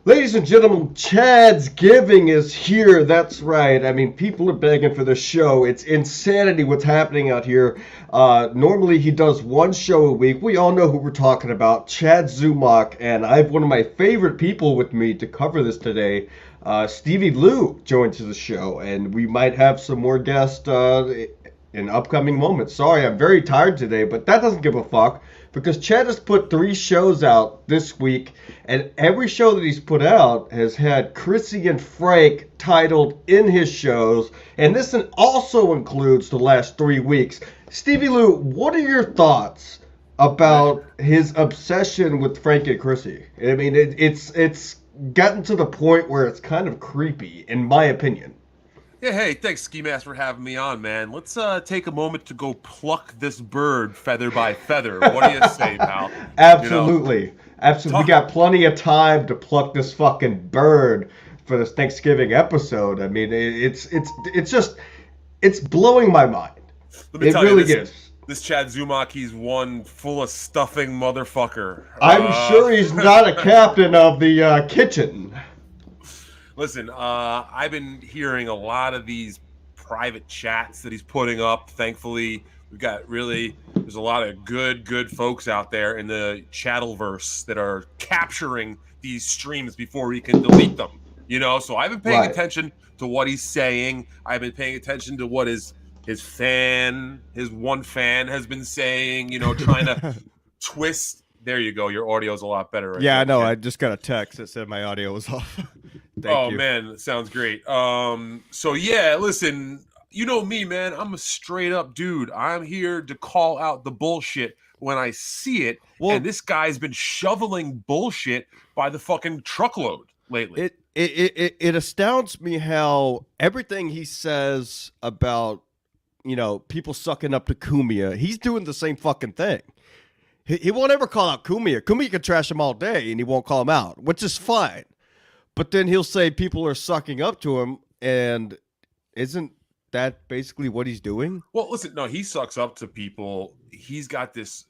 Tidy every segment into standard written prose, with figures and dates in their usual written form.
Ladies and gentlemen, Chad's Giving is here. That's right. I mean, people are begging for the show. It's insanity what's happening out here. Normally, he does one show a week. We all know who we're talking about, Chad Zumock. And I have one of my favorite people with me to cover this today. Stevie Lew joins the show, and we might have some more guests in upcoming moments. Sorry, I'm very tired today, but that doesn't give a fuck because Chad has put 3 shows out this week, and every show that he's put out has had Chrissy and Frank titled in his shows, and this also includes the last 3 weeks. Stevie Lew, what are your thoughts about his obsession with Frank and Chrissy? I mean, it's gotten to the point where it's kind of creepy, in my opinion. Yeah, hey, thanks, Ski Mask, for having me on, man. Let's take a moment to go pluck this bird feather by feather. What do you say, pal? Absolutely. Absolutely. We got plenty of time to pluck this fucking bird for this Thanksgiving episode. I mean, it's blowing my mind. Let me It tell really you, is. this Chad Zumock, he's one full of stuffing motherfucker. I'm sure he's not a captain of the kitchen. Listen, I've been hearing a lot of these private chats that he's putting up. Thankfully, there's a lot of good folks out there in the Chattelverse that are capturing these streams before he can delete them. So I've been paying attention to what he's saying. I've been paying attention to what his one fan has been saying, trying to twist. There you go. Your audio's a lot better. Yeah, I know. I just got a text that said my audio was off. Thank you. Man, sounds great. So yeah, listen, you know me, man. I'm a straight up dude. I'm here to call out the bullshit when I see it. Well, and this guy's been shoveling bullshit by the fucking truckload lately. It astounds me how everything he says about, people sucking up to Cumia, he's doing the same fucking thing. He won't ever call out Cumia. Cumia can trash him all day, and he won't call him out, which is fine. But then he'll say people are sucking up to him, and isn't that basically what he's doing? Well, listen, no, he sucks up to people. He's got this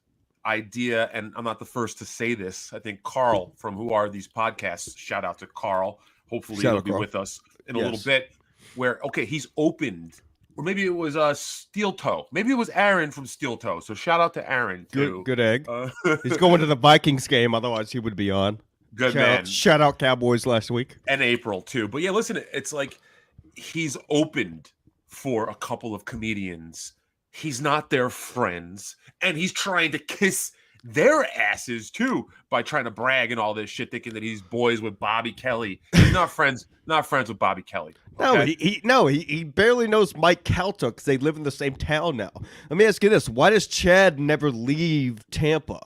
idea, and I'm not the first to say this. I think Karl from Who Are These Podcasts, shout out to Karl. Hopefully he'll be with us in a little bit. Where, he's opened. Or maybe it was Steel Toe. Maybe it was Aaron from Steel Toe. So shout out to Aaron, too. Good egg. He's going to the Vikings game. Otherwise, he would be on. Good man. Shout out Cowboys last week. And April, too. But yeah, listen, it's like he's opened for a couple of comedians. He's not their friends. And he's trying to kiss their asses, too, by trying to brag and all this shit, thinking that he's boys with Bobby Kelly. He's not friends with Bobby Kelly. Okay? No, he barely knows Mike Calta because they live in the same town now. Let me ask you this. Why does Chad never leave Tampa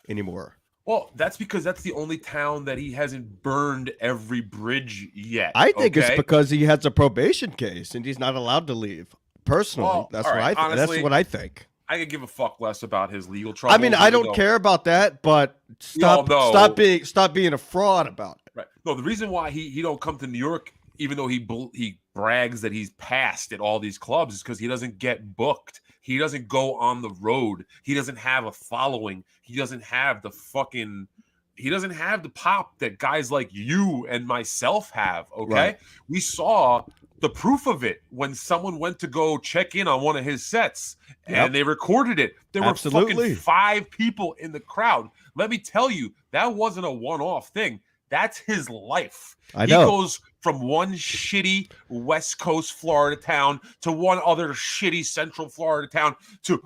anymore? Well, that's because that's the only town that he hasn't burned every bridge yet. I think it's because he has a probation case and he's not allowed to leave. Personally, that's what I think. Honestly, that's what I think. I could give a fuck less about his legal trouble. I mean, I don't care about that, but stop being a fraud about it. Right. No, the reason why he don't come to New York, even though he brags that he's passed at all these clubs, is because he doesn't get booked. He doesn't go on the road. He doesn't have a following. He doesn't have the pop that guys like you and myself have. Okay, right. We saw the proof of it when someone went to go check in on one of his sets and they recorded it. There were fucking 5 people in the crowd. Let me tell you, that wasn't a one-off thing. That's his life. I know. He goes from one shitty West Coast Florida town to one other shitty Central Florida town to,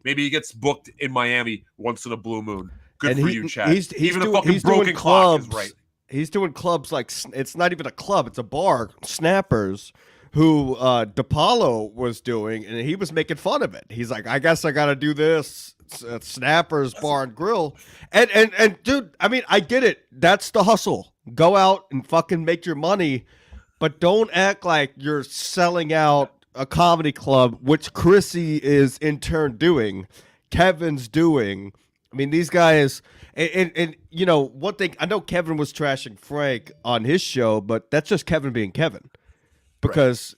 maybe he gets booked in Miami once in a blue moon. Good for you, Chad. Even a fucking broken clock is right. He's doing clubs like, it's not even a club, it's a bar, Snappers, who DePaulo was doing, and he was making fun of it. He's like, I guess I got to do this. It's Snappers Bar and Grill. And dude, I mean, I get it. That's the hustle. Go out and fucking make your money, but don't act like you're selling out a comedy club, which Chrissy is in turn doing, Kevin's doing. I mean, these guys, and one thing, I know Kevin was trashing Frank on his show, but that's just Kevin being Kevin. Because,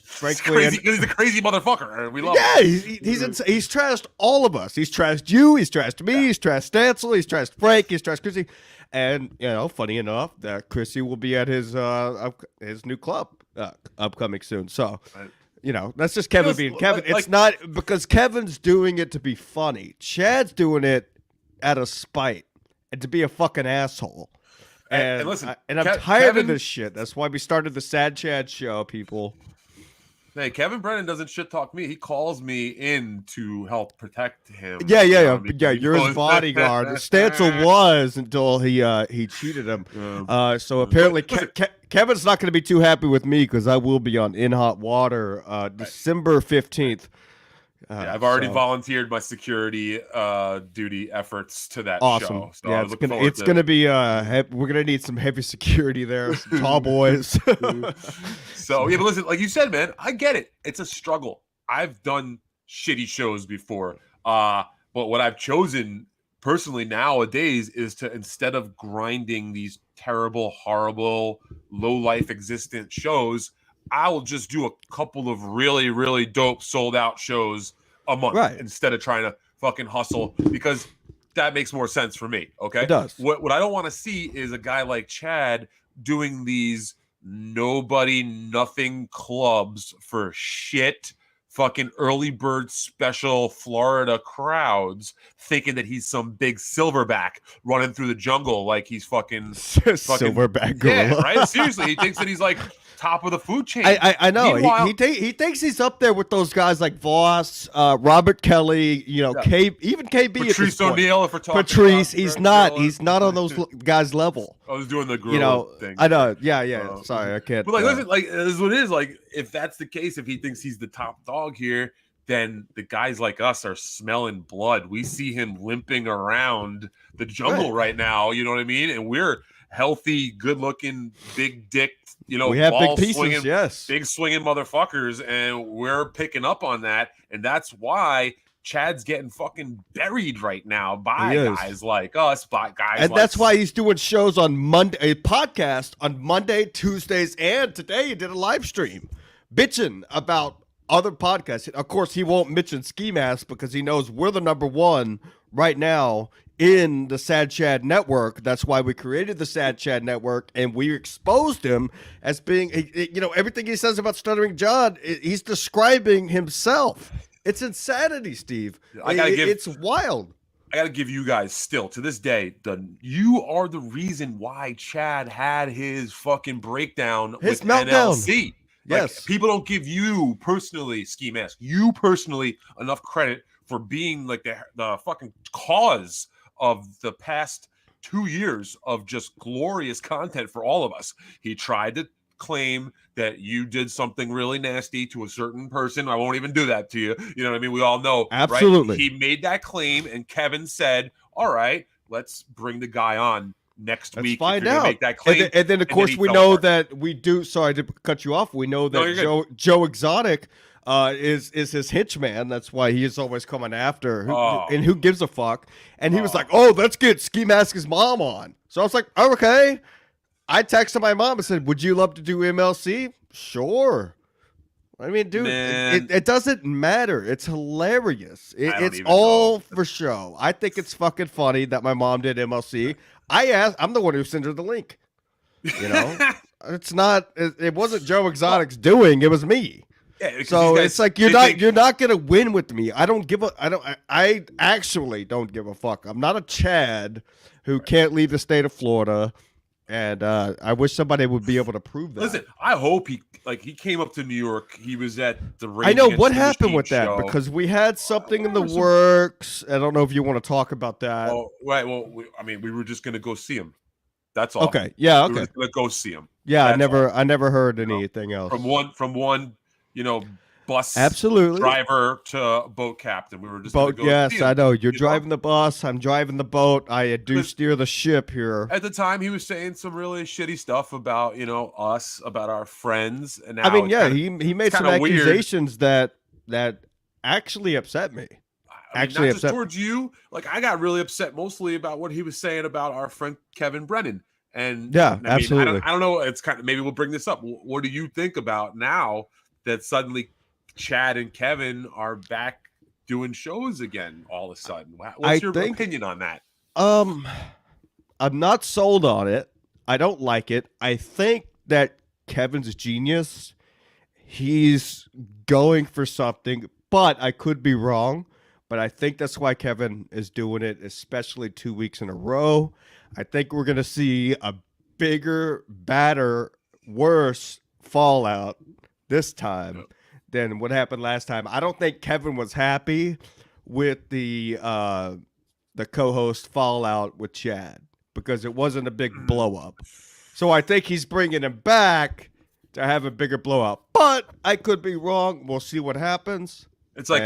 Frankly, he's a crazy motherfucker. We love yeah, him. he's trashed all of us. He's trashed you. He's trashed me. He's trashed Stancil. He's trashed Frank. He's trashed Chrissy. And funny enough, that Chrissy will be at his new club upcoming soon. So, that's just Kevin being Kevin. It's not because Kevin's doing it to be funny. Chad's doing it out of spite and to be a fucking asshole. And listen, I'm tired of this shit. That's why we started the Sad Chad show, people. Hey, Kevin Brennan doesn't shit talk me. He calls me in to help protect him. Yeah. You're his bodyguard. Stancil was until he cheated him. So apparently, Kevin's not going to be too happy with me because I will be on In Hot Water December 15th. I've already volunteered my security duty efforts to that show. So yeah, it's gonna be we're gonna need some heavy security there, some tall boys. So yeah, but listen, like you said, man, I get it. It's a struggle. I've done shitty shows before, but what I've chosen personally nowadays is to, instead of grinding these terrible, horrible, low life existent shows, I will just do a couple of really, really dope sold out shows a month instead of trying to fucking hustle, because that makes more sense for me. Okay. It does. What I don't want to see is a guy like Chad doing these nobody, nothing clubs for shit fucking early bird special Florida crowds, thinking that he's some big silverback running through the jungle like he's fucking silverback gorilla. Yeah, right? Seriously, he thinks that he's like top of the food chain. I know. He thinks he's up there with those guys like Voss, Robert Kelly, even KB. Patrice O'Neal, if we're talking Patrice, he's not on those guys' level. I was doing the gorilla thing. I know. Yeah. Sorry, I can't. But like, listen, like, this is what it is. Like, if that's the case, if he thinks he's the top dog here, then the guys like us are smelling blood. We see him limping around the jungle right now. You know what I mean? And we're healthy, good-looking, big dick. We have big pieces, yes. Big swinging motherfuckers, and we're picking up on that. And that's why Chad's getting fucking buried right now by guys like us, and that's why he's doing shows on Monday, a podcast on Monday, Tuesdays, and today he did a live stream bitching about other podcasts. Of course, he won't mention Ski Mask because he knows we're the number one right now in the Sad Chad Network. That's why we created the Sad Chad Network, and we exposed him as being, everything he says about Stuttering John, he's describing himself. It's insanity, Steve. It's wild. I got to give you guys still, to this day, you are the reason why Chad had his fucking breakdown with meltdown. NLC. Yes. People don't give you personally, Ski Mask, you personally enough credit for being like the fucking cause of the past 2 years of just glorious content for all of us. He tried to claim that you did something really nasty to a certain person. I won't even do that to you. You know what I mean? We all know. Absolutely. Right? He made that claim, and Kevin said, all right, let's bring the guy on next week. Find out. Make that claim. And then, of course, we know that we do. Sorry to cut you off. We know that Joe Exotic is his hitchman. That's why he is always coming after. And who gives a fuck? And he was like, "Oh, let's get Ski Mask's mom on." So I was like, "Oh, okay." I texted my mom and said, "Would you love to do MLC?" Sure. I mean, dude, it doesn't matter. It's hilarious. It's all for show. I think it's fucking funny that my mom did MLC. I'm the one who sent her the link. It's not. It wasn't Joe Exotic's doing. It was me. Yeah, so it's like you're not gonna win with me. I actually don't give a fuck. I'm not a Chad who can't leave the state of Florida, and I wish somebody would be able to prove that. Listen, I hope he came up to New York. He was at the I know what happened with that because we had something in the works. I don't know if you want to talk about that. Oh, right. Well, we were just gonna go see him. That's all. Okay. Yeah. Okay. We were just gonna go see him. Yeah. I never heard anything else from one. Bus absolutely driver to boat captain. We were just boat. Yes, I know. You're driving the bus. I'm driving the boat. I do steer the ship here. At the time, he was saying some really shitty stuff about us, about our friends. And now I mean, he made some accusations that actually upset me. Not just towards you. Like, I got really upset mostly about what he was saying about our friend Kevin Brennan. And Yeah, I mean, absolutely. I don't know. It's kind of, maybe we'll bring this up. What do you think about now that suddenly Chad and Kevin are back doing shows again all of a sudden? What's your opinion on that? I'm not sold on it. I don't like it. I think that Kevin's genius. He's going for something, but I could be wrong. But I think that's why Kevin is doing it, especially 2 weeks in a row. I think we're going to see a bigger, badder, worse fallout this time than what happened last time. I don't think Kevin was happy with the co-host fallout with Chad because it wasn't a big blow up. So I think he's bringing him back to have a bigger blowout. But I could be wrong. We'll see what happens. It's like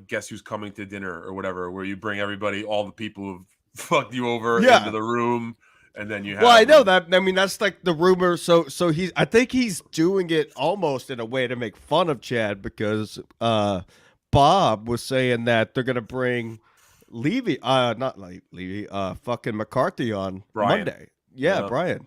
guess who's coming to dinner or whatever, where you bring everybody, all the people who've fucked you over into the room, and then you have. Well, I know that. I mean, that's like the rumor. So I think he's doing it almost in a way to make fun of Chad because Bob was saying that they're gonna bring Levy, not like Levy, fucking McCarthy on Monday. Yeah, Brian.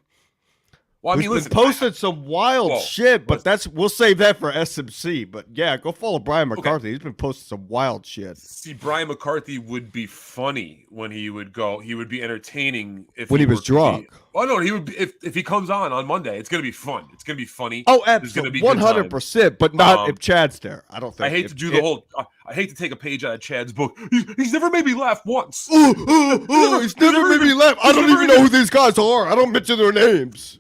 Well, I mean, listen, posted some wild shit, but we'll save that for SMC. But yeah, go follow Brian McCarthy. Okay. He's been posting some wild shit. See, Brian McCarthy would be funny when he would go. He would be entertaining when he was drunk. No, he would be, if he comes on Monday. It's gonna be fun. It's gonna be funny. Oh, absolutely, 100%. But not if Chad's there. I don't think. I hate to do the whole. I hate to take a page out of Chad's book. He's never made me laugh once. He's never made me laugh. I don't even know who these guys are. I don't mention their names.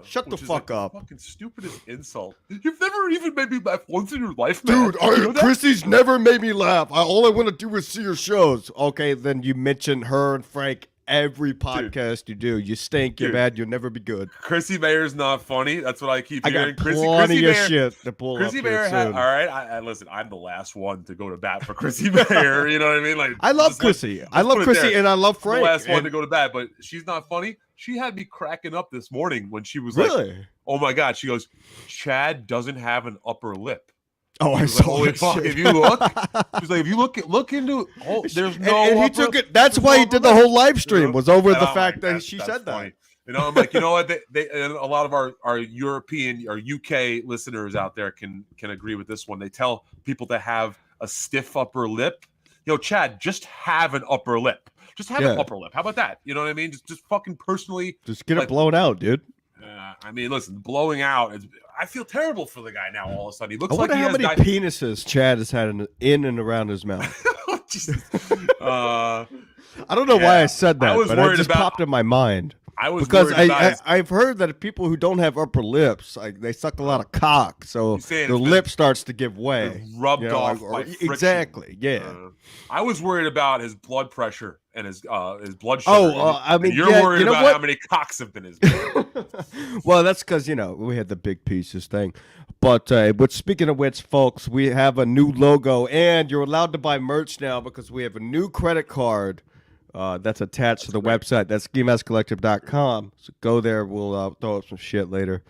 Shut the fuck up. Fucking stupidest insult. You've never even made me laugh once in your life, man. Dude, Chrissy's never made me laugh. All I want to do is see your shows. Okay, then you mention her and Frank every podcast you do. You stink, you're bad, you'll never be good. Chrissy Mayer's not funny. That's what I keep hearing. Plenty of shit to pull Chrissy up Mayer soon. All right, listen, I'm the last one to go to bat for Chrissy Mayer. You know what I mean? Like, I love Chrissy. I love Chrissy and I love Frank. I'm the last one to go to bat, but she's not funny. She had me cracking up this morning when she was really? Like, oh my God. She goes, Chad doesn't have an upper lip. Oh, I saw like, fuck, if you look, she's like, if you look into, there's no. And he took it. That's why he did the whole live stream. Was over the fact that she said that. Funny. You know, I'm like, you know what? They and a lot of our European or UK listeners out there can agree with this one. They tell people to have a stiff upper lip. Yo, Chad, just have an upper lip. Just have an upper lip. How about that? You know what I mean? Just fucking personally. Just get it blown out, dude. I mean, listen, blowing out. I feel terrible for the guy now. All of a sudden, he looks like he has how many penises Chad has had in and around his mouth. I don't know why I said that, but it just popped in my mind. I've heard that people who don't have upper lips, they suck a lot of cock, so their lip starts to give way. Rubbed off. Exactly. Yeah. I was worried about his blood pressure and his blood sugar. I mean, you're worried about how many cocks have been his. Well, that's because we had the big pieces thing. But speaking of which, folks, we have a new logo, and you're allowed to buy merch now because we have a new credit card. That's attached to the website. That's SkiMaskCollective.com. So go there. We'll throw up some shit later.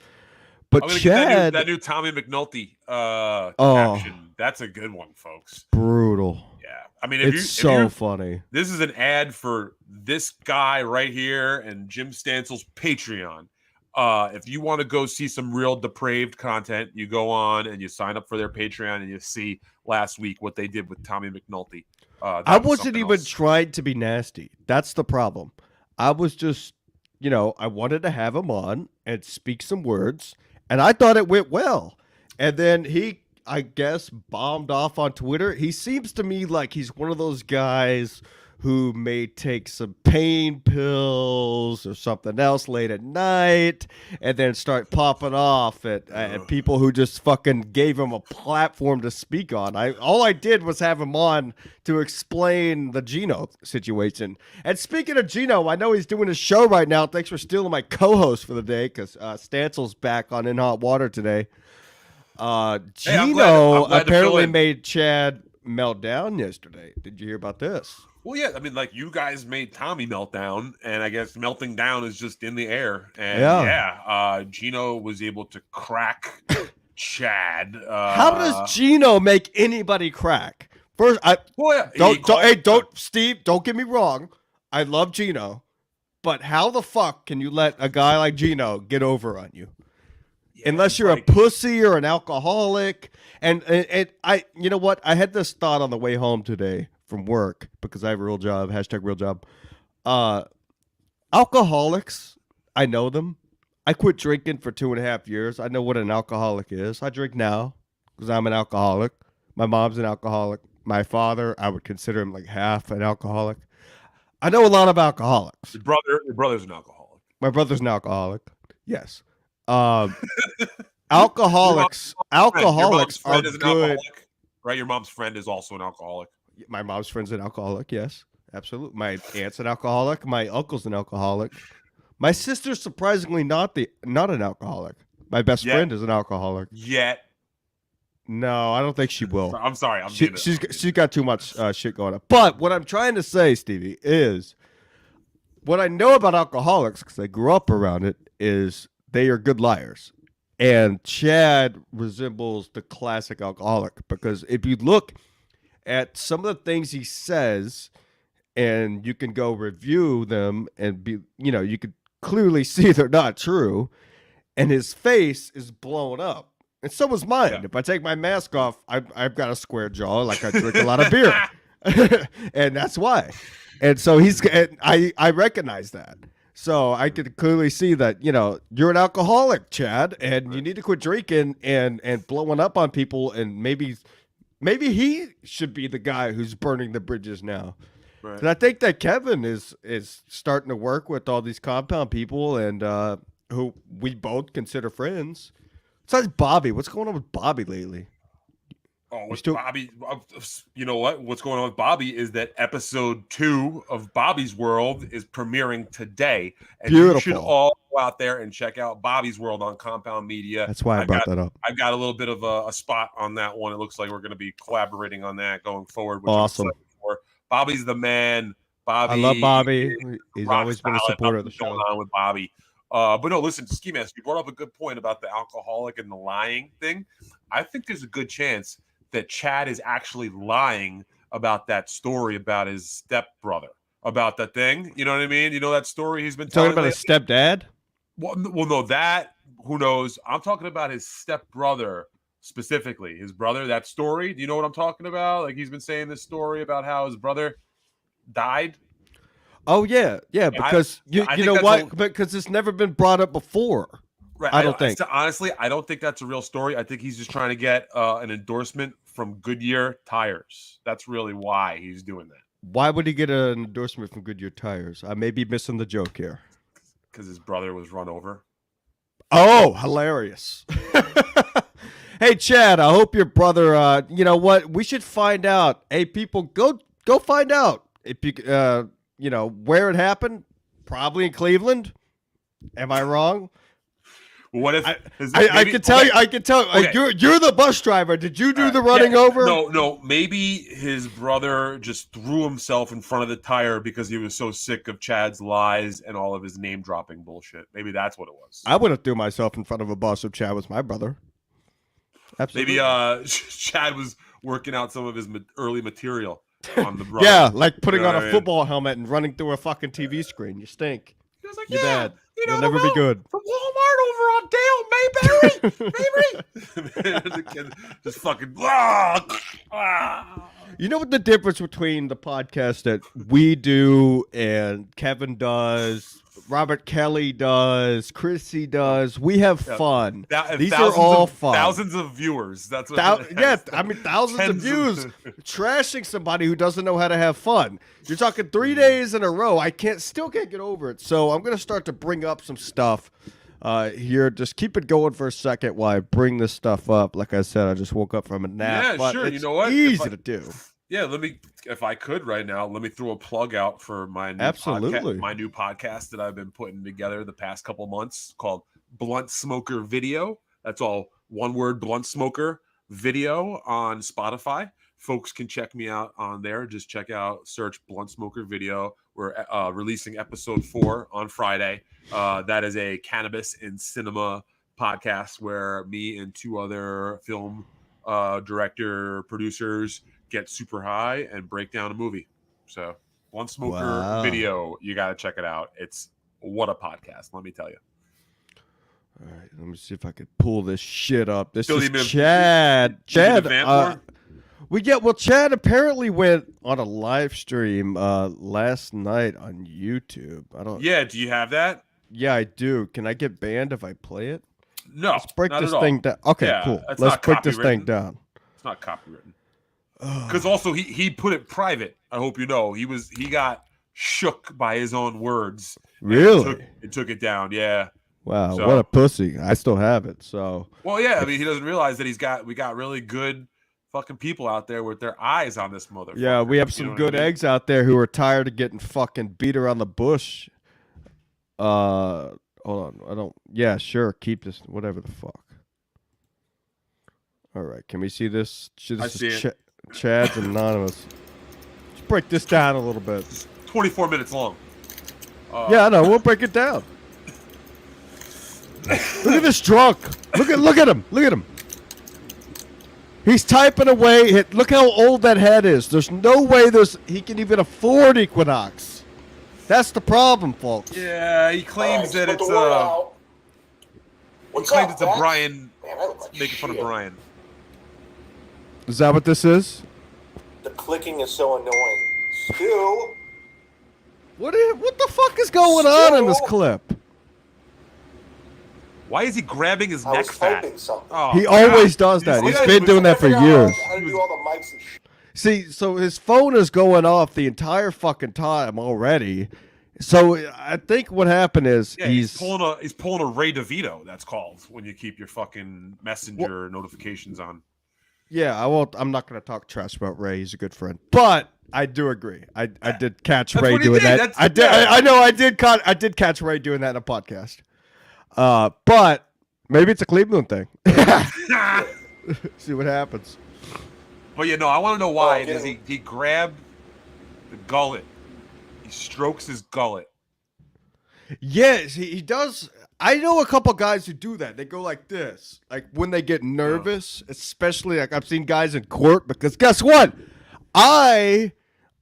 But Chad, that new Tommy McNulty caption, that's a good one, folks. Brutal. Yeah, I mean, it's so funny. This is an ad for this guy right here and Jim Stansel's Patreon. If you want to go see some real depraved content, you go on and you sign up for their Patreon and you see last week what they did with Tommy McNulty. I wasn't even trying to be nasty. That's the problem. I was just, I wanted to have him on and speak some words, and I thought it went well. And then he, I guess, bombed off on Twitter. He seems to me like he's one of those guys who may take some pain pills or something else late at night and then start popping off at people who just fucking gave him a platform to speak on. All I did was have him on to explain the Geno situation. And speaking of Geno, I know he's doing a show right now. Thanks for stealing my co-host for the day because Stansel's back on In Hot Water today. Geno apparently made Chad melt down yesterday. Did you hear about this? Well, yeah, I mean, like you guys made Tommy melt down, and I guess melting down is just in the air. And Geno was able to crack Chad. How does Geno make anybody crack? First, Steve, don't get me wrong. I love Geno, But how the fuck can you let a guy like Geno get over on you? Yeah, Unless you're like, a pussy or an alcoholic. And I, you know what? I had this thought on the way home today from work because I have a real job. #real job. Alcoholics, I know them. I quit drinking for 2.5 years. I know what an alcoholic is. I drink now because I'm an alcoholic. My mom's an alcoholic. My father, I would consider him like half an alcoholic. I know a lot of alcoholics. your brother's an alcoholic. My brother's an alcoholic. Yes. Alcoholics are An good. alcoholic, right? Your mom's friend is also an alcoholic. My mom's friend's an alcoholic. Yes, absolutely. My aunt's an alcoholic. My uncle's an alcoholic. My sister's surprisingly not an alcoholic. My best friend is an alcoholic. Yet. No, I don't think she will. I'm sorry. She's got too much shit going on. But what I'm trying to say, Stevie, is what I know about alcoholics, because I grew up around it, is they are good liars. And Chad resembles the classic alcoholic because if you look at some of the things he says, and you can go review them and you could clearly see they're not true, and his face is blown up. And so is mine. Yeah. If I take my mask off, I've got a square jaw, like I drink a lot of beer. And that's why. And so I recognize that. So I could clearly see that, you're an alcoholic, Chad, and you need to quit drinking and blowing up on people, and maybe he should be the guy who's burning the bridges now. Right. And I think that Kevin is starting to work with all these compound people and who we both consider friends. Besides Bobby, what's going on with Bobby lately? Oh, with Bobby, you know what? What's going on with Bobby is that episode 2 of Bobby's World is premiering today. And Beautiful. You should all go out there and check out Bobby's World on Compound Media. That's why I brought that up. I've got a little bit of a spot on that one. It looks like we're going to be collaborating on that going forward. Which awesome. I'm excited for. Bobby's the man. Bobby, I love Bobby. He's always been a supporter of the show. Going on with Bobby. But no, listen, Ski Mask, you brought up a good point about the alcoholic and the lying thing. I think there's a good chance that Chad is actually lying about that story about his stepbrother, about that thing. You know what I mean? You know that story he's been talking about his stepdad? Well, no, that, who knows? I'm talking about his stepbrother specifically. His brother, that story. Do you know what I'm talking about? Like, he's been saying this story about how his brother died. Oh, yeah, because you know what? Because it's never been brought up before. Right. I don't think. Honestly, I don't think that's a real story. I think he's just trying to get an endorsement from Goodyear Tires. That's really why he's doing that. Why would he get an endorsement from Goodyear Tires? I may be missing the joke here. Because his brother was run over. Oh, hilarious. Hey, Chad, I hope your brother, you know what? We should find out. Hey, people, go find out. If you, where it happened. Probably in Cleveland. Am I wrong? What if I can tell you? I can tell. Okay. You're the bus driver. Did you do the running over? No. Maybe his brother just threw himself in front of the tire because he was so sick of Chad's lies and all of his name dropping bullshit. Maybe that's what it was. I would have threw myself in front of a bus if Chad was my brother. Absolutely. Maybe Chad was working out some of his early material on the brother. Yeah, like putting on a football helmet and running through a fucking TV screen. You stink. He was like, you're bad. You'll never be good. From Walmart over on Dale Mayberry. The kid just fucking. You know what the difference between the podcast that we do and Kevin does, Robert Kelly does, Chrissy does? We have fun. These are all fun. Thousands of viewers. That's what. Thousands of views. Trashing somebody who doesn't know how to have fun. You're talking 3 days in a row. I still can't get over it. So I'm gonna start to bring up some stuff here. Just keep it going for a second while I bring this stuff up. Like I said, I just woke up from a nap. Yeah, but sure. It's you know what? Easy to do. Yeah, if I could right now, let me throw a plug out for my new podcast that I've been putting together the past couple months called Blunt Smoker Video. That's all one word, Blunt Smoker Video on Spotify. Folks can check me out on there. Just search Blunt Smoker Video. We're releasing episode 4 on Friday. That is a cannabis and cinema podcast where me and 2 other film director producers get super high and break down a movie. So Blunt Smoker Video, you got to check it out. It's what a podcast, let me tell you. All right, let me see if I could pull this shit up. This Still is even- Chad. Chad, Chad apparently went on a live stream last night on YouTube. I don't. Yeah, do you have that? Yeah, I do. Can I get banned if I play it? No, Let's break not this at all. thing down. Okay, Yeah, cool. it's Let's not break this thing copywritten. down. It's not copywritten. Because also he put it private. I hope you know he got shook by his own words. Really? It took it down. Yeah. Wow, So- what a pussy. I still have it. So Well, yeah. I mean, he doesn't realize that we got really good fucking people out there with their eyes on this motherfucker. yeah, we have You some know what good I mean? eggs out there who are tired of getting fucking beat around the bush. Hold on. I don't. Yeah, sure. Keep this. Whatever the fuck. All right. Can we see this? I see it. Chad's anonymous. Let's break this down a little bit. 24 minutes long. Yeah, I know. We'll break it down. Look at this drunk. Look at him. Look at him. He's typing away. Look how old that head is. There's no way he can even afford Equinox. That's the problem, folks. Yeah, he claims that it's He claims it's a Brian Man, I look like making fun of shit. Brian. Is that what this is? The clicking is so annoying. Stu, What the fuck is going on in this Still- clip? Why is he grabbing his I neck was fat? typing something. Oh, He God. always does that. You He's see been doing that for Figure out years. How to do all the mics and shit. See, so his phone is going off the entire fucking time already. So I think what happened is Yeah, he's pulling a Ray DeVito. That's called when you keep your fucking messenger notifications on. Yeah, I'm not going to talk trash about Ray. He's a good friend, but I do agree. I did catch That's Ray what he doing did. that. That's- I did. yeah. I know. I did catch Ray doing that in a podcast. But maybe it's a Cleveland thing. See what happens. But yeah, no, I want to know why. Oh, Does he grab the gullet? He strokes his gullet. Yes, he does. I know a couple guys who do that. They go like this, like when they get nervous, especially like I've seen guys in court. Because guess what? I,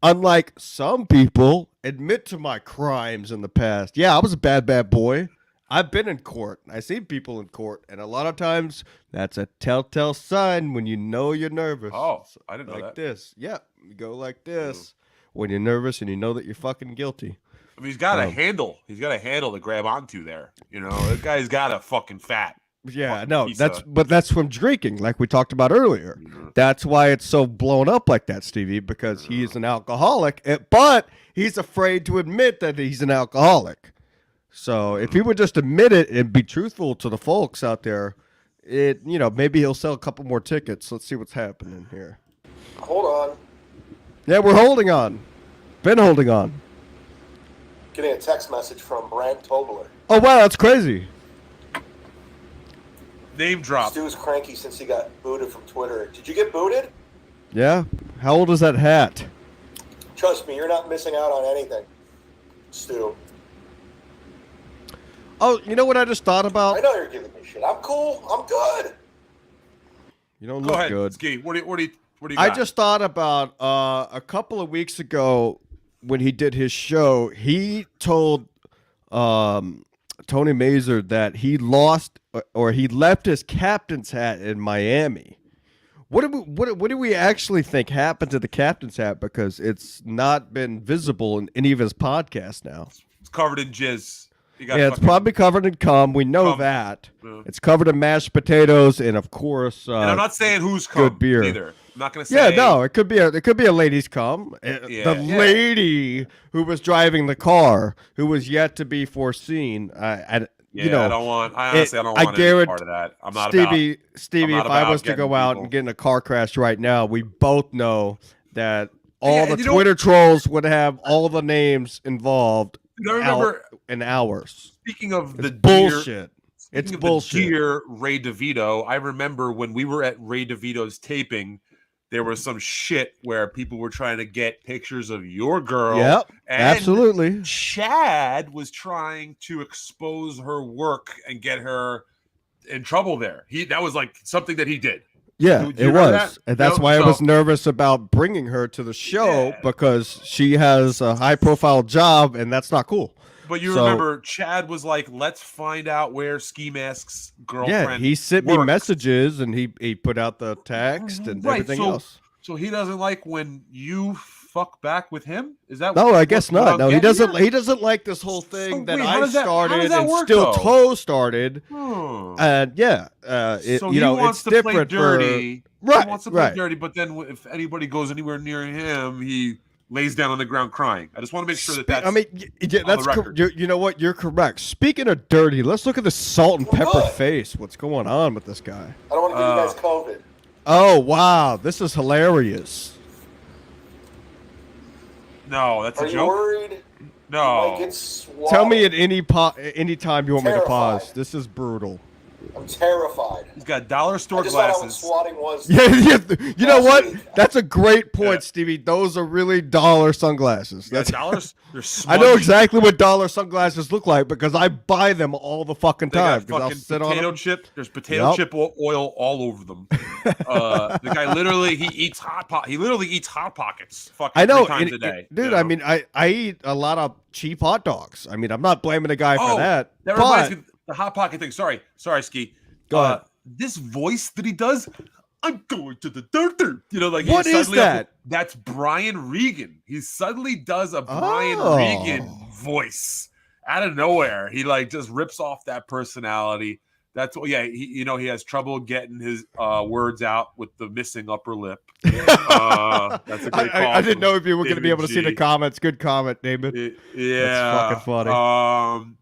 unlike some people, admit to my crimes in the past. Yeah, I was a bad boy. I've been in court. I see people in court, and a lot of times that's a telltale sign when you know you're nervous. Oh, I didn't know like that. this. Yeah, you go like this when you're nervous and you know that you're fucking guilty. I mean, he's got a handle. He's got a handle to grab onto there. You know, that guy's got a fucking fat. Yeah, fucking no, piece that's from drinking, like we talked about earlier. That's why it's so blown up like that, Stevie, because he's an alcoholic, but he's afraid to admit that he's an alcoholic. So if he would just admit it and be truthful to the folks out there, maybe he'll sell a couple more tickets. Let's see what's happening here. Hold on. Yeah, we're holding on. Been holding on. Getting a text message from Brent Tobler. Oh wow, that's crazy. Name drop. Stu's cranky since he got booted from Twitter. Did you get booted? Yeah. How old is that hat? Trust me, you're not missing out on anything, Stu. Oh, you know what I just thought I about? know you're giving me shit. I'm cool. I'm good. You don't Go look ahead, good. Ski. What do you I got? just thought about a couple of weeks ago when he did his show, he told Tony Mazur that he lost or he left his captain's hat in Miami. What do we actually think happened to the captain's hat? Because it's not been visible in any of his podcasts now. It's covered in jizz. You got Yeah, it's fucking- probably covered in cum. We know Cum. that. Yeah. It's covered in mashed potatoes and of course And I'm not saying who's good come beer. either. I'm not gonna say. Yeah, no, it could be a lady's cum. Yeah, The yeah. lady who was driving the car, who was yet to be foreseen. Yeah, you know, I don't want. I honestly, I don't want any guarantee- part of that. I'm not Stevie, I'm not if I about was to getting go out people- and get in a car crash right now, we both know that all Yeah, the and you know- Twitter trolls would have all the names involved I remember. in hours. Speaking of It's the deer, bullshit. speaking It's of bullshit. The dear Ray DeVito. I remember when we were at Ray DeVito's taping, there was some shit where people were trying to get pictures of your girl. Yep, and absolutely. Chad was trying to expose her work and get her in trouble there. That was like something that he did. Yeah, Do you it remember was. that? And that's Yep, why I was so- nervous about bringing her to the show Yeah. because she has a high profile job and that's not cool. But you So- remember, Chad was like, "Let's find out where Ski Mask's girlfriend." Yeah, he sent me works. messages and he put out the text and Right, everything so- else. So he doesn't like when you fuck back with him? Is that? No, I guess what not. I'm No, he getting doesn't. here? He doesn't like this whole thing So that wait, how I does that- how does started that and work, still though? Toe started. And yeah, So you know, he wants it's to play different dirty. Right, He wants to play right. dirty, but then if anybody goes anywhere near him, he lays down on the ground crying. I just want to make sure that that's. I mean, yeah, on that's the record. you know what? You're correct. Speaking of dirty, let's look at the salt and pepper Good. face. What's going on with this guy? I don't want to give you guys COVID. Oh wow, this is hilarious. No, that's Are a you joke. worried? You No. might get swatted. Tell me at any time you want me to pause. Terrified. This is brutal. I'm terrified. He's got dollar store I just found out what glasses. swatting was. Yeah, you know last what? week. That's a great point, Yeah. Stevie. Those are really dollar sunglasses. He's got That's dollars. They're I know smudged. exactly what dollar sunglasses look like because I buy them all the fucking They time got because I'll fucking sit on potato them. chip. There's potato Yup. chip oil all over them. The guy literally he eats he literally eats hot pockets. Fucking I know, 3 times and- a day, dude. you I know? mean, I eat a lot of cheap hot dogs. I mean, I'm not blaming the guy Oh, for that. That but reminds me of the hot pocket thing. Sorry, Ski. Go ahead. This voice that he does, I'm going to the dirt. You know, like What he's is suddenly up to- that? that's Brian Regan. He suddenly does a Brian Oh. Regan voice out of nowhere. He like just rips off that personality. That's what. Yeah, he has trouble getting his words out with the missing upper lip. That's a great call. I didn't from know if you were going to be David able to see the G. comments. Good comment, David. Yeah, fucking funny.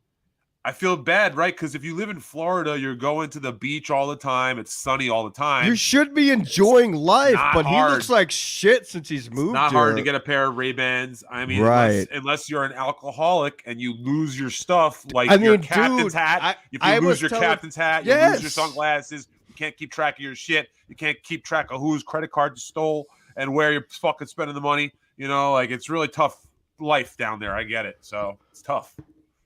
I feel bad, right? Because if you live in Florida, you're going to the beach all the time. It's sunny all the time. You should be enjoying life, not but he hard. looks like shit since he's moved. Not here. hard to get a pair of Ray-Bans. I mean, Right. unless you're an alcoholic and you lose your stuff, like I your mean, captain's dude, hat. If I you was lose your telling- captain's hat, you Yes. lose your sunglasses. You can't keep track of your shit. You can't keep track of whose credit card you stole and where you're fucking spending the money. You know, like it's really tough life down there. I get it. So it's tough.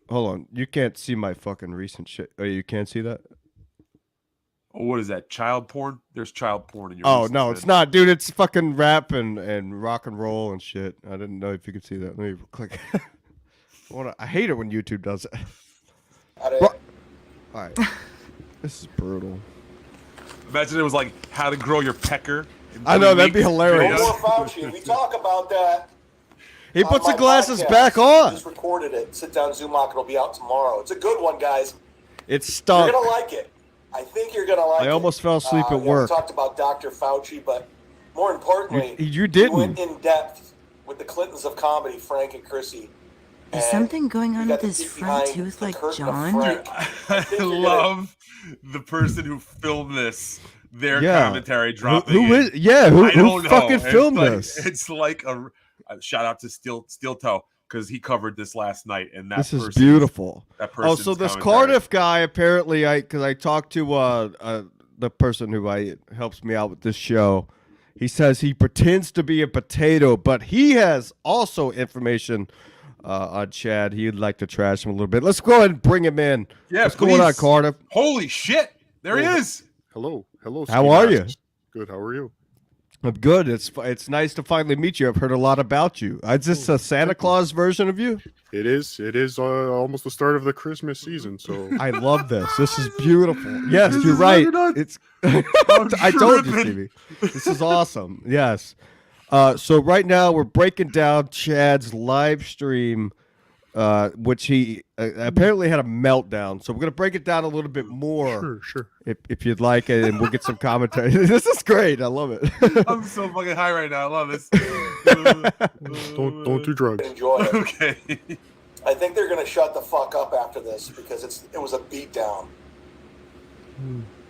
Hold on, you can't see my fucking recent shit. Oh, you can't see that? Oh, what is that? Child porn? There's child porn in your. Oh recent no, shit. it's not, dude. It's fucking rap and rock and roll and shit. I didn't know if you could see that. Let me click. I hate it when YouTube does it. All right, this is brutal. Imagine it was like how to grow your pecker. in I know, 3 that'd be weeks. hilarious. No more Fauci. We talk about that. He on puts the my glasses podcast. back I on. just recorded it. Sit down, Zumock. It'll be out tomorrow. It's a good one, guys. It's You're stunk. gonna like it. I think you're gonna like it. I almost fell asleep at you know, work. We talked about Dr. Fauci, but more importantly, You we didn't. went in depth with the Clintons of comedy, Frank and Chrissy. Is And something going on we with got his to peek front behind tooth the like curtain of John? Frank. I think you're gonna- love the person who filmed this. Their Yeah. commentary dropping. Who in. is? Yeah, who I don't know. fucking It's filmed like- this? It's like a shout out to Steel Toe because he covered this last night, and that This is person's- beautiful. That Oh, so this Cardiff guy apparently, because I talked to the person who helps me out with this show. He says he pretends to be a potato, but he has also information on Chad. He'd like to trash him a little bit. Let's go ahead and bring him in. Yeah, What's going on, please. Cardiff? Holy shit! There he is. Hello. How Ski are you? Masks. Good. How are you? I'm good. It's nice to finally meet you. I've heard a lot about you. Is this a Santa Claus version of you? It is. It is almost the start of the Christmas season. So I love this. This is beautiful. Yes, This you're is right. nuts. It's I told you, tripping. Stevie. This is awesome. Yes. So right now we're breaking down Chad's live stream, which he apparently had a meltdown. So we're gonna break it down a little bit more, sure. if you'd like, and we'll get some commentary. This is great. I love it. I'm so fucking high right now. I love this. Don't do drugs. Enjoy it. Okay. I think they're gonna shut the fuck up after this because it was a beatdown.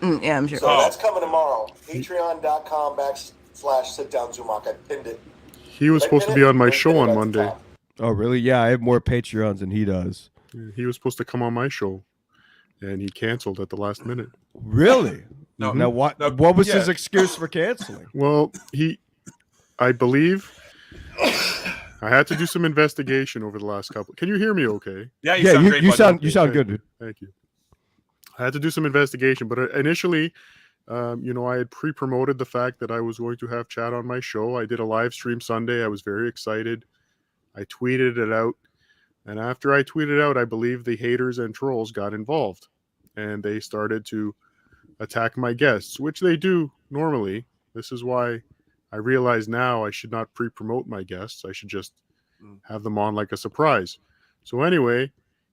Yeah, I'm sure. So Oh. that's coming tomorrow. Patreon.com/sit-down-Zumock. I pinned it. He was supposed to be on my show on At the Monday. top. Oh really? Yeah, I have more Patreons than he does. He was supposed to come on my show, and he canceled at the last minute. Really? No. Now what? No, What was yeah. his excuse for canceling? Well, I believe, I had to do some investigation over the last couple. Can you hear me? Okay. Yeah, Yeah, sound you, great, you buddy. sound you sound Thank good, you. dude. Thank you. I had to do some investigation, but initially, I had pre-promoted the fact that I was going to have Chad on my show. I did a live stream Sunday. I was very excited. I tweeted it out. And after I tweeted out, I believe the haters and trolls got involved, and they started to attack my guests, which they do normally. This is why I realize now I should not pre-promote my guests. I should just have them on like a surprise. So anyway,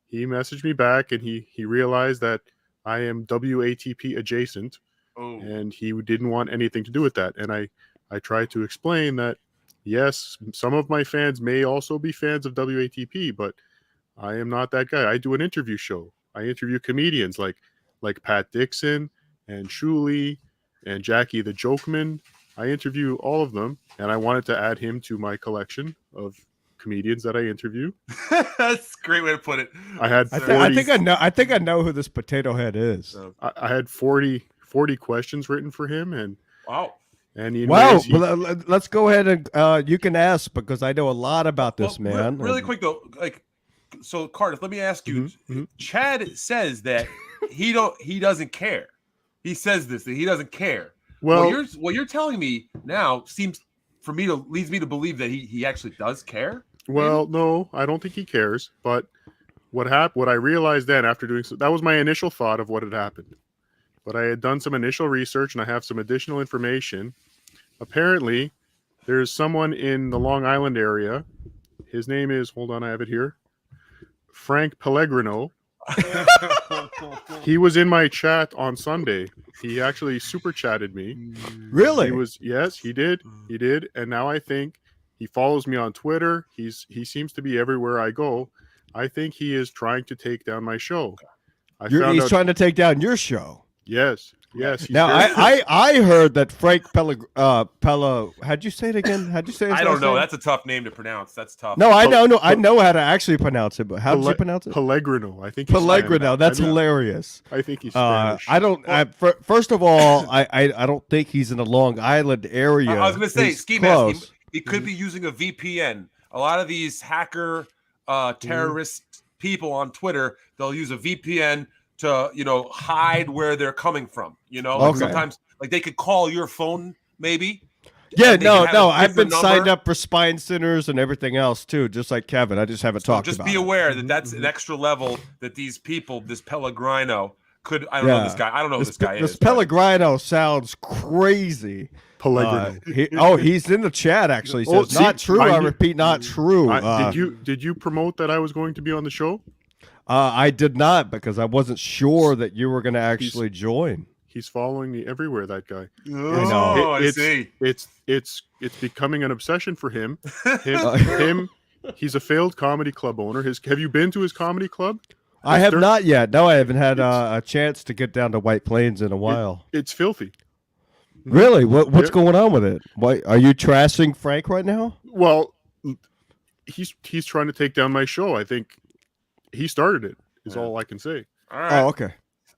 he messaged me back, and he realized that I am WATP adjacent, and he didn't want anything to do with that. And I tried to explain that, yes, some of my fans may also be fans of WATP, but I am not that guy. I do an interview show. I interview comedians like Pat Dixon and Shuli and Jackie the Jokeman. I interview all of them, and I wanted to add him to my collection of comedians that I interview. That's a great way to put it. I had I think I know who this potato head is. I had 40 questions written for him, and wow. And he well, let's go ahead and you can ask, because I know a lot about this, man. Really quick though, so Cardiff, let me ask you. Chad says that he doesn't care. He says this, that he doesn't care. Well, what you're telling me now leads me to believe that he actually does care. Well, no, I don't think he cares. But what I realized then after doing so, that was my initial thought of what had happened. But I had done some initial research, and I have some additional information. Apparently, there's someone in the Long Island area. His name is, hold on, I have it here, Frank Pellegrino. He was in my chat on Sunday. He actually super chatted me. Really? Yes, he did. He did. And now I think he follows me on Twitter. He seems to be everywhere I go. I think he is trying to take down my show. He's trying to take down your show. Yes. Yes. Now I heard that Frank how'd you say it again? How'd you say it? I don't know. That's a tough name to pronounce. That's tough. No, I know how to actually pronounce it, but how did you pronounce it? Pellegrino. I think Pellegrino. That's hilarious. I think he's Spanish. First of all, I don't think he's in the Long Island area. I was going to say, Ski Mask, he could be using a VPN. A lot of these hacker terrorist people on Twitter, they'll use a VPN to hide where they're coming from. Sometimes they could call your phone maybe. Yeah, no, I've been signed up for spine centers and everything else too, just like Kevin. I just haven't talked about it. Just be aware that that's an extra level that these people, this Pellegrino, could. I don't know this guy. I don't know who this guy is. This Pellegrino sounds crazy. Pellegrino. He's in the chat actually. Says not true. I repeat, not true. Did you promote that I was going to be on the show? I did not, because I wasn't sure that you were going to actually join. He's following me everywhere, that guy. Oh, I see. It's becoming an obsession for him. He's a failed comedy club owner. Have you been to his comedy club? I have not yet. No, I haven't had a chance to get down to White Plains in a while. It's filthy. Really? What's going on with it? Why are you trashing Frank right now? Well, he's trying to take down my show. I think he started it, is all I can say. All right. Oh, okay.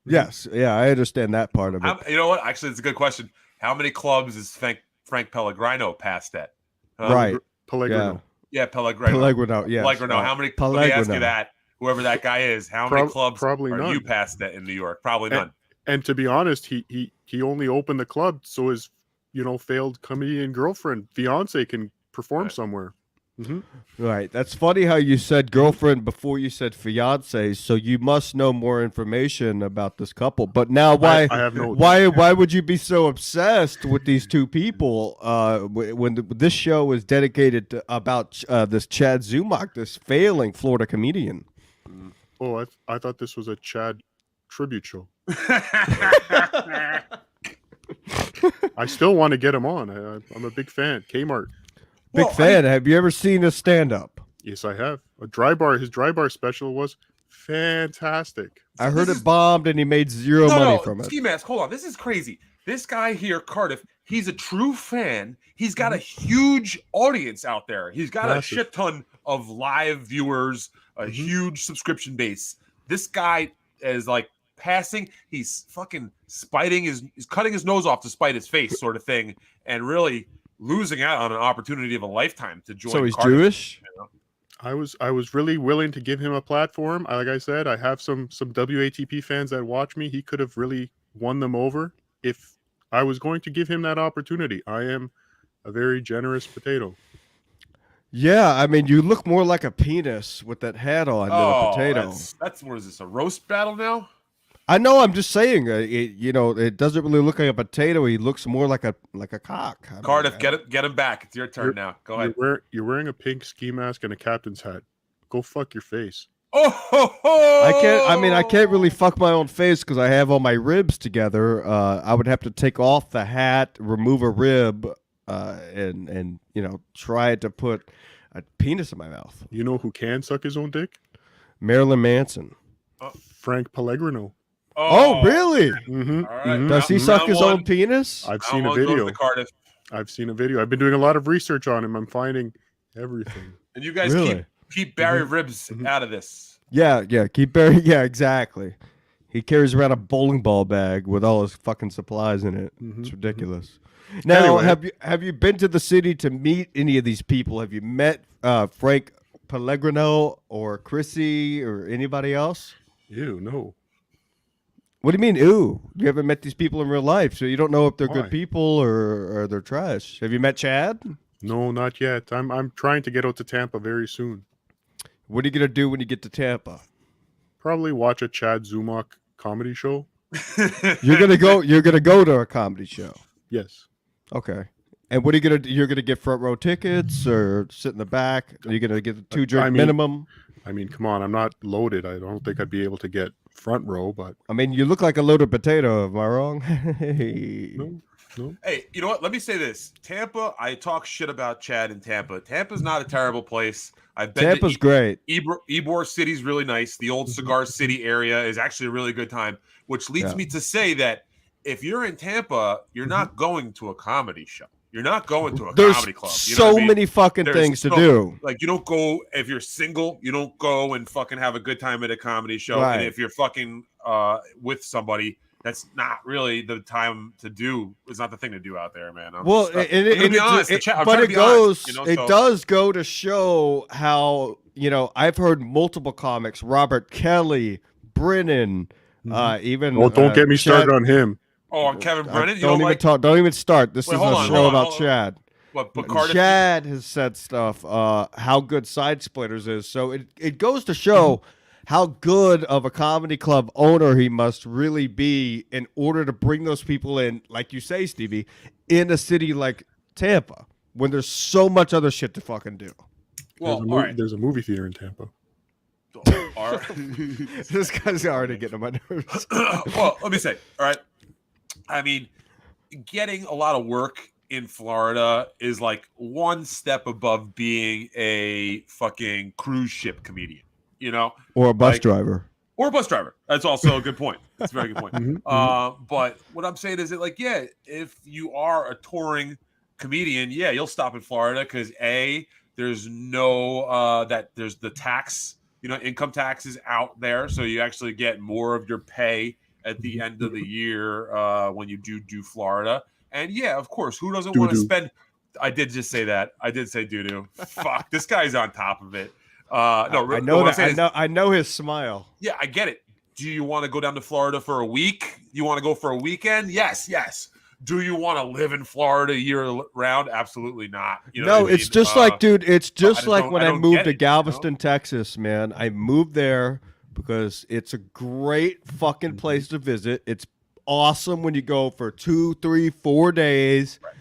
Yes. Yeah, I understand that part of it. You know what? Actually, it's a good question. How many clubs is Frank Pellegrino passed at? Right. Pellegrino. Yeah, Pellegrino. Pellegrino, yes. Pellegrino. How many? Let me ask you that. Whoever that guy is, how many clubs are none. you passed at in New York? Probably none. And to be honest, he only opened the club so his failed comedian girlfriend, fiance, can perform somewhere. Mm-hmm. Right. That's funny how you said girlfriend before you said fiance. So you must know more information about this couple. But now, why? I have no. Why would you be so obsessed with these two people when this show is dedicated to about this Chad Zumock, this failing Florida comedian? Oh, I thought this was a Chad tribute show. I still want to get him on. I'm a big fan. Kmart. Big fan. Have you ever seen a stand-up? Yes, I have. His dry bar special was fantastic. I heard it bombed and he made zero money from it. Ski Mask, hold on. This is crazy. This guy here, Cardiff, he's a true fan. He's got a huge audience out there. He's got a shit ton of live viewers, a huge subscription base. This guy is passing. He's fucking he's cutting his nose off to spite his face, sort of thing, and really losing out on an opportunity of a lifetime to join. So he's Cardiff, Jewish. I was really willing to give him a platform. Like I said, I have some WATP fans that watch me. He could have really won them over if I was going to give him that opportunity. I am a very generous potato. Yeah, I mean, you look more like a penis with that hat on than a potato. That's what is this, a roast battle now? I know. I'm just saying. It doesn't really look like a potato. He looks more like a cock. I mean, Cardiff, get him back. It's your turn now. Go ahead. You're wearing a pink ski mask and a captain's hat. Go fuck your face. Oh, ho, ho! I can't really fuck my own face because I have all my ribs together. I would have to take off the hat, remove a rib, and try to put a penis in my mouth. You know who can suck his own dick? Marilyn Manson. Frank Pellegrino. Oh, really? Mm-hmm. All right. Does he suck his own penis? I've seen a video. I've seen a video. I've been doing a lot of research on him. I'm finding everything. And you guys keep Barry Ribs out of this. Yeah, keep Barry. Yeah, exactly. He carries around a bowling ball bag with all his fucking supplies in it. It's ridiculous. Now, Anyway. have you been to the city to meet any of these people? Have you met Frank Pellegrino or Chrissy or anybody else? Ew, no. What do you mean, ew? You haven't met these people in real life, so you don't know if they're Why? good people or they're trash. Have you met Chad? No, not yet. I'm trying to get out to Tampa very soon. What are you gonna do when you get to Tampa? Probably watch a Chad Zumock comedy show. You're gonna go to a comedy show. Yes. Okay. And what are you gonna do? You're gonna get front row tickets or sit in the back? Are you gonna get the 2-drink minimum? I mean, come on, I'm not loaded. I don't think I'd be able to get front row, but I mean, you look like a loaded potato. Am I wrong? Hey. no. Hey, you know what? Let me say this. Tampa, I talk shit about Chad in Tampa. Tampa's not a terrible place. I've been Tampa's great. Ybor City's really nice. The old Cigar City area is actually a really good time, which leads me to say that if you're in Tampa, you're not going to a comedy show. You're not going to a comedy club. You know so what I mean? many fucking things to do. Like, you don't go, if you're single, you don't go and fucking have a good time at a comedy show. Right. And if you're fucking with somebody, that's not really the time to do. It's not the thing to do out there, man. It does go to show how, I've heard multiple comics, Robert Kelly, Brennan, even. Oh, don't get me started on him. Oh, on Kevin Brennan? Don't even start. This is a show about Chad. But Cardiff, Chad has said stuff, how good Side Splitters is. So it goes to show how good of a comedy club owner he must really be in order to bring those people in, like you say, Stevie, in a city like Tampa, when there's so much other shit to fucking do. Well, there's a movie theater in Tampa. All right. This guy's already getting on my nerves. Well, let me say, all right. I mean, getting a lot of work in Florida is like one step above being a fucking cruise ship comedian, or a bus driver. Or a bus driver. That's also a good point. That's a very good point. But what I'm saying is that, like, yeah, if you are a touring comedian, yeah, you'll stop in Florida because there's no there's the tax, income tax is out there, so you actually get more of your pay at the end of the year when you do Florida. And yeah, of course, who doesn't want to spend? I did just say that. I did say doo-doo. Fuck, this guy's on top of it. I know his smile. Yeah, I get it. Do you want to go down to Florida for a week? You want to go for a weekend? Yes. Do you want to live in Florida year round? Absolutely not. It's just like, dude, it's just like when I moved to Galveston, Texas, man. I moved there because it's a great fucking place to visit. It's awesome when you go for 2, 3, 4 days. Right.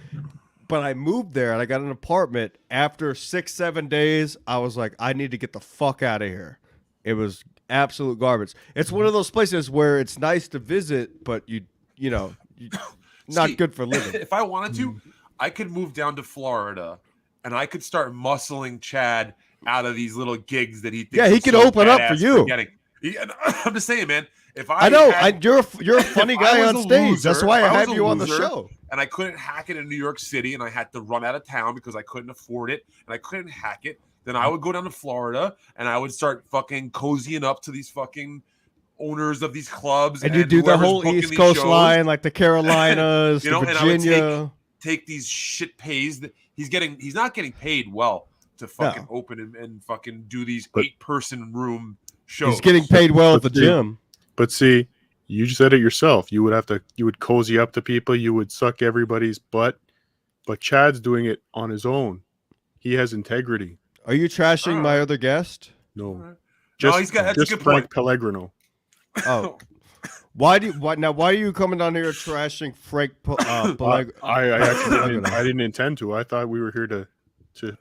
But I moved there and I got an apartment. After 6, 7 days, I was like, I need to get the fuck out of here. It was absolute garbage. It's one of those places where it's nice to visit, but not good for living. If I wanted to, I could move down to Florida and I could start muscling Chad out of these little gigs that he thinks. Yeah, he could open up for you. I'm just saying, man. You're a funny guy on stage. That's why I have you on the show. And I couldn't hack it in New York City, and I had to run out of town because I couldn't afford it, and I couldn't hack it. Then I would go down to Florida, and I would start fucking cozying up to these fucking owners of these clubs. And you do the whole East Coast line, like the Carolinas, the Virginia. And I would take these shit pays that he's not getting paid well to fucking open and fucking do these 8-person room shows. He's getting paid well at the gym. But see, you said it yourself. You would cozy up to people. You would suck everybody's butt. But Chad's doing it on his own. He has integrity. Are you trashing my other guest? No. No, he's got. That's a Just good Frank point. Pellegrino. Oh. Why are you coming down here trashing Frank Pellegrino? I actually didn't intend to. I thought we were here to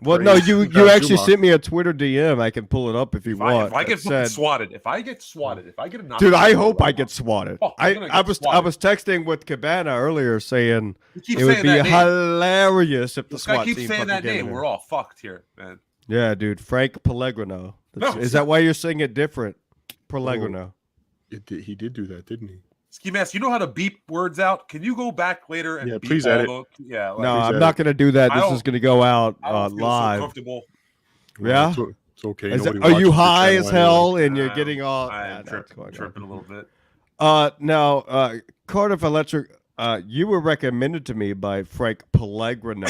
Well, no, praise you actually Zumock. sent me a Twitter DM. I can pull it up if you want. If I get That swatted, if I get a knock, dude, I hope I get swatted. Oh, I'm gonna I get was swatted. texting with Cabana earlier saying You keep it would saying be that name. hilarious if the This guy SWAT keeps team saying fucking that came name. in. We're all fucked here, man. Yeah, dude, Frank Pellegrino. No, Is that why you're saying it different? Pellegrino. He did do that, didn't he? Ski Mask, you know how to beep words out? Can you go back later and beep please all edit. Yeah, like, No, please I'm edit. not going to do that. I This don't- is going to go out I don't feel live. so comfortable. Yeah? It's okay. Is Nobody it- are you watches the high channel as hell anyway. and you're getting all? I'm that's going on. tripping a little bit. Now, Cardiff Electric, you were recommended to me by Frank Pellegrino.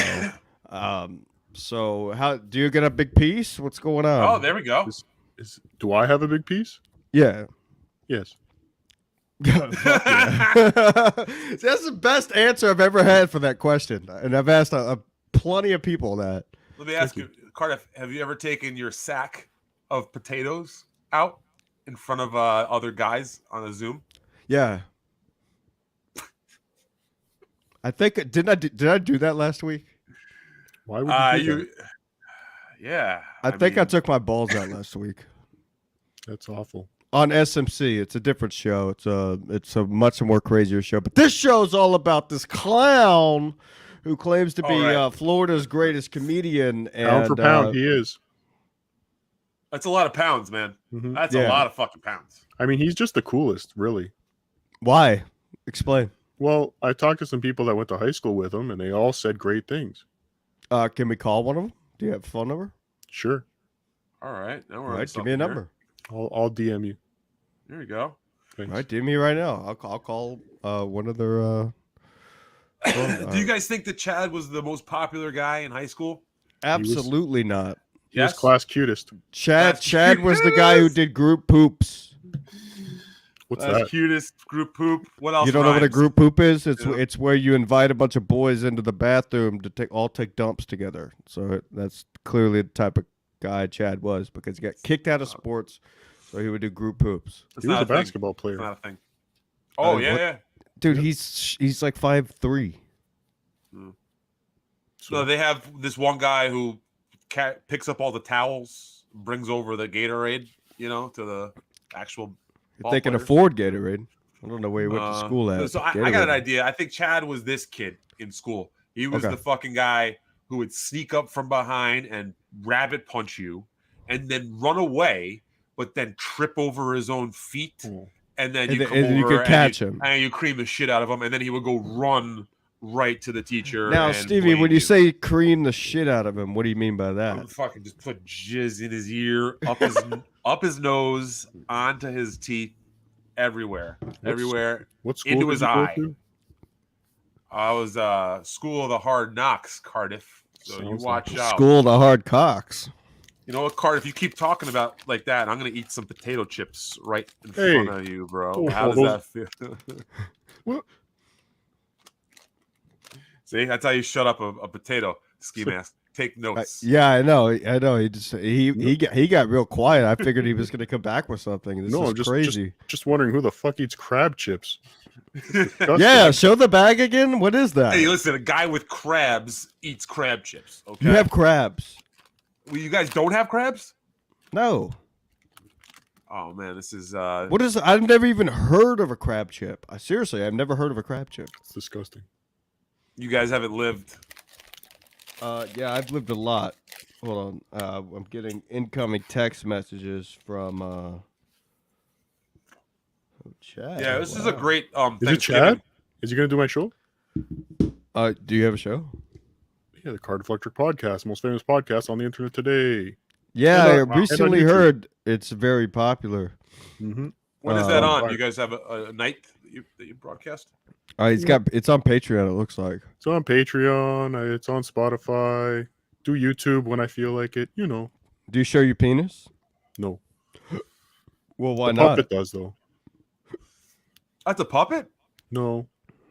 So how do you get a big piece? What's going on? Oh, there we go. Do I have a big piece? Yeah. Yes. Fuck yeah. That's the best answer I've ever had for that question, and I've asked plenty of people that. Let me ask you, Cardiff, have you ever taken your sack of potatoes out in front of other guys on a Zoom? Yeah. I think did I do that last week? Why would you do that? Yeah. I think I took my balls out last week That's awful. on SMC. It's a different show. It's a much more crazier show. But this show is all about this clown who claims to be Florida's greatest comedian. And, Pound for pound, he is. That's a lot of pounds, man. Mhm. That's Yeah. a lot of fucking pounds. I mean, he's just the coolest, really. Why? Explain. Well, I talked to some people that went to high school with him, and they all said great things. Can we call one of them? Do you have a phone number? Sure. All right. Now we're All on right, give me a something here. number. I'll DM you. There you go. Thanks. All right, DM me right now. I'll call one of their. Do you guys think that Chad was the most popular guy in high school? Absolutely not. He was class cutest. Chad was the guy who did group poops. What's That's that? cutest group poop. What else? You don't know what a rhymes? group poop is? Yeah. It's where you invite a bunch of boys into the bathroom to take dumps together. So that's clearly the type of guy Chad was because he got kicked out of sports, so he would do group poops. That's He was not a thing. basketball player. It's not a thing. Oh yeah, what- yeah. Dude, he's like 5'3". So they have this one guy who picks up all the towels, brings over the Gatorade, to the actual. If they can players. afford Gatorade. I don't know where he went to school at. So I got an idea. I think Chad was this kid in school. He was Okay. the fucking guy who would sneak up from behind and rabbit punch you, and then run away, but then trip over his own feet, and then you come over you could catch him. and you cream the shit out of him, and then he would go run right to the teacher. Now, and Stevie, blame when you say cream the shit out of him, what do you mean by I that? would fucking just put jizz in his ear, up his nose, onto his teeth, everywhere. What school into did his you go eye. to? I was School of the Hard Knocks, Cardiff. So you Sounds watch out. School of the hard cocks. You know what, Cardiff? You keep talking about like that, I'm gonna eat some potato chips right in Hey. front of you, bro. Oh, How does that feel? What? See, that's how you shut up a potato. Ski mask. Take notes. Yeah, I know. He got real quiet. I figured he was going to come back with something. This No, is I'm just crazy. just wondering who the fuck eats crab chips. Disgusting. Yeah, show the bag again. What is that? Hey, listen, a guy with crabs eats crab chips. Okay. You have crabs. Well, you guys don't have crabs? No. Oh man, this is What is? I've never even heard of a crab chip. Seriously, I've never heard of a crab chip. It's disgusting. you guys haven't lived. Yeah, I've lived a lot. Hold on. I'm getting incoming text messages from Chad. Yeah, this is a great Is it Thanksgiving. Chad? Is he going to do my show? Do you have a show? Yeah, the Cardiff Electric podcast, most famous podcast on the internet today. Yeah, And I on- and on recently YouTube. heard it's very popular. Mm-hmm. When is that on? Right. You guys have a night that you broadcast? It's on Patreon. It looks like. It's on Patreon. It's on Spotify. Do YouTube when I feel like it. Do you show your penis? No. Well, why the not? puppet does, though. That's a puppet? No.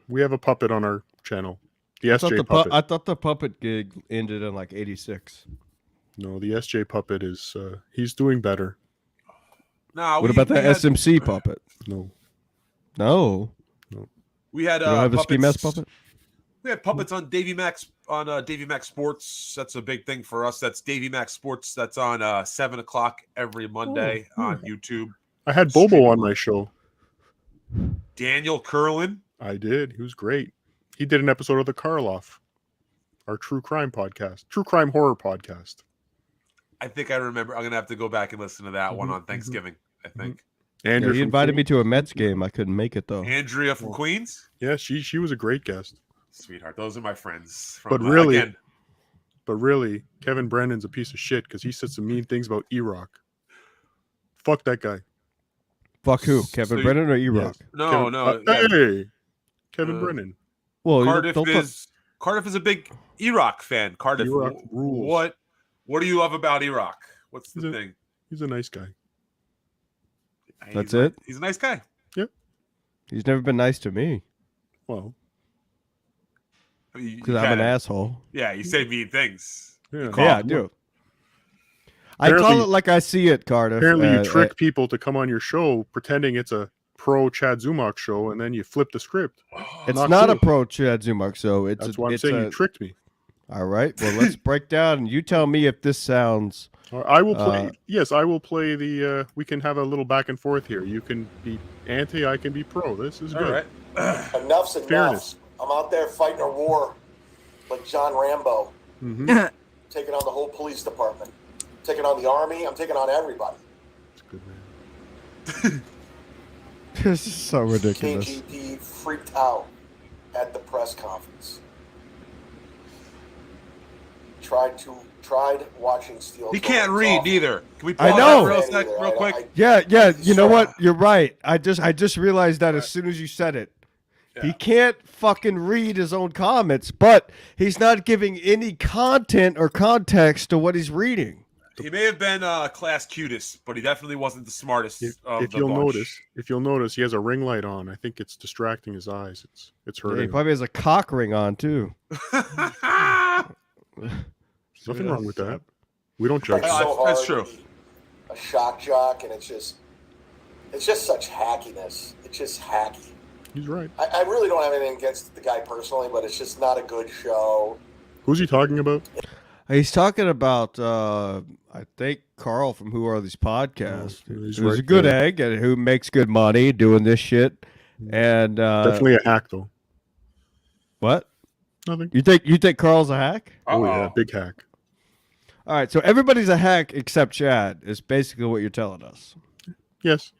We have a puppet on our channel. The I thought SJ the puppet. I thought the puppet gig ended in like '86. No, the SJ puppet is he's doing better. Nah, What about the had, SMC puppet? No. We had You don't have a puppets. ski mask puppet? We had puppets on Davy Max Davy Max Sports. That's a big thing for us. That's Davy Max Sports. That's on 7:00 every Monday on YouTube. I had Bobo on my show. Daniel Curlin. I did. He was great. He did an episode of the Karloff, our true crime podcast, true crime horror podcast. I think I remember. I'm gonna have to go back and listen to that one on Thanksgiving. I think. Andrea He from invited me Queens. to a Mets game. I couldn't make it though. Andrea from Queens. Yeah, she was a great guest. Sweetheart, those are my friends. But really, Kevin Brennan's a piece of shit because he said some mean things about Erock. Fuck that guy. Fuck who? Kevin Brennan or Erock? Yes. No. Kevin Brennan. Well, Cardiff is a big Erock fan. Cardiff Erock rules. What do you love about Erock? What's the thing? He's a nice guy. That's it? He's a nice guy. Yep. He's never been nice to me Well, because I'm an asshole. Yeah, you say mean things. yeah. Yeah, I do. I call it like I see it, Cardiff. Apparently, you trick people to come on your show pretending it's a pro Chad Zumock show, and then you flip the script. It's Not not cool. a pro Chad Zumock show. That's why I'm saying you tricked me. All right. Well, let's break down, and you tell me if this sounds. I will play. Yes, I will play the. We can have a little back and forth here. You can be anti. I can be pro. This is good. All right. Enough's enough. Fairness. I'm out there fighting a war like John Rambo, Mm-hmm. taking on the whole police department, taking on the army. I'm taking on everybody. That's good, man. This is so ridiculous. KGP freaked out at the press conference. Tried watching Steel. He can't read either. Can we I pause know. that real quick? Yeah. You know what? You're right. I just realized that as soon as you said it. Yeah. He can't fucking read his own comments, but he's not giving any content or context to what he's reading. He may have been class cutest, but he definitely wasn't the smartest. If you'll notice, he has a ring light on. I think it's distracting his eyes. It's Yeah, hurting. he probably has a cock ring on too. Nothing wrong with that. We don't judge. It's you. so hard that's true. to be a shock jock, and it's just such hackiness. It's just hacky. He's right. I really don't have anything against the guy personally, but it's just not a good show. Who's he talking about? He's talking about, I think, Karl from Who Are These Podcasts, he's who's a right good there. egg and who makes good money doing this shit. And Definitely a hack, though. what? Nothing. You think Karl's a hack? Oh yeah, big hack. All right, so everybody's a hack except Chad is basically what you're telling us. Yes.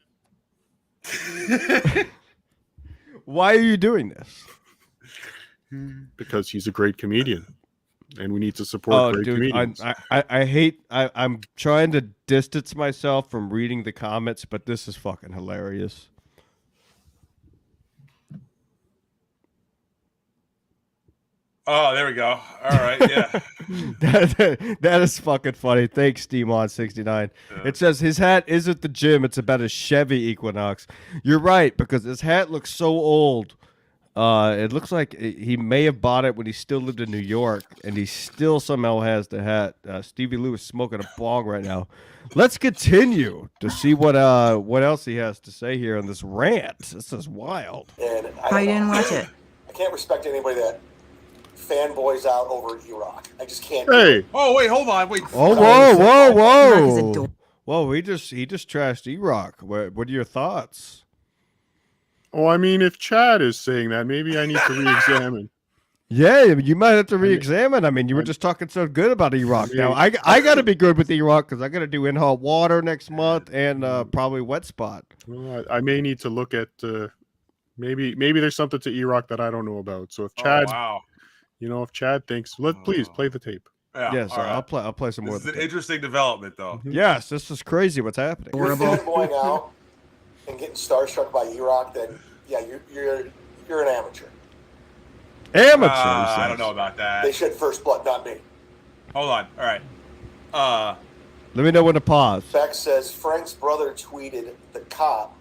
Why are you doing this? Because he's a great comedian, and we need to support great comedians. I'm trying to distance myself from reading the comments, but this is fucking hilarious. Oh, there we go. All right, yeah. that is fucking funny. Thanks, Steamon69. It says his hat isn't the gym, it's about a Chevy Equinox. You're right, because his hat looks so old. It looks like he may have bought it when he still lived in New York, and he still somehow has the hat. Stevie Lew is smoking a bong right now. Let's continue to see what else he has to say here on this rant. This is wild. And How you didn't watch it? I can't respect anybody that fanboys out over Erock. I just can't. Hey, Oh, wait, hold on. Wait. Oh, Erock is a whoa! dork. Whoa, he just trashed Erock. What are your thoughts? I mean, if Chad is saying that, maybe I need to re-examine. Yeah, you might have to re-examine. I mean, you were just talking so good about Erock. Now, I got to be good with Erock because I got to do In Hot Water next month and probably Wet Spot. Well, I may need to look at maybe there's something to Erock that I don't know about. So if Chad, wow. if Chad thinks, please play the tape. Yeah, Yes, all right. I'll play some more. This is of an the interesting development, though. Yes, this is crazy. What's happening? You're fanboying out and getting starstruck by Erock, then yeah, you're an amateur. Amateur. I don't know about that. They shed first blood, not me. Hold on. All right. Let me know when to pause. Beck says Frank's brother tweeted the cop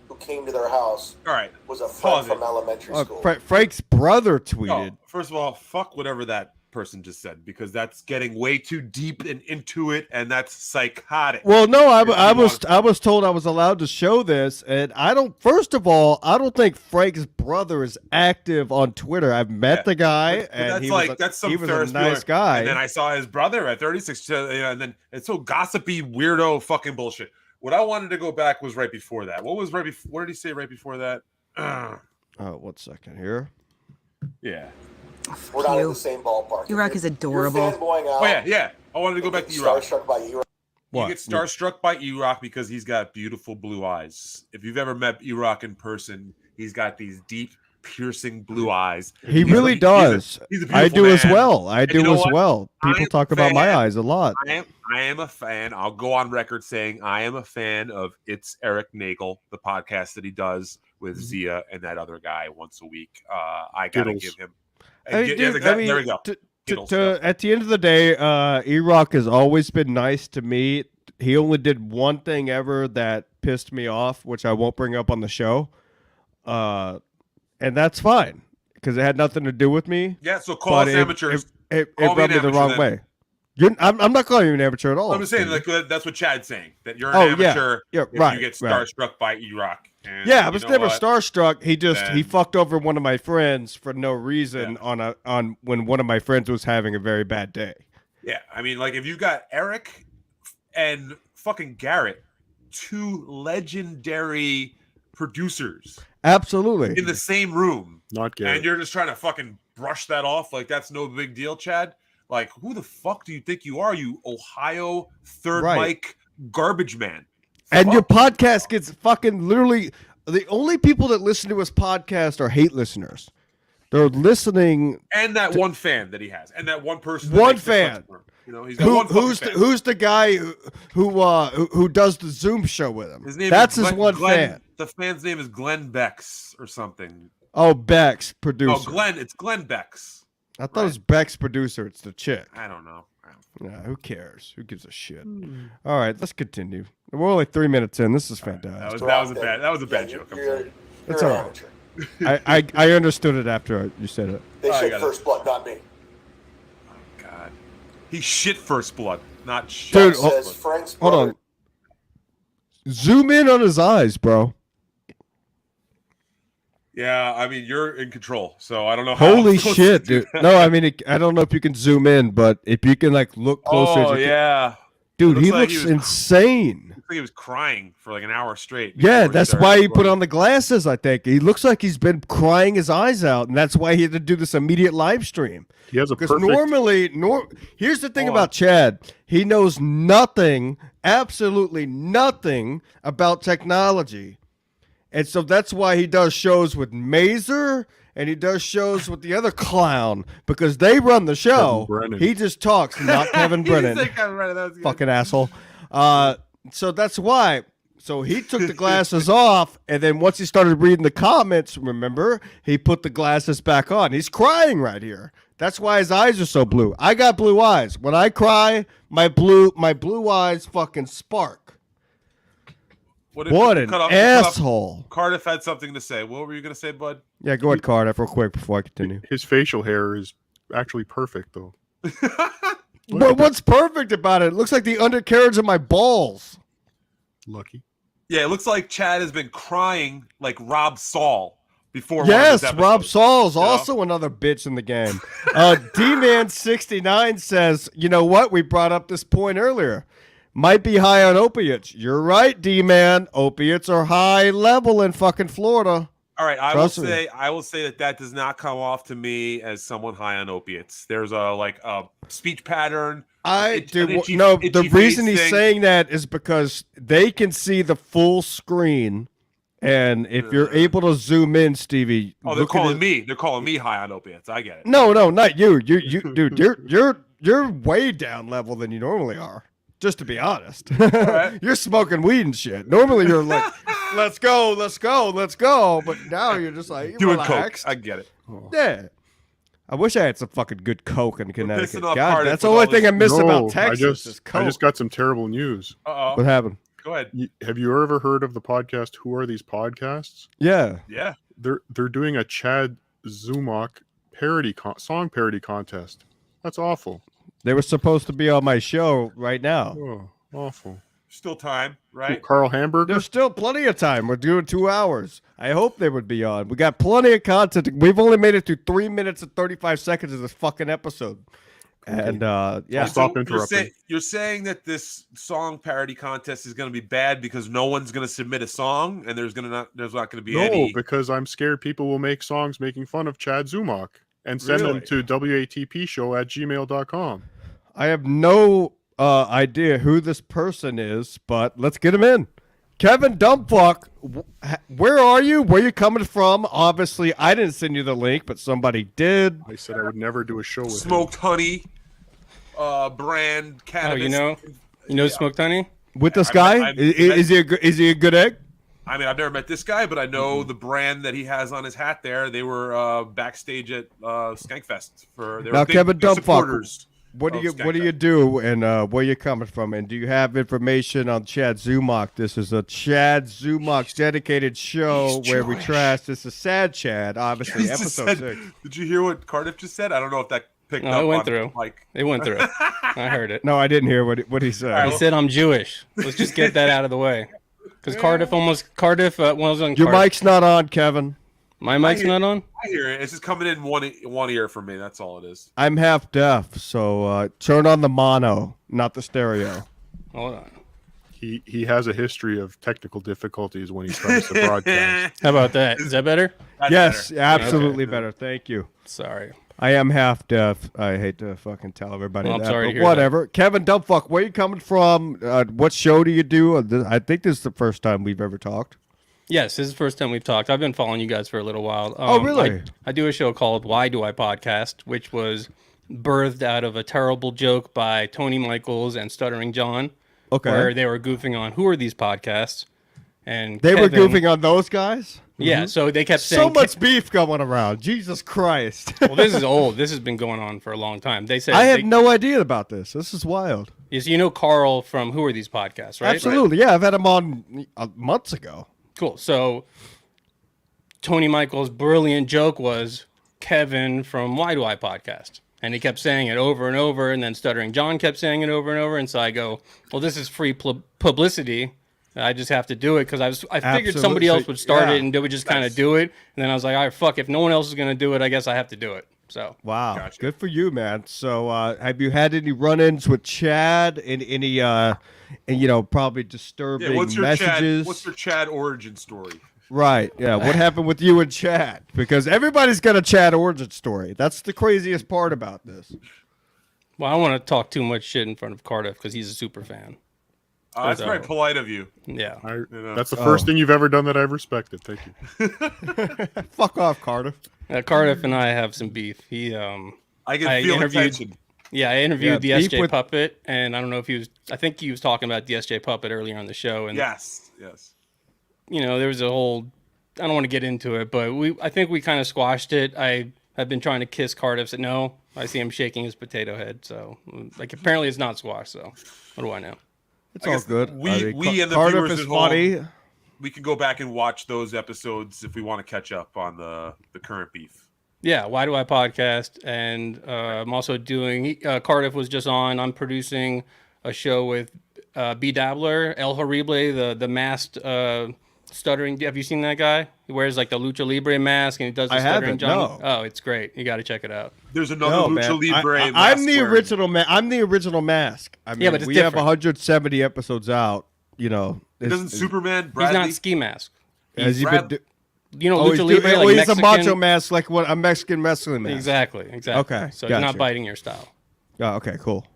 who came to their house All right. was a friend Pause it. from elementary school. Frank's brother tweeted. Oh, first of all, fuck whatever that person just said, because that's getting way too deep and into it, and that's psychotic. Well, no, I If was told I was allowed to show this, and I don't. First of all, I don't think Frank's brother is active on Twitter. I've met the guy, but and that's he like was that's some he was a Ferris nice Bueller. guy. And then I saw his brother at 36, and then it's so gossipy, weirdo, fucking bullshit. What I wanted to go back was right before that. What was right before? What did he say right before that? Oh, 1 second here. Yeah. We're not in the same ballpark. Erock is adorable. You're fanboying out. Oh yeah. I wanted to go back to Erock. Starstruck by Erock. What? You get starstruck by Erock because he's got beautiful blue eyes. If you've ever met Erock in person, he's got these deep, piercing blue eyes. He really does. He's a I beautiful do as man. well. I And you do know as what? well. I People am talk a about my fan. eyes a lot. I am a fan. I'll go on record saying I am a fan of It's Erik Nagel, the podcast that he does with Zia and that other guy once a week. I gotta Giddles. give him. I mean, dude, I mean, there we go. at the end of the day, Erock has always been nice to me. He only did one thing ever that pissed me off, which I won't bring up on the show, and that's fine because it had nothing to do with me. Yeah, so call us amateurs. It Call me rubbed an me the amateur wrong then. way. I'm not calling you an amateur at all. I'm just saying, like that's what Chad's saying, that you're an Oh, yeah. amateur. Yeah, if right, you get right. starstruck by Erock. And Yeah, I you was know never what? starstruck. He Then- fucked over one of my friends for no reason on when one of my friends was having a very bad day. Yeah, I mean, like if you got Erik and fucking Garrett, two legendary producers Absolutely. in the same room, Not Garrett. and you're just trying to fucking brush that off like that's no big deal, Chad. Like, who the fuck do you think you are, you Ohio third Right. mic garbage man? And your Fuck. podcast gets fucking literally the only people that listen to his podcast are hate listeners. They're listening. And that one fan that he has, and that one person. That One makes the fan. clips for him. You know, he's got one fucking fan. Who's the guy who does the Zoom show with him? His name That's is his one fan. The fan's name is Glenn Bex or something. Oh, Beck's producer. No, Glenn. It's Glenn Bex. I thought it was Beck's producer. It's the chick. I don't know. Yeah, who cares? Who gives a shit? All right, let's continue. We're only 3 minutes in. This is fantastic. That was a bad joke. I'm sorry. That's you're all an right. amateur. I understood it after you said it. They Oh, I said got it. first blood, not me. God, he shit first blood, not shit. Dude, Chuck says Frank's Hold brother. on. Zoom in on his eyes, bro. Yeah, I mean you're in control, so I don't know. How Holy I'm supposed to shit, do dude. that. No, I mean, I don't know if you can zoom in, but if you can, like, look closer. Oh yeah, Dude, It he looks like looks he was- insane. I think he was crying for like an hour straight. Yeah, before that's started why he put recording. on the glasses, I think. He looks like he's been crying his eyes out, and that's why he had to do this immediate live stream. He has a Because perfect. normally, here's the thing Hold on. about Chad. He knows nothing, absolutely nothing about technology. And so that's why he does shows with Mazer and he does shows with the other clown because they run the show. Kevin Brennan. He just talks, not Kevin Brennan. He's like, "I'm right, that was good." Fucking asshole. So that's why. So he took the glasses off, and then once he started reading the comments, remember, he put the glasses back on. He's crying right here. That's why his eyes are so blue. I got blue eyes. When I cry, my blue eyes fucking spark. What an asshole. Cardiff had something to say. What were you going to say, bud? Yeah, go ahead, Cardiff, real quick before I continue. His facial hair is actually perfect, though. But what's perfect about it? It looks like the undercarriage of my balls. Lucky. Yeah, it looks like Chad has been crying like Rob Saul before. one of his Yes, Rob episodes. Saul's You know? also another bitch in the game. D-Man69 says, you know what? We brought up this point earlier. Might be high on opiates. You're right, D-Man. Opiates are high level in fucking Florida. All right, I Trust me. will say that does not come off to me as someone high on opiates. There's a speech pattern. The reason he's saying that is because they can see the full screen, and if you're able to zoom in, Stevie. Oh, they're look at calling it- me. They're calling me high on opiates. I get it. No, not you. You, dude. You're way down level than you normally are. Just to be honest, right. You're smoking weed and shit. Normally you're like, let's go. But now you're just like, Doing relaxed. coke. I get it. Yeah. I wish I had some fucking good coke in Connecticut. pissing off God, Cardiff that's the with only all thing I miss No, about Texas is I coke. just got some terrible news. Uh What oh. happened? Go ahead. Have you ever heard of the podcast Who Are These Podcasts? Yeah. Yeah. They're doing a Chad Zumock song parody contest. That's awful. They were supposed to be on my show right now. Oh, awful. Still time, right? Karl Hamburger? There's still plenty of time. We're doing 2 hours. I hope they would be on. We got plenty of content. We've only made it through 3 minutes and 35 seconds of this fucking episode. And yeah, I'll stop So interrupting. you're saying that this song parody contest is going to be bad because no one's going to submit a song, and there's not going to be No, any. because I'm scared people will make songs making fun of Chad Zumock and send them to watpshow@gmail.com. I have no idea who this person is, but let's get him in. Kevin Dumbfuck, where are you? Where are you coming from? Obviously, I didn't send you the link, but somebody did. I said I would never do a show with Smoked honey, brand cannabis. Oh, you know Smoked Honey? With this I- guy? I- Is he a good egg? I mean, I've never met this guy, but I know the brand that he has on his hat there. They were backstage at Skankfest for their Now, Kevin Dumbfuck, supporters. What do of you Skankfest. do, and where you coming from, and do you have information on Chad Zumock? This is a Chad Zumock dedicated show He's where we Jewish. trash. This is sad Chad, obviously. He just Episode said- 6. Did you hear what Cardiff just said? I don't know if that picked No, up it went on through. Like, It went through. I heard it. No, I didn't hear what he said. He said I'm Jewish. Let's just get that out of the way. Because Cardiff was on. Your mic's not on, Kevin. My mic's not on. I hear it. It's just coming in one ear for me. That's all it is. I'm half deaf, so turn on the mono, not the stereo. Hold on. He has a history of technical difficulties when he tries to broadcast. How about that? Is that better? That's Yes, better. absolutely better. Thank you. Sorry. I am half deaf. I hate to fucking tell everybody Well, I'm that, sorry but to hear whatever. Kevin Dumbfuck, where you coming from? What show do you do? I think this is the first time we've ever talked. Yes, this is the first time we've talked. I've been following you guys for a little while. Really? I do a show called Why Do I Podcast, which was birthed out of a terrible joke by Tony Michaels and Stuttering John, Okay. where they were goofing on who are these podcasts, and They were Kevin- goofing on those guys? Yeah, so they kept saying So much beef going around. Jesus Christ. Well, this is old. This has been going on for a long time. They said I had no idea about this. This is wild. Yes, you know Karl from Who Are These Podcasts, right? Absolutely. Yeah, I've had him on months ago. Cool. So Tony Michael's brilliant joke was Kevin from Why Do I Podcast. And he kept saying it over and over, and then Stuttering John kept saying it over and over. And so I go, well, this is free publicity. I just have to do it because I figured somebody else would start Yeah. it and they would just kind of do it. And then I was like, all right, fuck, if no one else is going to do it, I guess I have to do it. So Wow. Gotcha. Good for you, man. So have you had any run-ins with Chad and any probably disturbing Yeah, what's your messages? Chad? What's your Chad origin story? Right. Yeah. What happened with you and Chad? Because everybody's got a Chad origin story. That's the craziest part about this. well, I don't want to talk too much shit in front of Cardiff because he's a super fan. That's So- very polite of you. Yeah. That's the first thing you've ever done that I've respected. Thank you. Fuck off, Cardiff. Cardiff and I have some beef. He I can I feel the interviewed- tension. Yeah, I interviewed Yeah, the beef SJ with- Puppet, and I don't know if he was. I think he was talking about the SJ Puppet earlier on the show, and Yes. there was a whole. I don't want to get into it, but I think we kind of squashed it. I have been trying to kiss Cardiff. Said no. I see him shaking his potato head. So apparently it's not squashed. So what do I know? It's I all guess good. we and the Cardiff viewers is at home- funny. We can go back and watch those episodes if we want to catch up on the current beef. Yeah, Why Do I Podcast? And I'm also doing, Cardiff was just on, I'm producing a show with B. Dabbler, El Horrible, the masked stuttering. Have you seen that guy? He wears like the Lucha Libre mask and he does the I stuttering haven't, Johnny. no. Oh, it's great. You got to check it out. There's another No, Lucha man. Libre. I'm mask the wearing- original. I'm the original mask. I mean, but it's we have different. 170 episodes out. Doesn't Superman Bradley? He's not ski mask. Has he Brad- been? You know, Oh, Lucha he's, Libre, like he's Mexican. a macho mask, like what a Mexican wrestling mask. Exactly. Okay, So gotcha. he's not biting your style. Oh, okay, cool.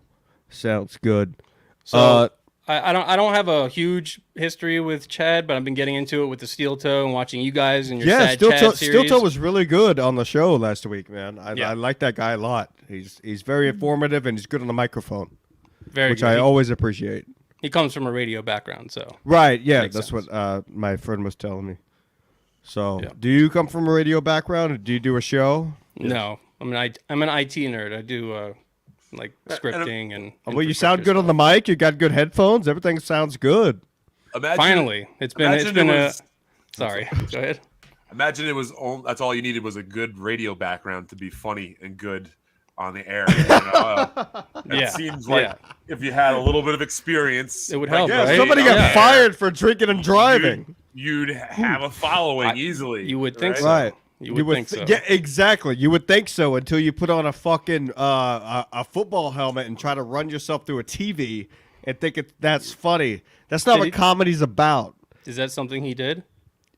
Sounds good. So I don't have a huge history with Chad, but I've been getting into it with the Steel Toe and watching you guys and your Yeah, Sad Steel Chad Toe, series. Steel Toe was really good on the show last week, man. Yeah. I like that guy a lot. He's very informative and he's good on the microphone, very which good. I always appreciate. He comes from a radio background, so Right? Yeah, Makes that's sense. what my friend was telling me. So, Yeah. do you come from a radio background, or do you do a show? no, I'm an IT nerd. I do like scripting and. Well, you sound good infrastructure on the mic. You got good headphones. Everything sounds good. Imagine, stuff. Finally, it's been imagine it a. was- Sorry, go ahead. Imagine it was that's all you needed was a good radio background to be funny and good. on the air. You know? It Yeah. seems like if you had a little bit of experience, It would like, help, Yeah, right? somebody got Yeah. fired for drinking and driving. You'd have a following easily. You would think right? so. Right. You would think so. Yeah, exactly. You would think so until you put on a fucking a football helmet and try to run yourself through a TV and think that's funny. That's not Did what he- comedy's about. Is that something he did?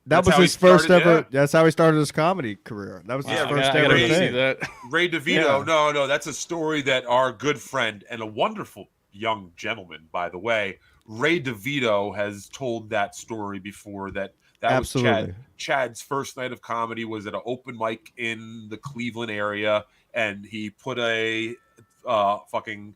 That That's was how his he first started, ever. yeah. That's how he started his comedy career. That was his Yeah, first I ever gotta see thing. that. Ray DeVito. No, that's a story that our good friend and a wonderful young gentleman, by the way, Ray DeVito has told that story before. That Absolutely. was Chad's first night of comedy was at an open mic in the Cleveland area, and he put a fucking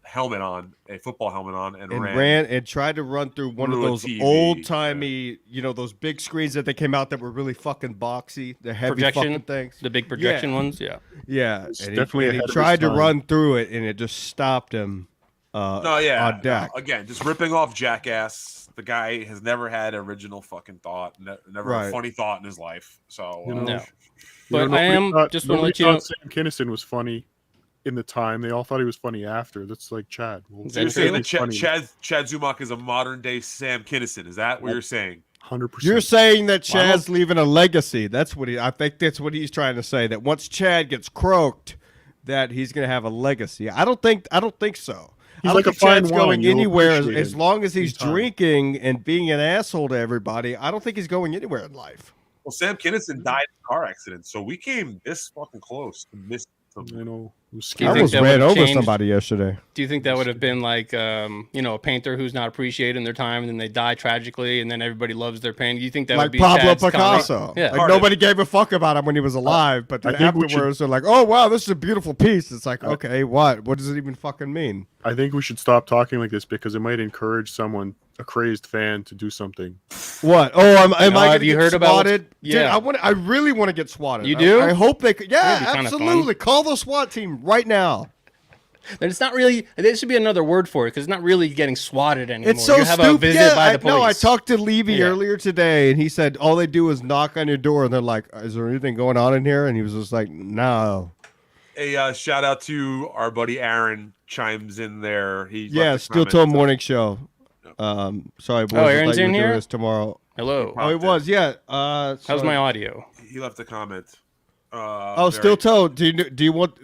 helmet on, a football helmet on, and ran and tried to run through one of through a those TV, old timey, those big screens that they came out that were really fucking boxy, the heavy Projection? fucking things. The big projection ones? Yeah. Yeah, It's and definitely he ahead of his tried to time. run through it, and it just stopped him. On deck. Again, just ripping off Jackass. The guy has never had original fucking thought, never Right. a funny thought in his life. So You know, No. You But know, I nobody am thought- just want to nobody let you know. thought Sam Kinison was funny in the time. They all thought he was funny after. That's like Chad. Well, Is So you're that saying true? that Funny. Chad Zumock is a modern day Sam Kinison? Is that what you're saying? 100%. You're saying that Well, I don't- Chad's leaving a legacy. That's what I think that's what he's trying to say. That once Chad gets croaked, that he's going to have a legacy. I don't think so. He's I don't like a think Chad's fine wine. going You'll anywhere appreciate as it long as he's in time. drinking and being an asshole to everybody. I don't think he's going anywhere in life. Well, Sam Kinison died in a car accident, so we came this fucking close to miss something. I know. It was Do you I scary. think almost that ran would've over changed- somebody yesterday. Do you think that would have been like, a painter who's not appreciated in their time, and then they die tragically, and then everybody loves their painting? Do you think that would Like be Pablo Chad's comedy? Picasso. Yeah. Like Cardiff. nobody gave a fuck about him when he was alive, but then I think we should- afterwards they're like, "Oh wow, this is a beautiful piece." It's like, okay, what? What does it even fucking mean? I think we should stop talking like this because it might encourage someone, a crazed fan, to do something. What? Oh, am I have going to you get heard about what's- swatted? Yeah. Dude, I really want to get swatted. You do? I hope they could. Yeah, That'd be kinda absolutely. Call the SWAT team right now. And it's not really. There should be another word for it because it's not really getting swatted anymore. It's so you have stupid. a visit Yeah, by the police. no, I talked to Levy Yeah. earlier today, and he said all they do is knock on your door, and they're like, "Is there anything going on in here?" And he was just like, "No." A shout out to our buddy Aaron chimes in there. He Yeah, left a Still comment. Toe Morning Show. Sorry, boys. I Aaron's thought you in were doing here? this tomorrow. Hello. Oh, he was. Yeah. How's sorry. my audio? He left a comment. Oh, Still Toe. Do you want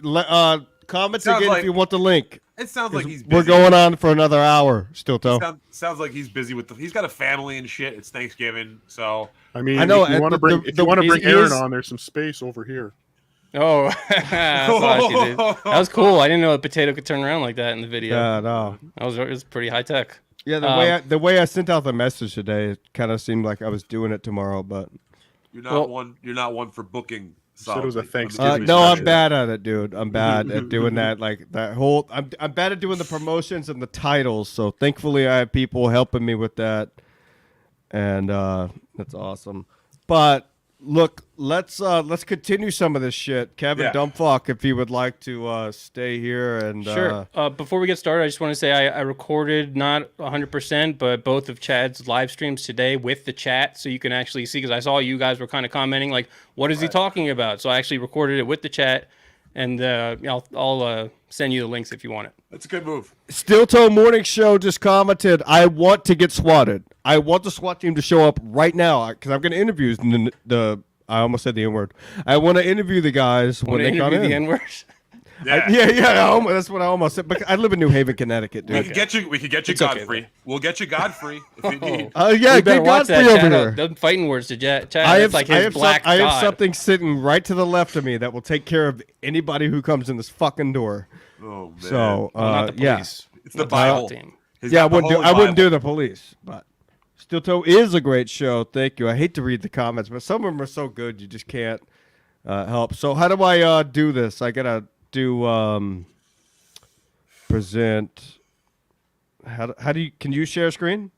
comments Sounds again like- if you want the link? It sounds like he's busy. We're going on for another hour. Still Toe. Sounds like he's busy with he's got a family and shit. It's Thanksgiving, so I mean, I know, if you and want to the- bring, the- if you want to he bring is- Aaron on, there's some space over here. Oh, that's what you did. That was cool. I didn't know a potato could turn around like that in the video. Yeah, no. It was pretty high tech. Yeah, the way I sent out the message today, it kind of seemed like I was doing it tomorrow, but you're not Well- one. You're not one for booking. said it was a solidly. Thanksgiving no, I'm special. bad at it, dude. I'm bad at doing that. Like that whole, I'm bad at doing the promotions and the titles. So thankfully, I have people helping me with that, and that's awesome. But look, let's continue some of this shit. Kevin Yeah. Dumbfuck, if you would like to stay here and Sure. Before we get started, I just want to say I recorded not 100%, but both of Chad's live streams today with the chat, so you can actually see. Because I saw you guys were kind of commenting, like, "What is he talking about?" So I actually recorded it with the chat, and I'll send you the links if you want it. That's a good move. Still Toe Morning Show just commented, I want to get swatted. I want the SWAT team to show up right now because I'm going to interview I almost said the N-word. I want to interview the guys when Want to they come interview in. the N-word? Yeah. That's what I almost said. But I live in New Haven, Connecticut, We dude. can get you. We can get you It's okay, Godfrey. We'll get you Godfrey if you need. Yeah, You better good watch Godfrey that. over Chad, here. the fighting words to Chad. I It's like his black I have god. something sitting right to the left of me that will take care of anybody who comes in this fucking door. Oh man. So, Well, not the yeah. police. It's the Not Bible. team. He's Yeah, I got the wouldn't do. Holy I wouldn't Bible. do the police, but Steel Toe is a great show. Thank you. I hate to read the comments, but some of them are so good you just can't help. So how do I do this? I gotta do present. How do you? Can you share screen?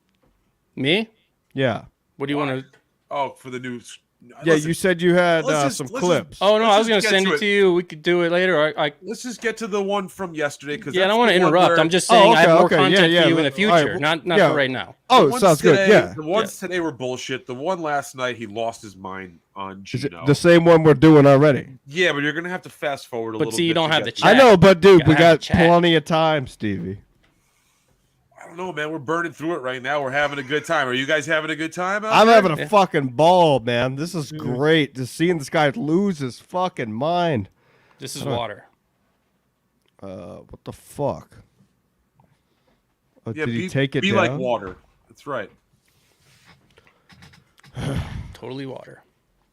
Me? Yeah. What do you want to? Oh, for the new Yeah, Listen, you said you had let's some just- clips. Oh no, Let's I was gonna just get send to it to you. We could do it later. let's just get to the one from yesterday because Yeah, I don't want to interrupt. I'm just saying I have more content for you in the future, not for right now. Oh, sounds good. Yeah. The ones today were bullshit. The one last night, he lost his mind on Is it Geno. the same one we're doing already? Yeah, but you're gonna have to fast forward a little bit. But see, you don't have the to chat. I know, but dude, we Gotta have got the chat. plenty of time, Stevie. I don't know, man. We're burning through it right now. We're having a good time. Are you guys having a good time? I'm there? having a fucking ball, man. This is great. Just seeing this guy lose his fucking mind. This is water. What the fuck? Oh, Yeah, did he take it be down? like water. That's right. Totally water.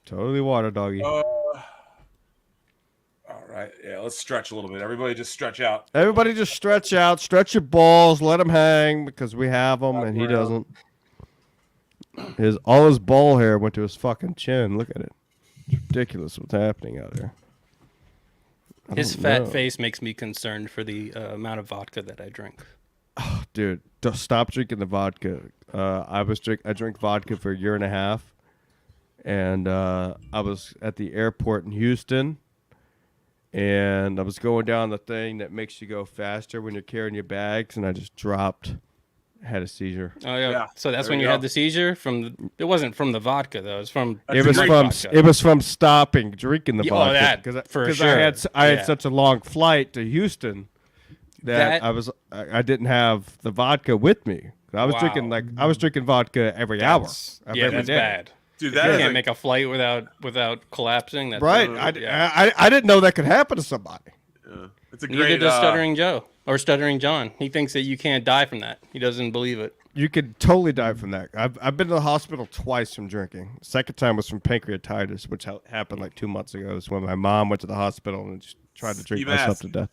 Totally water, doggy. All right. Yeah, let's stretch a little bit. Everybody just stretch out. Everybody just stretch out. Stretch your balls. Let him hang because we have him and he doesn't. All his ball hair went to his fucking chin. Look at it. It's ridiculous what's happening out there. His fat face makes me concerned for the amount of vodka that I drink. Dude, stop drinking the vodka. I drank vodka for a year and a half, and I was at the airport in Houston, and I was going down the thing that makes you go faster when you're carrying your bags, and I just dropped. Had a seizure. Oh yeah. Yeah, So that's there when you you go. had the seizure it wasn't from the vodka though. It was from It was grape from vodka. it was from stopping drinking the Yeah, oh, vodka that, because for I sure. had Yeah. such a long flight to Houston that I didn't have the vodka with me. I was drinking vodka every hour. That's Every day. bad. Dude, You that is can't like, make a flight without collapsing. That's Right. I didn't know that could happen to somebody. it's a Neither great. does Stuttering Joe or Stuttering John. He thinks that you can't die from that. He doesn't believe it. You could totally die from that. I've been to the hospital twice from drinking. Second time was from pancreatitis, which happened like 2 months ago. It was when my mom went to the hospital and just tried to drink Steve myself asked. to death.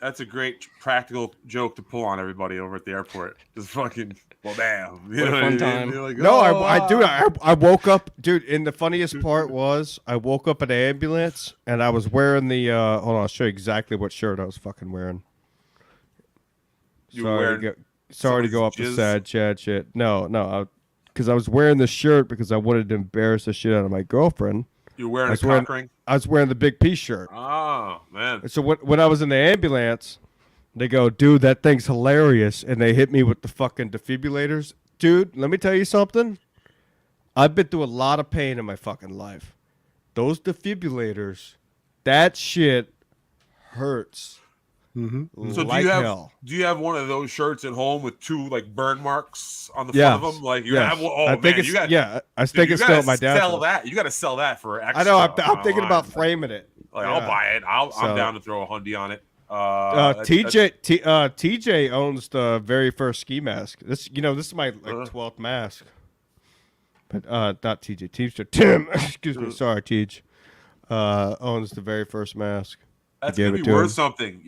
That's a great practical joke to pull on everybody over at the airport. Just fucking damn. You What a know fun I mean? time. You're like, No, oh, I woke up, dude. And the funniest part was I woke up in an ambulance and I was wearing the. Hold on, I'll show you exactly what shirt I was fucking wearing. You were wearing Sorry to go up somebody's the sad Chad shit. No, because I was wearing the shirt because I wanted to embarrass the shit out of my girlfriend. You're wearing I a was wearing- cock ring. I was wearing the Big P shirt. Oh man. So when I was in the ambulance, they go, dude, that thing's hilarious. And they hit me with the fucking defibrillators. Dude, let me tell you something. I've been through a lot of pain in my fucking life. Those defibrillators, that shit hurts. Mm-hmm. So like hell. do you have one of those shirts at home with two like burn marks on the Yes. front of them? Like you Yes. have one? Oh I think man, it's you got. I Dude, think you it's still gotta at my dad's sell house. that. You got to sell that for extra. I know. I'm thinking online. about framing it. Like Yeah. I'll buy it. I'm So- down to throw a hundy on it. TJ owns the very first ski mask. This is my 12th mask. But not TJ. Teamster Tim. Excuse me. Sorry, TJ. Owns the very first mask. That's Gave gonna it be to worth him. something,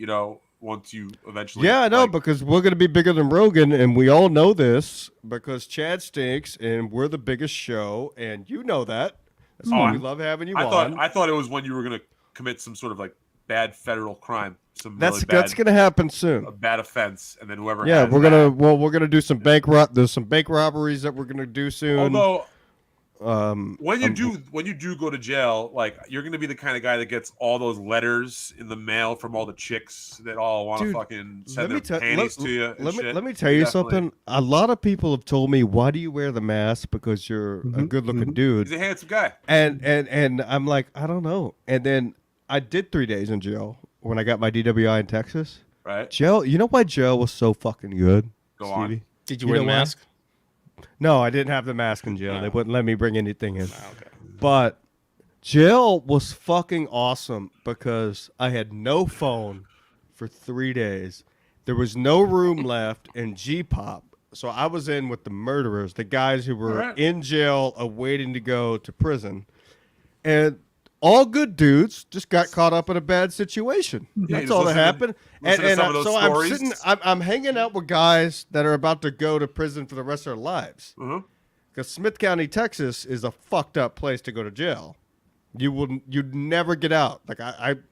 once you eventually. Yeah, I know, because we're going to be bigger than Rogan, and we all know this because Chad stinks, and we're the biggest show, and you know that. That's why we love having you on. I thought it was when you were gonna commit some sort of like bad federal crime, That's going to happen soon. a bad offense, and then whoever. Yeah, has we're that- gonna do some there's some bank robberies that we're gonna do soon. Although when you do go to jail, like you're gonna be the kind of guy that gets all those letters in the mail from all the chicks that all want to Dude, fucking send their panties to you. And shit. Let me tell you Definitely. something. A lot of people have told me, "Why do you wear the mask? Because you're a good-looking dude." He's a handsome guy. And I'm like, I don't know. And then I did 3 days in jail when I got my DWI in Texas. Right? Jail. You know why jail was so fucking good? Go on. Stevie? Did you You wear the know why? mask? No, I didn't have the mask in jail. No. They wouldn't let me bring anything in. Okay. But jail was fucking awesome because I had no phone for 3 days. There was no room left in G-Pop. So I was in with the murderers, the guys who were Alright. in jail awaiting to go to prison. And all good dudes just got caught up in a bad situation. Yeah, That's you all that listen to- happened. listen to some of those so stories. I'm hanging out with guys that are about to go to prison for the rest of their lives. Uh-huh. Because Smith County, Texas, is a fucked up place to go to jail. You'd never get out. Like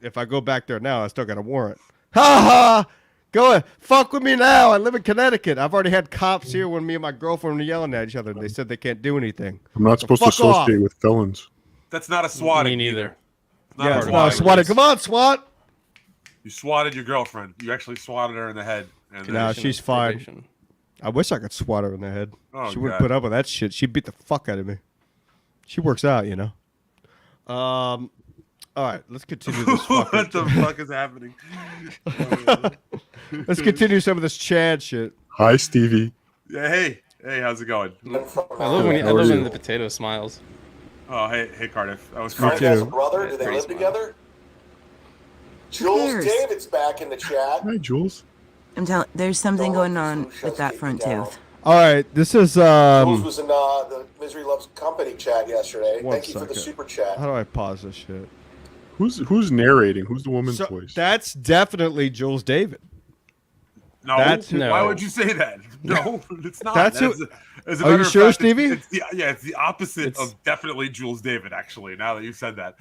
if I go back there now, I still got a warrant. Ha ha! Go fuck with me now. I live in Connecticut. I've already had cops here when me and my girlfriend were yelling at each other. They said they can't do anything. I'm not supposed to fuck off. associate with felons. That's not a swatting Me neither. either. It's Yeah, a it's not a swatting. swatting. Come on, SWAT. You swatted your girlfriend. You actually swatted her in the head. And No, then- she's fine. I wish I could swat her in the head. Oh, She wouldn't God. put up with that shit. She'd beat the fuck out of me. She works out, you know. All right, let's continue this. What the fuck is happening? Let's continue some of this Chad shit. Hi, Stevie. Yeah, hey, how's it going? I love when How are you? the potato smiles. Oh, hey, Cardiff. That was Me Frank Cardiff. has a too. brother. Do they Pretty live smart. together? Jules cares? David's back in the chat. Hi, Jules. I'm telling. There's something Don't going let on these little with shows that keep front you down. tooth. All right, this is Jules was in the Misery Loves Company chat yesterday. One Thank you for the second. super chat. How do I pause this shit? Who's narrating? Who's the woman's So, voice? that's definitely Jules David. No, That's- why No. would you say that? No, it's not. That's who- as a Are you matter of sure, fact, Stevie? It's the opposite It's- of definitely Jules David. Actually, now that you said that,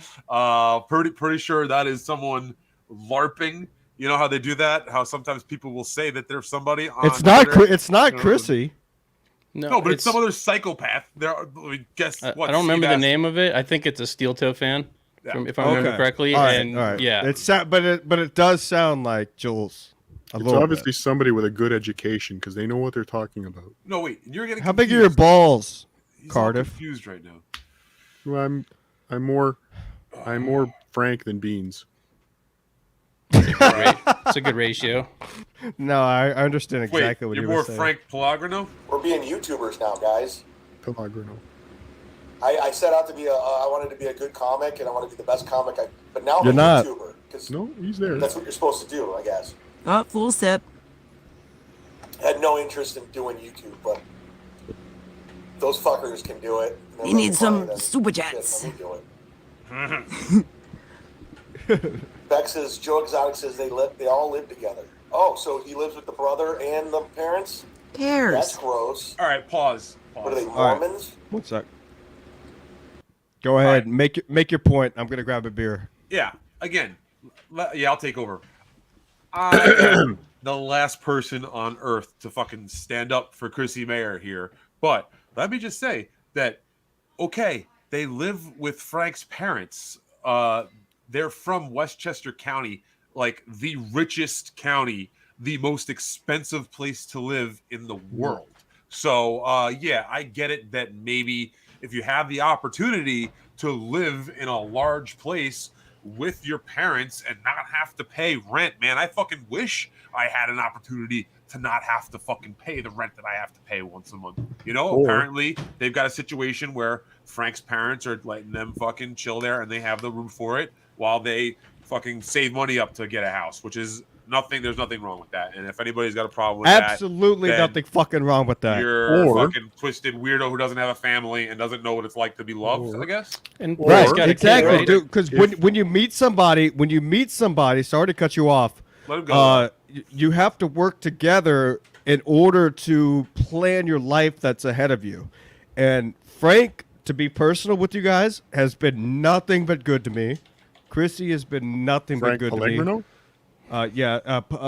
pretty sure that is someone LARPing. You know how they do that? How sometimes people will say that there's somebody on It's not. Twitter. It's not Chrissy. No, but it's some other psychopath. There, guess I what? don't remember the Steve name of it. I think it's a Steel Toe fan, Yeah. if I remember Okay. correctly. All right, and all right. yeah, but it does sound like Jules. A It's little obviously bit. somebody with a good education because they know what they're talking about. No, wait. You're getting How big are your confused. balls? He's all Cardiff? confused right now. Well, I'm more Frank than Beans. it's a good ratio. No, I understand exactly Wait, what you're you more were saying. Frank Pellegrino? We're being YouTubers now, guys. Pellegrino. I set out to be I wanted to be a good comic and I want to be the best comic. But now You're I'm not. a YouTuber because No, he's there. that's what you're supposed to do, I guess. Oh, full sip. I had no interest in doing YouTube, but those fuckers can do it. And they're You need making some money, then super shit, chats. let me do it. Beck says Joe Exotic says they all live together. Oh, so he lives with the brother and the parents? That's Cares. gross. All right, pause. What are they, All right. Mormons? One sec. Go ahead. right. Make your point. I'm gonna grab a beer. Yeah, again, I'll take over. I am the last person on earth to fucking stand up for Chrissy Mayer here, but let me just say that, okay, they live with Frank's parents. They're from Westchester County, like the richest county, the most expensive place to live in the world. So, yeah, I get it that maybe if you have the opportunity to live in a large place with your parents and not have to pay rent, man, I fucking wish I had an opportunity to not have to fucking pay the rent that I have to pay once a month. You know, Or- apparently they've got a situation where Frank's parents are letting them fucking chill there and they have the room for it while they fucking save money up to get a house, which is nothing. There's nothing wrong with that. And if anybody's got a problem with Absolutely then nothing fucking wrong with that, that. you're a Or- fucking twisted weirdo who doesn't have a family and doesn't know what it's like to be loved, Or- I guess. And Or- he's got a kid, Exactly, right? dude. Because If- when you meet somebody, sorry to cut you off. Let him go. You have to work together in order to plan your life that's ahead of you. And Frank, to be personal with you guys, has been nothing but good to me. Chrissy has been nothing Frank but good Pellegrino? to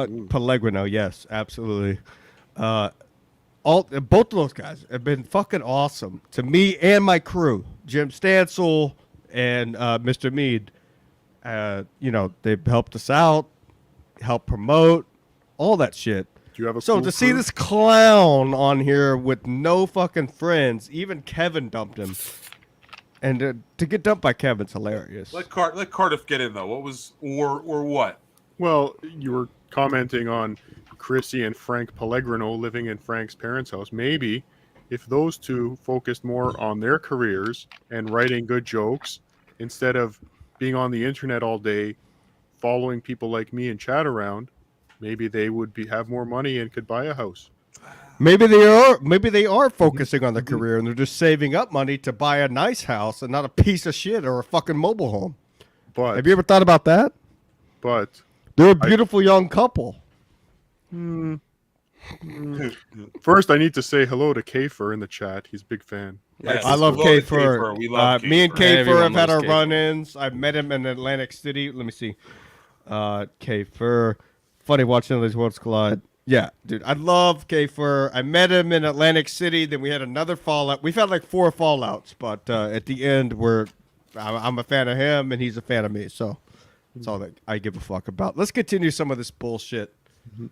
me. Pellegrino, yes, absolutely. Both of those guys have been fucking awesome to me and my crew. Jim Stansel and Mr. Mead. They've helped us out, helped promote, all that shit. Do you have a So cool to see crew? this clown on here with no fucking friends, even Kevin dumped him, and to get dumped by Kevin's hilarious. let Cardiff get in though. What was or what? Well, you were commenting on Chrissy and Frank Pellegrino living in Frank's parents' house. Maybe if those two focused more on their careers and writing good jokes instead of being on the internet all day, following people like me and chat around, maybe they would have more money and could buy a house. Maybe they are focusing on their career and they're just saving up money to buy a nice house and not a piece of shit or a fucking mobile home. But Have you ever thought about that? but They're a beautiful young couple. first, I need to say hello to Kafer in the chat. He's a big fan. Yes. I love We K love Fur. We love Me and K-Fur. K Fur Everyone have had loves our K-Fur. run-ins. I've met him in Atlantic City. Let me see. K Fur. funny watching all these worlds collide. Yeah, dude, I love K-Fur. I met him in Atlantic City. Then we had another fallout. We've had like 4 fallouts, but at the end, I'm a fan of him and he's a fan of me. So that's all that I give a fuck about. Let's continue some of this bullshit. Mm-hmm.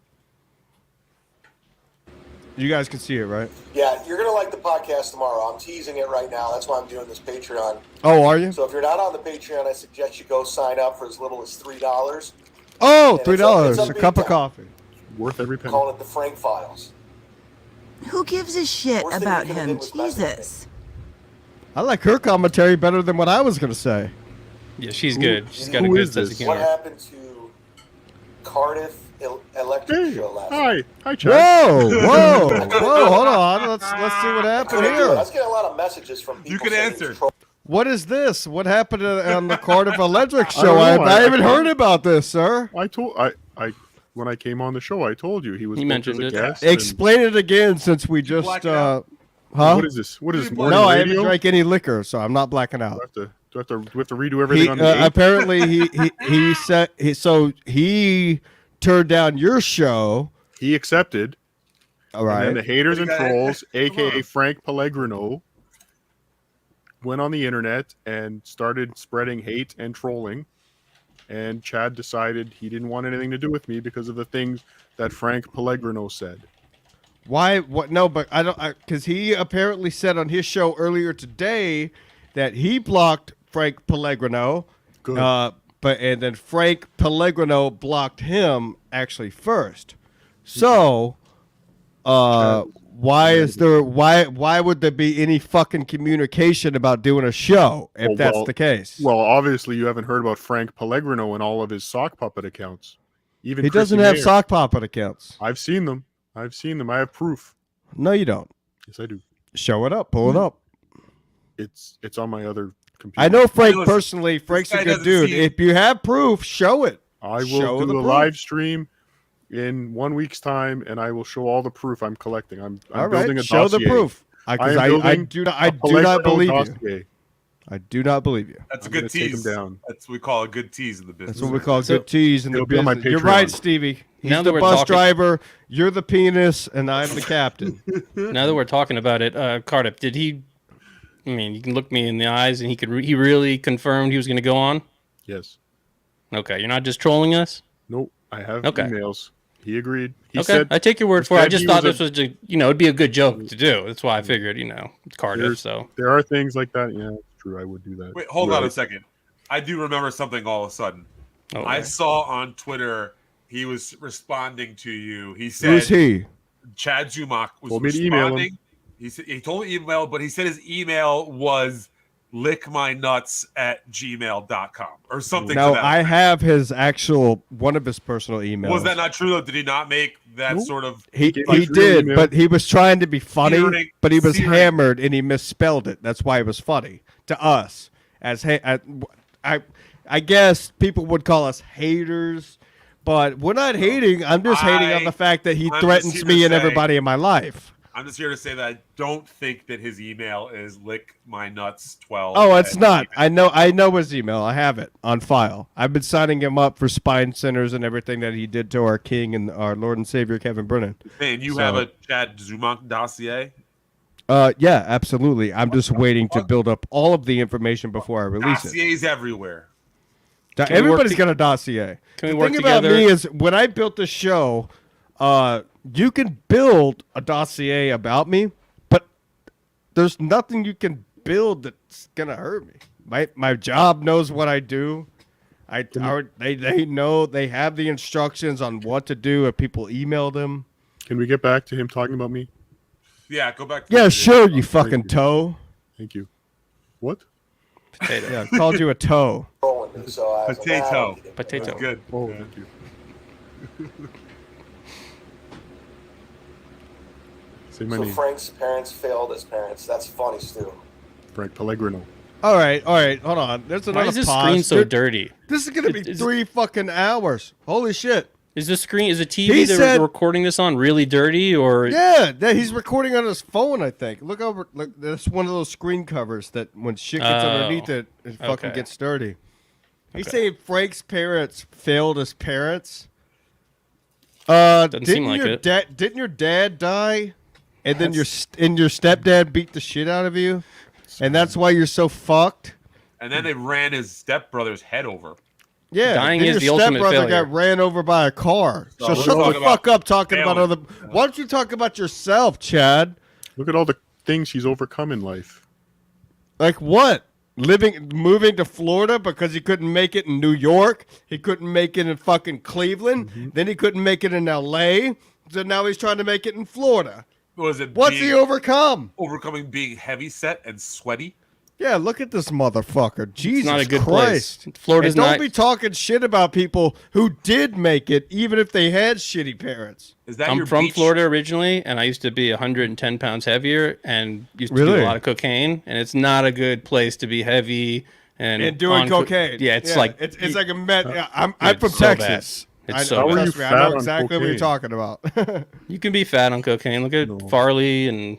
You guys can see it, right? Yeah, you're going to like the podcast tomorrow. I'm teasing it right now. That's why I'm doing this Patreon. Oh, are you? So if you're not on the Patreon, I suggest you go sign up for as little as $3. Oh, And $3, a big cup of time. coffee. Worth every penny. Calling it the Frank Files. Who gives a shit Worst thing about you could've him? did was mess with Jesus. I like her commentary better than what I was going to say. Yeah, she's good. She's got a who good is sense this? of What humor. happened to Cardiff Electric Hey, show last night? hi, Chad. Whoa, hold on. Let's see what happened I here. was getting a lot of messages from people. You can saying answer. he's troll- What is this? What happened on the Cardiff Electric show? don't know. I I haven't can't- heard about this, sir. I when I came on the show, I told you he was. He booked as mentioned a it. guest, and- Explain it again, since we just black it out? huh? What is this? What is this? No, Morning No, I radio? haven't drank any liquor, so I'm not blacking out. Do I have to redo everything He on the 8th? apparently he said he turned down your show. He accepted. All And then right. the haters and What do you got? trolls, Come aka on. Frank Pellegrino, went on the internet and started spreading hate and trolling. And Chad decided he didn't want anything to do with me because of the things that Frank Pellegrino said. Why? What? No, but I don't. Because he apparently said on his show earlier today that he blocked Frank Pellegrino. Good. And then Frank Pellegrino blocked him actually first. So, why would there be any fucking communication about doing a show if that's the case? Well, obviously you haven't heard about Frank Pellegrino and all of his sock puppet accounts. Even he Chrissy doesn't have Mayer. sock puppet accounts. I've seen them. I have proof. No, you don't. Yes, I do. Show it up. Pull it up. It's on my other computer. I know Frank listen, personally. Frank's a guy good doesn't dude. see it. If you have proof, show it. I will Show the do a proof. live stream in 1 week's time, and I will show all the proof I'm collecting. I'm All building right, a show dossier. the proof. I Because am I building do a not Pellegrino believe you. dossier. I do not believe you. That's a I'm good gonna take tease. him down. That's what we call a good tease in the business. That's what we call So- good tease in the It'll be on my business. You're right, Patreon. Stevie. He's Now that the we're bus talking- driver. You're the penis, and I'm the captain. Now that we're talking about it, Cardiff, did he? I mean, you can look me in the eyes, and he really confirmed he was going to go on. Yes. Okay, you're not just trolling us. Nope. I have Okay. emails. He agreed. He Okay, said I take your word for it. I said just he thought was this was, it'd be a good joke to do. That's why I figured, it's Cardiff. There's- So there are things like that. Yeah, it's true. I would do that. Wait, hold on Right. a second. I do remember something all of a sudden. oh, I okay. saw on Twitter he was responding to you. He said Who's he? Chad Zumock was Told me to email him. responding. He said he told me email, but he said his email was lickmynuts@gmail.com or something. No, to that I effect. have his actual one of his personal emails. Was that not true though? Did he not make that Nope. sort of? He His real did, email. but he was trying to be funny, Searing- but he was searing. hammered and he misspelled it. That's why it was funny to us. I guess people would call us haters, but we're not hating. I'm just hating on the fact that he I'm threatens just me here and to say- everybody in my life. I'm just here to say that I don't think that his email is lickmynuts12. Oh, it's not. I know his email. I have it on file. I've been signing him up for spine centers and everything that he did to our king and our Lord and Savior Kevin Brennan. And you So- have a Chad Zumock dossier. Yeah, absolutely. I'm just waiting to build up all of the information before I release it. Dossiers everywhere. Can we work Everybody's to- got a dossier. Can we The work thing about together? me is when I built the show, you can build a dossier about me, but there's nothing you can build that's gonna hurt me. My job knows what I do. They know, they have the instructions on what to do if people email them. Can we get back to him talking about me? Yeah, go back. To Yeah, the- sure, you fucking you. toe. Thank you. What? Potato. Yeah, I called you a toe. trolling me, so I was like, Potato. I don't need it. Potato. That's good. Oh, Yeah. thank you. Say my So name. Frank's parents failed as parents. That's funny, Stu. Frank Pellegrino. All right, hold on. There's another Why is this pause. screen so Dude, dirty? This is gonna be Is- 3 fucking hours. Holy shit. Is the TV He that said- we're recording this on really dirty, or Yeah, he's recording on his phone, I think. Look over. Look, that's one of those screen covers that when shit gets Oh, underneath it, it fucking okay. gets dirty. He's Okay. saying Frank's parents failed as parents. Doesn't seem Didn't like your it. didn't your dad die, and then your stepdad beat the shit out of you, and that's why you're so fucked? And then they ran his stepbrother's head over. Yeah, Dying then is your the ultimate stepbrother failure. got ran over by a car. So So let's shut talk the about fuck up talking about failing. other. Why don't you talk about yourself, Chad? Look at all the things he's overcome in life. Like what? Moving to Florida because he couldn't make it in New York. He couldn't make it in fucking Cleveland. Then he couldn't make it in L.A. So now he's trying to make it in Florida. Was it What's he overcome? overcoming being heavy set and sweaty? Yeah, look at this motherfucker. Jesus not a good Christ. place. Florida's and don't not- be talking shit about people who did make it, even if they had shitty parents. Is that I'm your from beach? Florida originally, and I used to be 110 pounds heavier and used to do Really? a lot of cocaine. And it's not a good place to be heavy and doing on co- cocaine. Yeah, it's like it's like a med. Yeah, I'm Dude, from it's so Texas. bad. It's I, so trust bad. How are you me, I fat know on exactly what you're cocaine? talking about. you can be fat on cocaine. Look at Farley and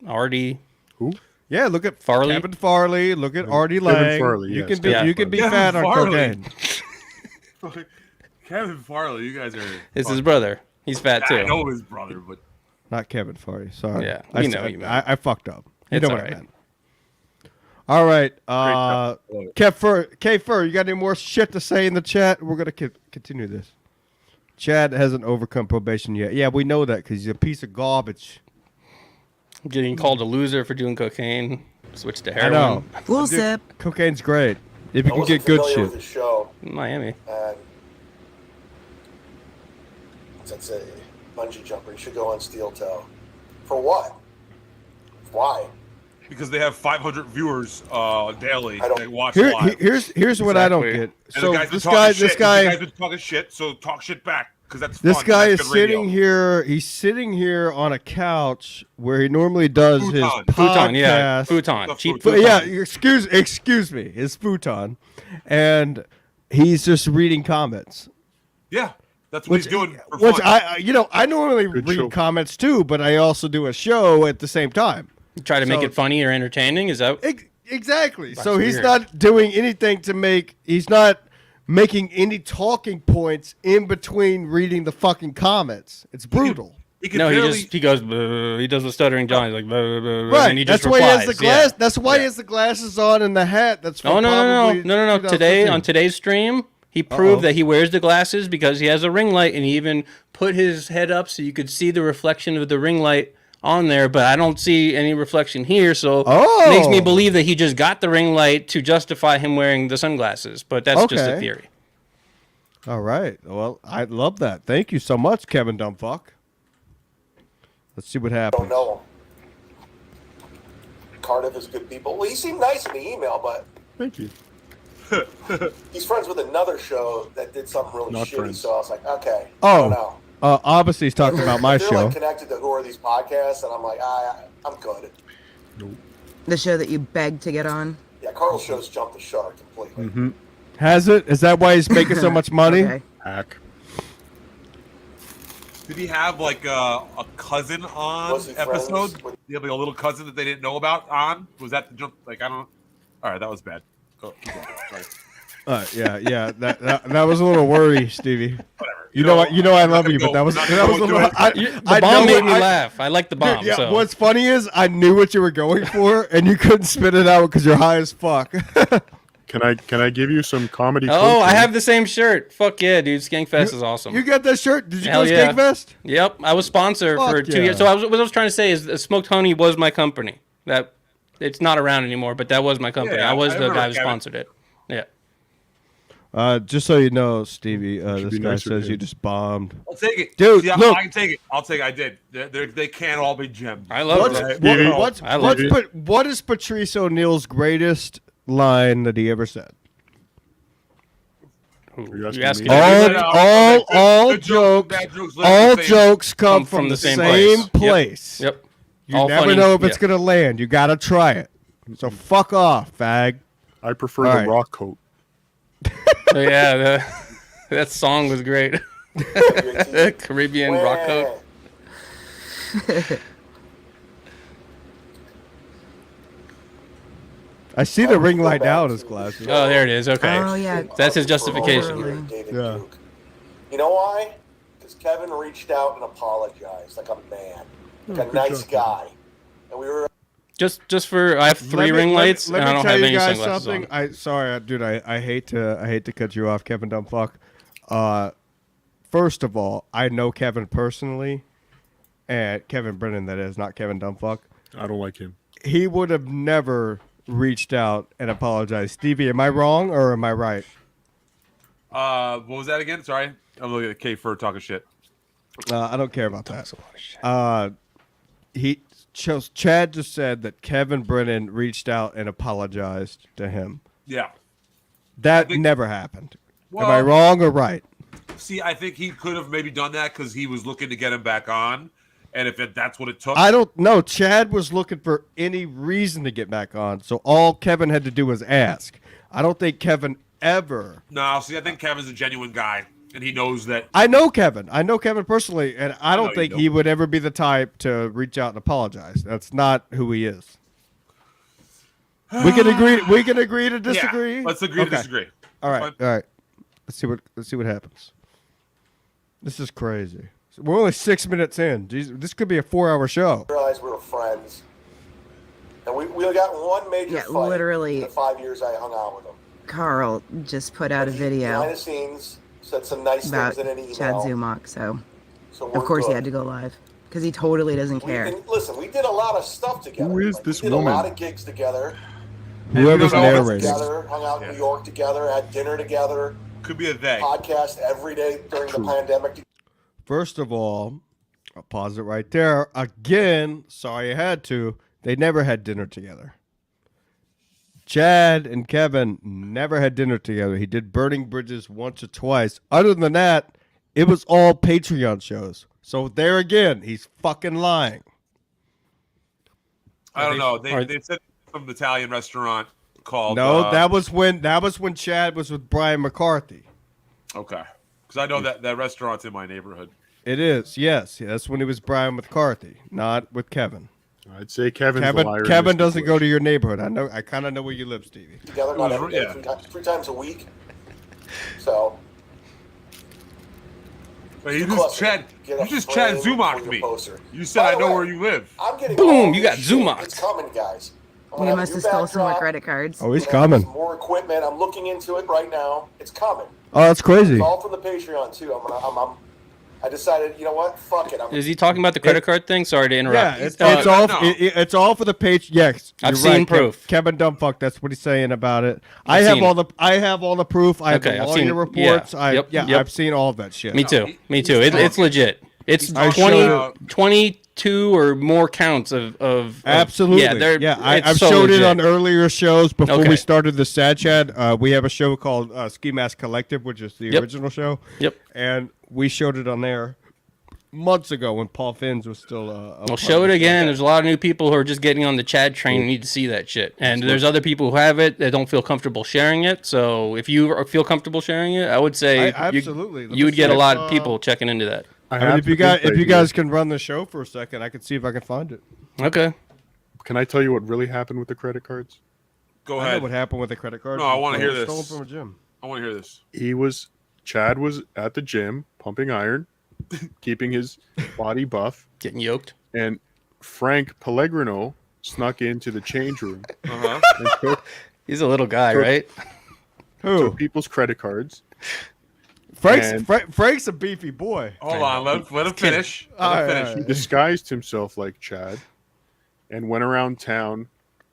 Artie. Who? Yeah, look at Farley? Kevin Farley. Look at Artie Kevin Lang. Farley, you yes, can be Kevin you can be Farley. fat on Kevin cocaine. Kevin Farley, you guys are. It's his brother. He's fat too. I know his brother, but Not Kevin Farley. Sorry. Yeah, I, you know what you meant. I fucked up. You It's know what all I right. meant. All right. job. Love it. K Fur, you got any more shit to say in the chat? We're gonna continue this. Chad hasn't overcome probation yet. Yeah, we know that because he's a piece of garbage. Getting called a loser for doing cocaine. Switch to I heroin. know. Full Dude, sip. cocaine's great if you I can wasn't get good familiar with shit. his show, In Miami. and that's a bungee jumper. You should go on steel toe. For what? Why? because they have 500 viewers daily. I don't- They watch Here, live. here's what I don't Exactly. get. And So the guy's been this talking guy, shit. this The guy's guy, been talking shit, so talk shit back because that's this fun. guy That's is good radio. sitting here. He's sitting here on a couch where he normally does his Futon. Futon, yeah. podcast. Futon. The Cheap futon. futon. Yeah, excuse me, his futon, and he's just reading comments. Yeah, that's what he's doing for which fun. I normally Good read show. comments too, but I also do a show at the same time. Try to make So- it funny or entertaining. Is that Exactly. So That's he's weird. not doing anything to make. He's not making any talking points in between reading the fucking comments. It's brutal. He can no? barely, He goes. "Bleh." He does the stuttering John. He's like, "Bleh, bleh, bleh," Right. and he just That's why he has the replies. glass. Yeah. That's why he has the glasses on and the hat. That's Oh from no probably no. Today 2015. on today's stream, he proved Uh-oh. that he wears the glasses because he has a ring light, and he even put his head up so you could see the reflection of the ring light on there. But I don't see any reflection here, so Oh. makes me believe that he just got the ring light to justify him wearing the sunglasses. But that's just a Okay. theory. All right. Well, I love that. Thank you so much, Kevin Dumbfuck. Let's see what happens. Don't know him. Cardiff is good people. Well, he seemed nice in the email, but Thank you. he's friends with another show that did something really Not shitty. friends. So I was like, okay, I don't Oh, know. obviously he's talking about my They're show. like connected to Who Are These Podcasts, and I'm like, I'm good. The show that you begged to get on. Yeah, Karl's shows jumped the shark completely. Mm-hmm. Has it? Is that why he's making so much money? Okay. Hack. did he have like a cousin on Was he friends episode? with- Did he have like a little cousin that they didn't know about on? Was that the jump? Like I don't. All right, that was bad. Oh, keep going. Sorry. Yeah. That was a little worry, Stevie. Whatever. You know I I'm love not you, gonna but that go- was I'm not that gonna was a go little. into it. The bomb made me I- laugh. I like the bomb. Dude, yeah, so. what's funny is I knew what you were going for, and you couldn't spit it out because you're high as fuck. Can I give you some comedy? Oh, I coaching? have the same shirt. Fuck yeah, dude. Skankfest is awesome. You got that shirt? Did you Hell go to yeah. Skankfest? Yep, I was sponsored Fuck for 2 yeah. years. So what I was trying to say is, Smoked Honey was my company. That it's not around anymore, but that was my company. Yeah, I was I the remember guy who Kevin. sponsored it. Yeah. Just so you know, Stevie, Should this be guy nicer to says you him. just bombed. I'll take it, Dude, See, look. I can take it. I'll take it. I did. They can't all be gems. I love What's, it. Right. Stevie. what is Patrice O'Neal's greatest line that he ever said? you You asking asking me? everybody? All Good jokes, jokes, bad jokes, literally all the same. jokes come from the same place. Yep. You All never funny. know if it's Yeah. gonna land. You gotta try it. So fuck off, fag. I prefer All the right. rock coat. So, yeah, that song was great. Caribbean rock coat. I see the ring light now in his glasses. Oh, there it is. Okay. Oh, yeah. That's his justification. Totally. David Yeah. Duke. You know why? is Kevin reached out and apologized like a man, like a good nice job. guy. And we were Just for I have three ring lights and I don't have any sunglasses on. Sorry, dude. I hate to cut you off, Kevin Dumbfuck. First of all, I know Kevin personally, and Kevin Brennan, that is, not Kevin Dumbfuck. I don't like him. He would have never reached out and apologized. Stevie, am I wrong or am I right? What was that again? Sorry, I'm looking at K for talking shit. I don't care about that. Chad just said that Kevin Brennan reached out and apologized to him. Yeah. That never happened. Well, am I wrong or right? See, I think he could have maybe done that because he was looking to get him back on, and if that's what it took. I don't know. Chad was looking for any reason to get back on, so all Kevin had to do was ask. I don't think Kevin ever. No, see, I think Kevin's a genuine guy, and he knows that. I know Kevin. I know Kevin personally, and I don't think you he would ever be the type to reach out and apologize. That's not who he is. We can agree. We can agree to disagree. Yeah, let's agree to disagree. All right. Fine. All right. Let's see what happens. This is crazy. We're only 6 minutes in. Jeez, this could be a 4-hour show. realized we were friends. And we got one major fight literally. in the 5 years I hung out with him. Carl just put out a video Behind the scenes, said some nice about things in an email. Chad Zumock, so So of course he good. had to go live because he totally doesn't care. Listen, we did a lot of stuff together. Who is this we did woman? a lot of gigs together. Whoever's we don't know narrating. Together, hung out in New York together, had dinner together, Could be a they. podcast every day during the pandemic. First of all, I'll pause it right there. Again, sorry I had to. They never had dinner together. Chad and Kevin never had dinner together. He did Burning Bridges once or twice. Other than that, it was all Patreon shows. So there again, he's fucking lying. I don't know. They said some Italian restaurant called. No, that was when Chad was with Brian McCarthy. Okay, because I know that restaurant's in my neighborhood. It is, yes. That's when he was Brian McCarthy, not with Kevin. I'd say Kevin's the liar. Kevin doesn't go to your neighborhood. I kind of know where you live, Stevie. Together, not every day, three times a week. So. But you just Chad Zumocked me. You said I know where you live. I'm getting Boom, you got Zumocked. It's coming, guys. You must have stole some more credit cards. Oh, he's coming. More equipment. I'm looking into it right now. It's coming. Oh, that's crazy. It's all from the Patreon too. I decided, you know what? Fuck it. Is he talking about the credit card thing? Sorry to interrupt. Yeah, it's all for the page. Yes, I've you're seen right, proof. Kevin Dumbfuck. That's what he's saying about it. I have all the proof. I have the lawyer reports. I've seen all of that shit. Me too. It's legit. It's 22 or more counts of Absolutely. I've showed it on earlier shows before we started the Sad Chat. We have a show called Ski Mask Collective, which is the original show. Yep. And we showed it on there months ago when Paul Finns was still. Well, show it again. There's a lot of new people who are just getting on the Chad train and need to see that shit. And there's other people who have it that don't feel comfortable sharing it. So if you feel comfortable sharing it, I would say you would get a lot of people checking into that. If you guys can run the show for a second, I can see if I can find it. Okay. Can I tell you what really happened with the credit cards? Go I ahead. know what happened with the credit card. No, I want to hear this. Stolen from a gym. I want to hear this. Chad was at the gym pumping iron, keeping his body buff, getting yoked, and Frank Pellegrino snuck into the change room. He's a little guy, right? Who? Took people's credit cards. Frank's a beefy boy. Hold on, let him finish. He disguised himself like Chad and went around town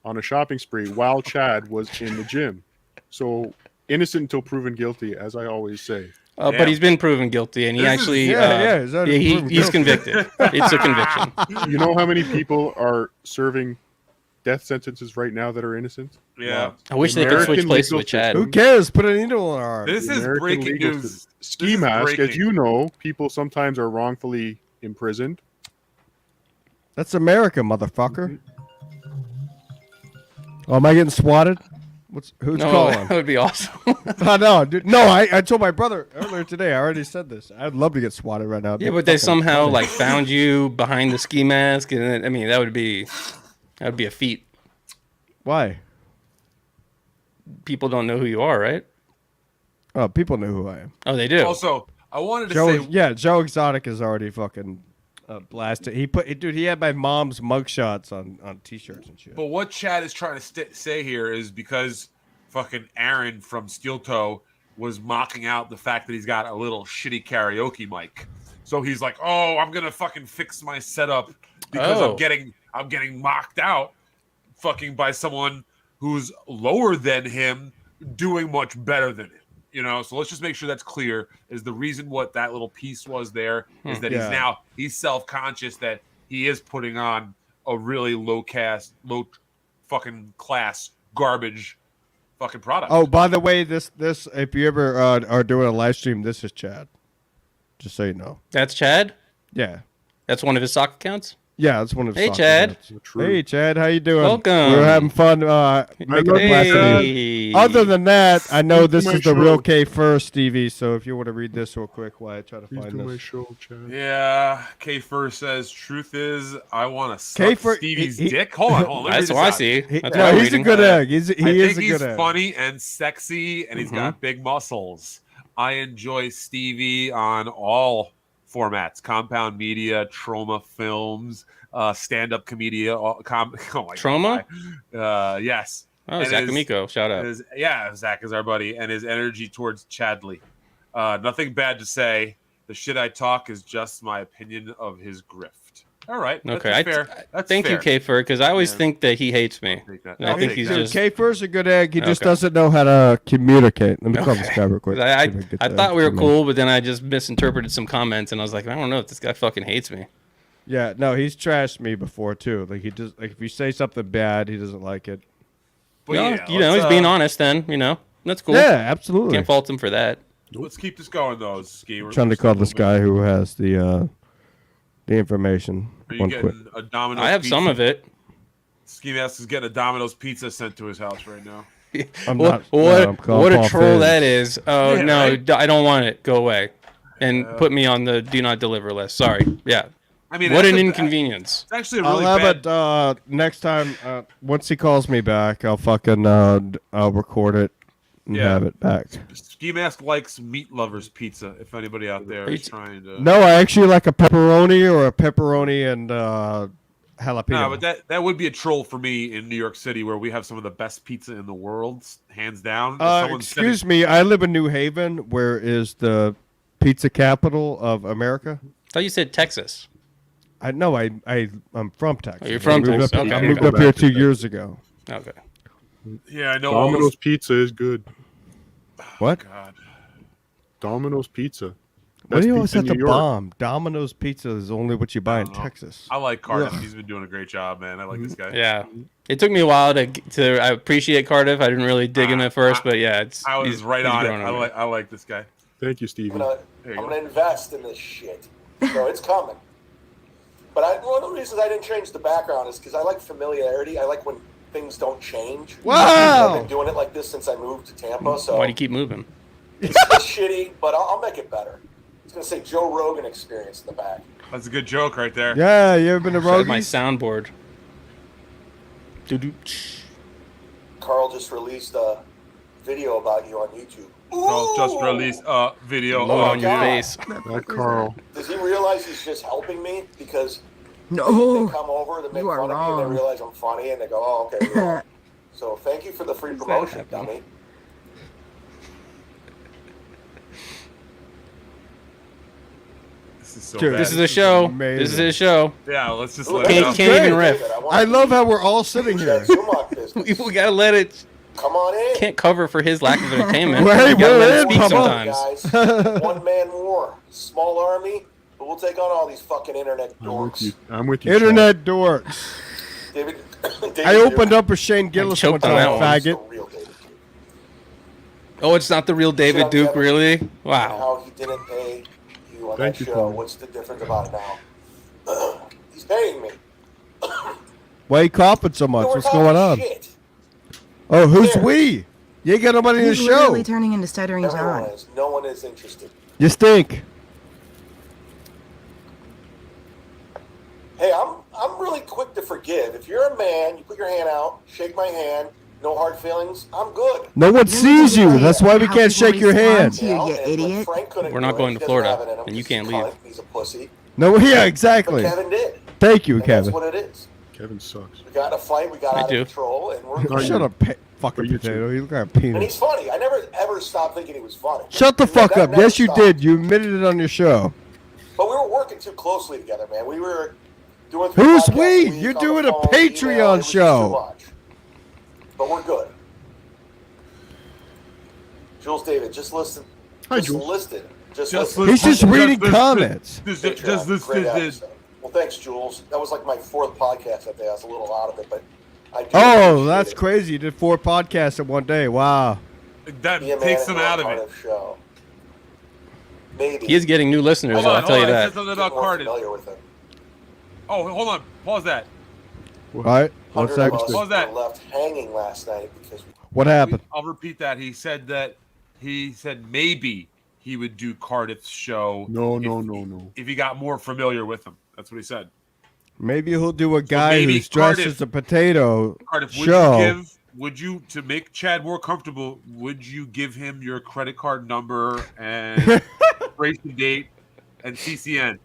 on a shopping spree while Chad was in the gym. So innocent until proven guilty, as I always say. But he's been proven guilty, and he he's convicted. It's a conviction. You know how many people are serving death sentences right now that are innocent? Yeah. I wish they could switch places with Chad. Who cares? Put a needle in our arm. This is breaking news. Ski Mask, as you know, people sometimes are wrongfully imprisoned. That's America, motherfucker. Oh, am I getting swatted? Who's calling? That would be awesome. I know, dude. No, I told my brother earlier today. I already said this. I'd love to get swatted right now. Yeah, but they somehow found you behind the ski mask, and that would be a feat. Why? People don't know who you are, right? Oh, people know who I am. Oh, they do. Also, I wanted to say, Joe Exotic is already fucking blasted. He had my mom's mugshots on t-shirts and shit. but what Chad is trying to say here is because fucking Aaron from Steel Toe was mocking out the fact that he's got a little shitty karaoke mic. So he's like, "Oh, I'm gonna fucking fix my setup because I'm getting mocked out, fucking by someone who's lower than him, doing much better than him." You know, so let's just make sure that's clear. Is the reason what that little piece was there is that he's self-conscious that he is putting on a really low fucking class garbage fucking product. Oh, by the way, this if you ever are doing a live stream, this is Chad. Just so you know. That's Chad? Yeah. That's one of his sock accounts? Yeah, that's one of his Hey, sock Chad. accounts. Hey, Chad, how you doing? Welcome. We were having fun making Hey. Other than that, I know this is the show. real K first, Stevie, so if you want to read this real quick while I try to Please find do my this. show, Chad. Yeah, K First says, "Truth is, I want to K suck for- Stevie's he- dick." Hold on. Let me read That's this what I out. see. That's what No, I'm he's reading. a good egg. He I is think a he's good egg. funny and sexy, and he's got big muscles. I enjoy Stevie on all formats: compound media, trauma films, stand-up comedian. Oh my Trauma? God. Yes. Oh, And Zach his- Amico. Shout out. Zach is our buddy, and his energy towards Chadley. Nothing bad to say. The shit I talk is just my opinion of his grift. All right. Okay, That's fair. That's thank you, fair. K-Fur, because I always think that he hates me. I'll take that. And I I'll think take he's that. just... K first a good egg. He just Okay. doesn't know how to communicate. Let me call this guy real quick. I See if get I the thought we were egg. cool, but then I just misinterpreted some comments, and I was like, I don't know if this guy fucking hates me. Yeah, no, he's trashed me before too. Like he just if you say something bad, he doesn't like it. But Well, yeah, you know, let's, he's being honest then, you know. That's cool. Yeah, absolutely. Can't fault him for that. Let's keep this going, though. Ski. I'm trying to call this guy who has the information. Are you One quick. getting a Domino's I have pizza? some of it. Ski Mask is getting a Domino's pizza sent to his house right now. I'm What, not. what, I'm calling what a Paul troll Fizz. that is. Oh, Yeah, no, right? I don't want it. Go away. And put me on the do not deliver list. Sorry. Yeah. I mean, What that's an a- inconvenience. It's actually a I'll really have bad. it next time. Once he calls me back, I'll fucking I'll record it and Yeah. have it back. Ski Mask likes Meat Lovers Pizza. If anybody out there is trying to. No, I actually like a pepperoni or a pepperoni and jalapeno. No, but that would be a troll for me in New York City, where we have some of the best pizza in the world, hands down. If someone's sending- excuse me, I live in New Haven, where is the pizza capital of America. I thought you said Texas. I know. I'm from Texas. Oh, you're from I moved Texas. Up, Okay. I moved Go up here back to 2 Texas. years ago. Okay. Yeah, I know. all Domino's those- Pizza is good. What? God. Domino's Pizza. Why do you always pizza have in to New York. bomb? Domino's Pizza is only what you buy in I don't know. Texas. I like Cardiff. Ugh. He's been doing a great job, man. I like this guy. Yeah. It took me a while to I appreciate Cardiff. I didn't really dig him at first, but yeah, it's I was he's- right he's on it. growing on me. I like this guy. Thank you, Stevie. There you I'm go. gonna invest in this shit. So it's coming. But one of the reasons I didn't change the background is because I like familiarity. I like when things don't change. Wow. I've been doing it like this since I moved to Tampa, so Why do you keep moving? it's shitty, but I'll make it better. It's gonna say Joe Rogan Experience in the back. That's a good joke right there. Yeah, you ever been to I had my Rogies? soundboard. Doo-doo. Carl just released a video about you on YouTube. Carl just Ooh! released a video. Load on your God. face. That Carl. Does he realize he's just helping me because No. they come over to make You are fun of me and wrong. they realize I'm funny and they go, "Oh, okay." You're wrong." So thank you for the free promotion, happening? dummy. This is so Dude, bad. This is a show. amazing. This is his show. Yeah, let's just Ooh, let that's it Can't- go. can't even great, riff. David. want I to love how we're all sitting see here. that Zumock business. We gotta let it. Come on in. Can't cover for his lack of entertainment. Hey, We gotta let we're it in, speak come on. sometimes. Guys, one man war, small army, but we'll take on all these fucking internet I'm with you. dorks. I'm with you. Internet dorks. David, I opened up with Shane Gillis one choked on that time, one. faggot. Real David Duke. Oh, it's not the real David Shut Duke, up. really? And Wow. how he didn't pay you on Thank that you, show. Carl. What's the difference about it now? He's paying me. Why you coughing so much? No, we're What's talking going on? Shit. Oh, who's Here. we? You ain't got nobody in the He's show. literally turning into Stuttering Everyone John. is. No one is interested. You stink. Hey, I'm really quick to forgive. If you're a man, you put your hand out, shake my hand, No hard feelings. I'm good. No one sees you. That's why we How can't people shake your respond hand. to you, you idiot. We're not going to Florida, and you can't leave. He's a pussy. No, yeah, But exactly. Kevin did. Thank you, And Kevin. that's what it is. Kevin sucks. We got in a fight. We got I out do. of control, and we're No, good. you- Shut up, fucking Are you potato. too? You look like a And penis. he's funny. I never ever stopped thinking he was funny. Shut the You know, fuck that up. never Yes, you stopped. did. You admitted it on your show. But we were working too closely together, man. We were doing. Who's podcasts we? a week You're on doing the a phone, Patreon email. It was just show. too much. But we're good. Jules David, just listen. Hi, just Jules. listen. Just Just listen. He's just reading comments. Patreon, great episode. Well, thanks, Jules. That was like my 4th podcast that day. I was a little out of it, but I do Oh, appreciate that's it. crazy. You did 4 podcasts in one day. Wow. That Be a man takes and them out of Erock it. Show. Maybe. He is getting new listeners, Hold on, I'll tell you hold on. I that. said something Get about more Cardiff. familiar with him. Oh, hold on. Pause that. All right. 1 100 of second. us What was that? were left hanging last night because What happened? I'll repeat that. He said maybe he would do Cardiff's show. No, if- no, no, no. If he got more familiar with him. That's what he said. Maybe he'll do a guy maybe who's dressed Cardiff- as a potato Cardiff, show. would you, to make Chad more comfortable, would you give him your credit card number and expiration date and CCN?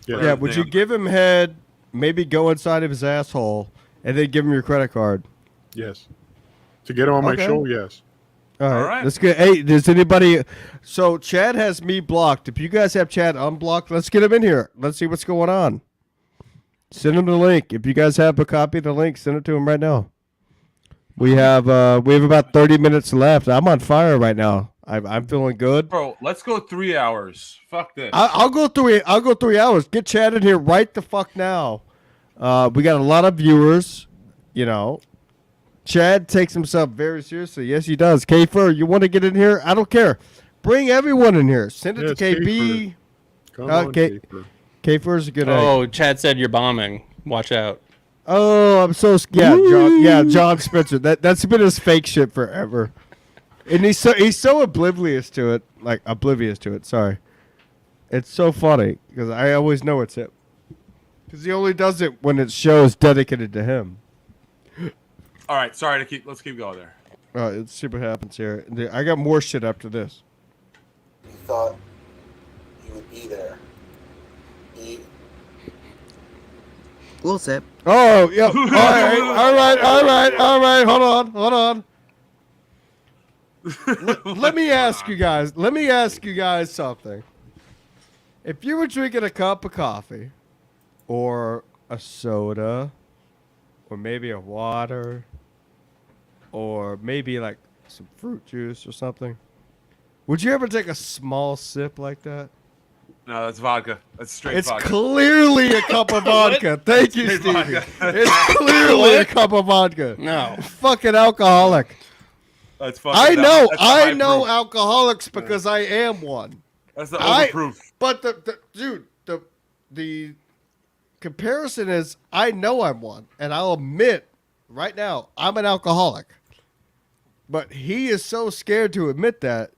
Yeah. Yeah, would you give him head, maybe go inside of his asshole, and then give him your credit card? Yes. To get him on my Okay. show, yes. All right. right. Let's get. Hey, does anybody? So Chad has me blocked. If you guys have Chad unblocked, let's get him in here. Let's see what's going on. Send him the link. If you guys have a copy of the link, send it to him right now. We have about 30 minutes left. I'm on fire right now. I'm feeling good. Bro, let's go 3 hours. Fuck this. I'll go 3 hours. Get Chad in here right the fuck now. We got a lot of viewers. You know, Chad takes himself very seriously. Yes, he does. K-Fur, you want to get in here? I don't care. Bring everyone in here. Send it Yes, to KB. Come on, Okay. Caper. K-Fur's a good egg. Oh, Chad said you're bombing. Watch out. Oh, I'm so yeah, John. Yeah, John Spencer. That's been his fake shit forever, and he's so oblivious to it. Like oblivious to it. Sorry, it's so funny because I always know it's him. Because he only does it when its show is dedicated to him. All right, sorry to let's keep going there. Let's see what happens here. I got more shit after this. he thought he would be there. We'll sip. Oh, yeah. All right. Hold on. Let me ask you guys something. If you were drinking a cup of coffee or a soda or maybe a water or maybe like some fruit juice or something, would you ever take a small sip like that? No, that's vodka. That's straight It's vodka. clearly a cup of vodka. Thank you, Straight Stevie. vodka. It's clearly a cup of vodka. No. Fucking alcoholic. That's fucking I dumb. know. That's the I high know proof. alcoholics because I am one. That's the I- overproof. But the comparison is I know I'm one, and I'll admit right now I'm an alcoholic. But he is so scared to admit that,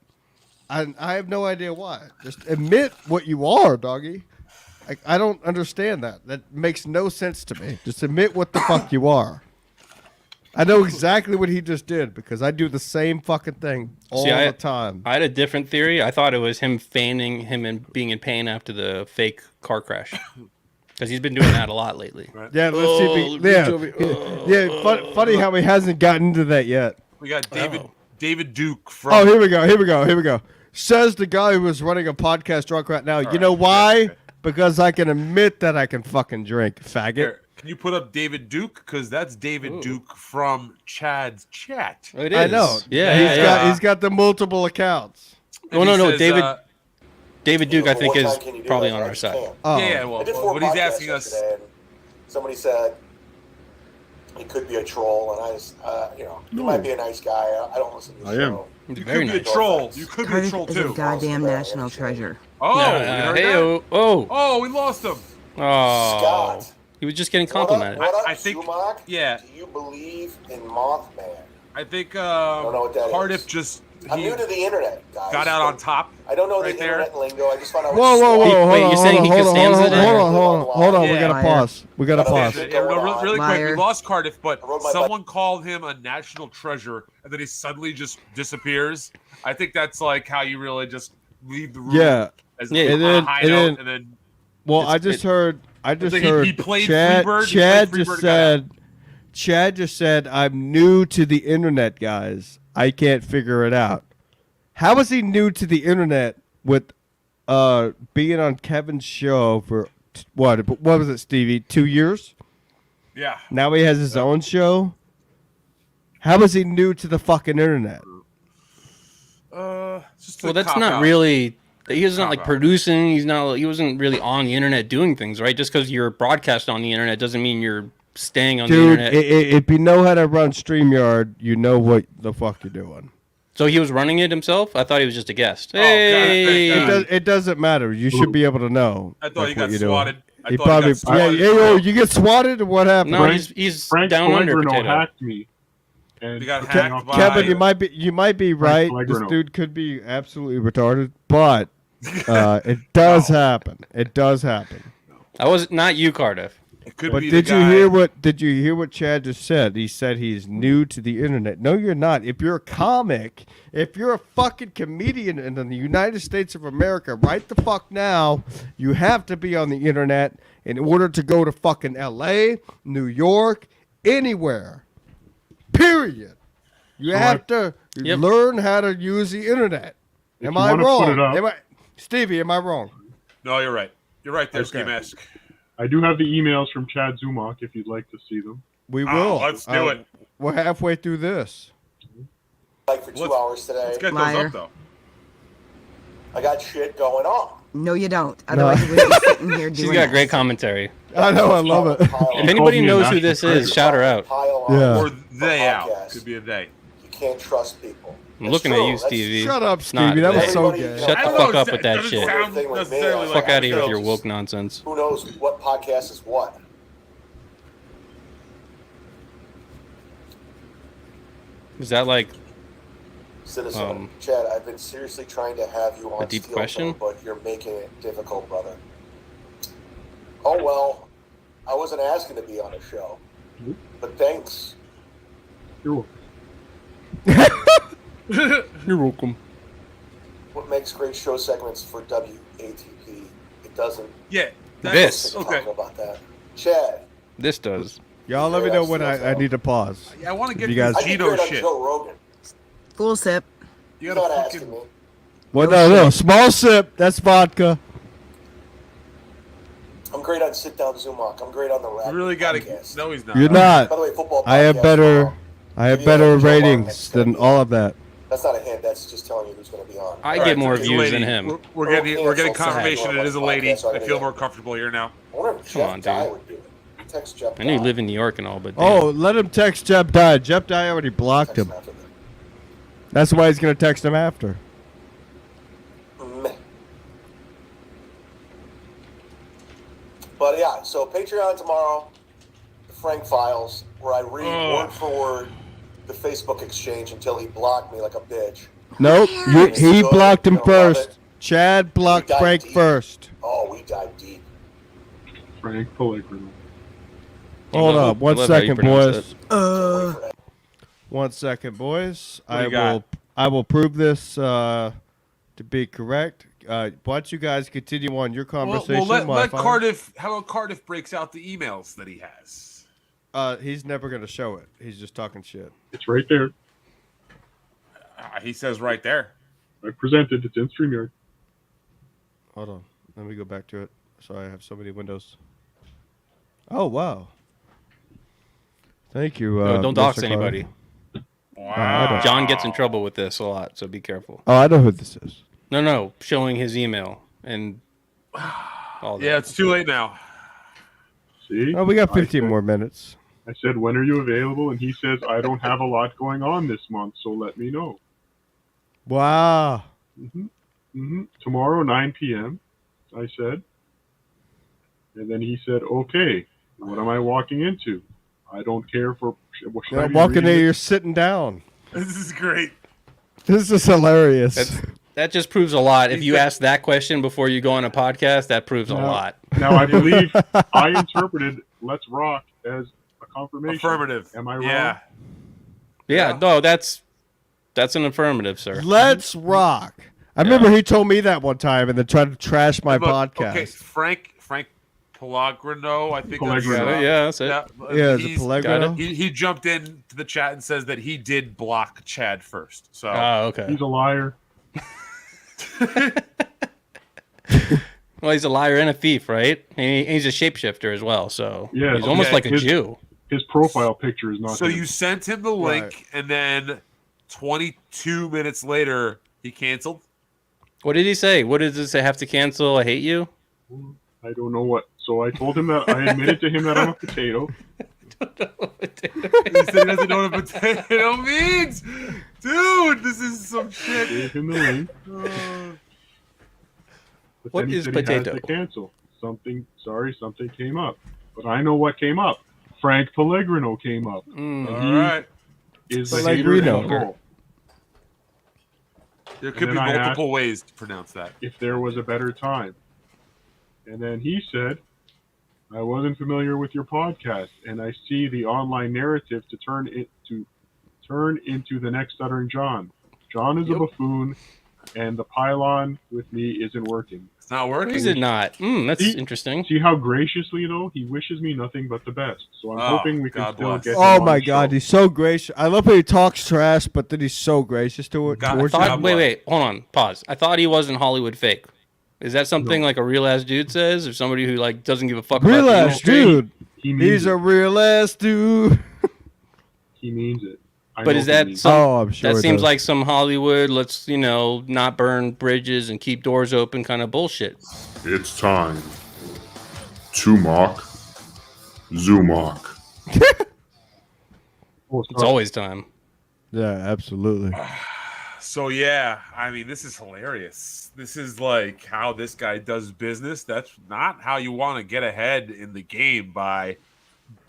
and I have no idea why. Just admit what you are, doggy. I don't understand that. That makes no sense to me. Just admit what the fuck you are. I know exactly what he just did because I do the same fucking thing all the time. I had a different theory. I thought it was him feigning him and being in pain after the fake car crash. Because he's been doing that a lot lately. Right. Yeah, let's see if he, yeah. Funny how he hasn't gotten into that yet. We got David Oh. David Duke from. Oh, here we go. Says the guy who is running a podcast drunk right now. You know why? okay. Because I can admit that I can fucking drink, faggot. Here, can you put up David Duke? Because that's David Duke from Chad's chat. It I is. know. Yeah, He's got the multiple accounts. Oh, And he no, says, David Duke, I But think, what is time can you do probably that? on I our just side. can't. Oh. Yeah, well, I did 4 what he's podcasts asking us. yesterday, and somebody said he could be a troll, and I just, he might be a nice guy. I don't listen to the I am. show. He's You very could be a nice. troll. You could be a Cardiff troll is a too. goddamn national treasure. Oh, you heard hey, that? oh, Oh, we lost him. oh. Scott. He was just getting What up, complimented. what up, I think- Zumock? yeah. Do you believe in Mothman? I think know what that Cardiff is. just I'm new to the internet, guys. got out on top. I don't know right the there. internet lingo. I just found out. Whoa! Wait, you're saying he could stand it? Hold on. We Yeah. gotta pause. We gotta Gotta pause. listen. Really quick, we Liar. lost Cardiff, but I rode my someone called him a national treasure, and then he suddenly just disappears. I think that's like how you really just leave the room. Yeah. As Yeah. a And then- high and note, then- and then Well, It's- I just heard. he played Chad. Freebird, he Chad played just Freebird, said. Chad just said, "I'm new to the internet, guys. I can't figure it out." How is he new to the internet with being on Kevin's show for what was it, Stevie? 2 years? yeah. Now he has his own show. How is he new to the fucking internet? It's just a Well, that's cop not out. really. He's not like Cop out. producing. He wasn't really on the internet doing things, right? Just because you're broadcast on the internet doesn't mean you're staying on the Dude, internet. if you know how to run StreamYard, you know what the fuck you're doing. So he was running it himself? I thought he was just a guest. Oh, God, thank God. It doesn't matter. You should be able to know. I thought he like, got what you're doing. swatted. I He thought he probably, got swatted. you get swatted or what happened? No, he's Frank down under Pellegrino potato. hacked me. And He got put me hacked off by- my- Kevin, you might be right. This Pellegrino. dude could be absolutely retarded, but it does happen. It does happen. I was not you, Cardiff. It could But be did the you guy- hear what Chad just said? He said he's new to the internet. No, you're not. If you're a comic, if you're a fucking comedian in the United States of America, right the fuck now, you have to be on the internet in order to go to fucking LA, New York, anywhere. Period. You So have to Yep. learn how to use the internet. If Am you I wanna wrong? put it up- Stevie, am I wrong? No, you're right. You're right there, Okay. Ski-Mask. I do have the emails from Chad Zumock if you'd like to see them. We Oh, will. let's do it. We're halfway through this. Like for 2 Let's- hours today. Let's get Liar. those up, though. I got shit going on. No, you don't. Otherwise, you wouldn't be sitting here doing She's got this. great commentary. I know, I love it. If anybody me a knows who national this is, treasure. shout her out. Yeah. Or they out. Podcast. Could be a they. You can't trust people. I'm It's looking at true. you, That's- Stevie. Shut up, not Stevie. That was they. so Everybody- gay. Shut I the don't fuck know, up with that doesn't shit. sound Thing with me, necessarily I- like Fuck out of here with it your goes. woke nonsense. Who knows what podcast is what? Is that like Citizen. Chad, I've been seriously trying to have you on a deep Steel question? Toe, but you're making it difficult, brother. Oh, well, I wasn't asking to be on a show, but thanks. You're welcome. You're welcome? What makes great show segments for WATP? It doesn't. Yeah. This. Okay. Talking about that. Chad, This does. Y'all let me know when I need to pause. I want to get You guys- this I can Geno hear it on shit. Joe Rogan. Full sip. You You're gotta not fucking. asking me. Well, no, small sip. That's vodka. I'm great on sit down Zumock. I'm great on the rap. You really gotta. podcast. No, he's not. You're By not. the way, football. I have podcast better. tomorrow. I have Yeah, better Joe ratings Rogan's than gonna be- all of that. That's not a hint. That's just telling you who's going to be on. I All get right, more it's a views lady. than him. We're getting confirmation it is a lady. I feel more comfortable here now. I wonder if Come Jeff on, Dye dude. would do it. Text Jeff I know you Dye. live in New York and all, but damn. Oh, let him text Jeff Dye. Jeff Dye already blocked Text him. after that. That's why he's gonna text him after. Meh. But yeah, so Patreon tomorrow, the Frank Files, where I read word for word the Facebook exchange until he blocked me like a bitch. Nope. He blocked him You don't love first. it? Chad blocked We dive Frank deep. first. Oh, we dive deep. Frank Pellegrino. Hold love- up. One I love how you second, pronounce boys. it. 1 second, boys. What do you got? I will prove this to be correct. Why don't you guys continue on your conversation? Let while I find- Cardiff. How about Cardiff breaks out the emails that he has? He's never gonna show it. He's just talking shit. It's right there. He says right there. I presented. It's in StreamYard. Hold on. Let me go back to it. Sorry, I have so many windows. Oh wow. Thank you. No, don't dox Mr. anybody. I don't- John gets in trouble with this a lot, so be careful. Oh, I know who this is. No, showing his email and all that. Yeah, it's too late now. See? Oh, we got I 15 said- more minutes. I said, when are you available? And he says, I don't have a lot going on this month, so let me know. Wow. Tomorrow, 9 p.m., I said. And then he said, okay, what am I walking into? I don't care for... What should I Yeah, be walking reading there, it? you're sitting down. This is great. This is hilarious. That just proves a lot. If you ask that question before you go on a podcast, that proves a lot. Now, I believe I interpreted "Let's Rock" as a confirmation. Affirmative. Am I wrong? Yeah. Yeah, no, that's an affirmative, sir. Let's rock. I remember he told me that one time and then tried to trash my Look, podcast. Okay, Frank Pellegrino, I think. Pellegrino. Yeah, that's it. Yeah, is it Pellegrino? He jumped in to the chat and says that he did block Chad first. So Oh, okay. He's a liar. Well, he's a liar and a thief, right? And he's a shapeshifter as well, so Yeah, he's almost okay. like a Jew. His profile picture is not. So him. you sent him the link, Right. and then 22 minutes later, he canceled. What did he say? What does it say? Have to cancel? I hate you. I don't know what. So I told him that I admitted to him that I'm a potato. He said he doesn't know what a potato means. Dude, this is some shit. Gave him the link. But What then he is said potato? He has to cancel. Something came up. But I know what came up. Frank Pellegrino came up. Mm. All right. Is the Pellegrino. hater and troll. There could And be then I multiple ways to pronounce that. If there was a better time. And then he said, I wasn't familiar with your podcast, and I see the online narrative to turn into the next Stuttering John. John is a buffoon, and the pylon with me isn't working. It's not working. Is it not? That's See- interesting. See how graciously, though, he wishes me nothing but the best. So I'm Oh, hoping we can God still bless. get him Oh on my the God, show. he's so gracious. I love how he talks trash, but then he's so gracious to it. God, towards I you. thought- Wait, hold on, pause. I thought he wasn't Hollywood fake. Is that something like a real ass dude says, or somebody who like doesn't give a fuck Real about the ass industry? dude. He means He's it. a real ass dude. He means it. I But know is he that means some? Oh, I'm sure that it seems does. like some Hollywood. Let's not burn bridges and keep doors open kind of bullshit. It's time to mock Zumock. it. Oh, It's sorry. always time. Yeah, absolutely. So yeah, I mean, this is hilarious. This is like how this guy does business. That's not how you want to get ahead in the game, by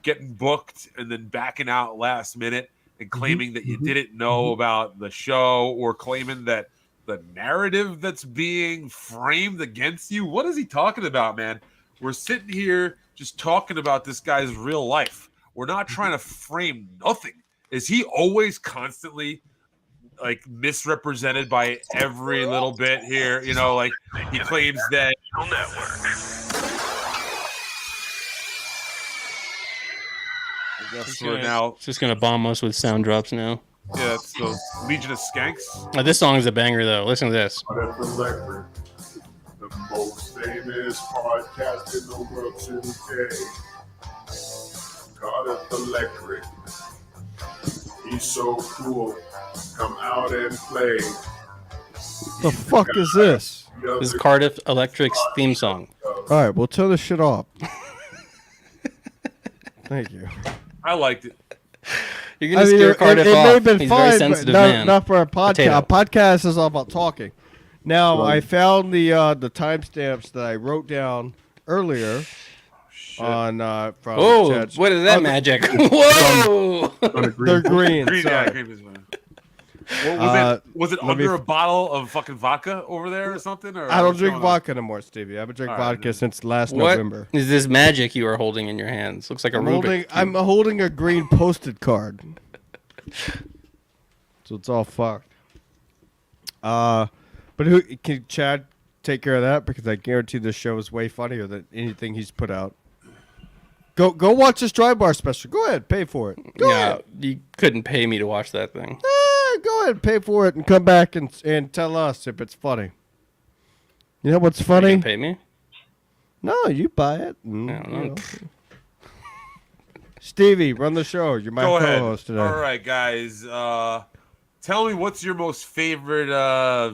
getting booked and then backing out last minute and claiming that you didn't know about the show, or claiming that the narrative that's being framed against you. What is he talking about, man? We're sitting here just talking about this guy's real life. We're not trying to frame nothing. Is he always constantly like misrepresented by every little bit here? Like he claims that I guess we're now, It's just gonna bomb us with sound drops now. yeah, it's the Legion of Skanks. This song is a banger though. Listen to this. Cardiff Electric, the most famous podcast in the world today. Cardiff Electric, he's so cool. Come out and play. The fuck is this? This is Cardiff Electric's theme song. All right, we'll turn this shit off. Thank you. I liked it. You're gonna scare Cardiff it may off. have been He's a very fine, but sensitive not, man. not for a podcast. Potato. A podcast is all about talking. Now, I found the timestamps that I wrote down earlier on from Oh, Chad's- what is that Oh, magic? Whoa! On a green They're green. Green, yeah, sorry. green is fine. Was it let under me- a bottle of fucking vodka over there or something? Or I don't what's drink going on? vodka anymore, Stevie. I haven't drank All right, vodka then. since last What November. is this magic you are holding in your hands? Looks like a Rubik. I'm holding a green posted card. So it's all fucked. But who can Chad take care of that? Because I guarantee this show is way funnier than anything he's put out. Go watch this Dry Bar special. Go ahead, pay for it. Go Yeah, ahead. you couldn't pay me to watch that thing. Go ahead, pay for it, and come back and tell us if it's funny. You know what's You funny? can pay me? No, you buy it. I don't know. Stevie, run the show. You're my Go ahead. co-host today. All right, guys. Tell me, what's your most favorite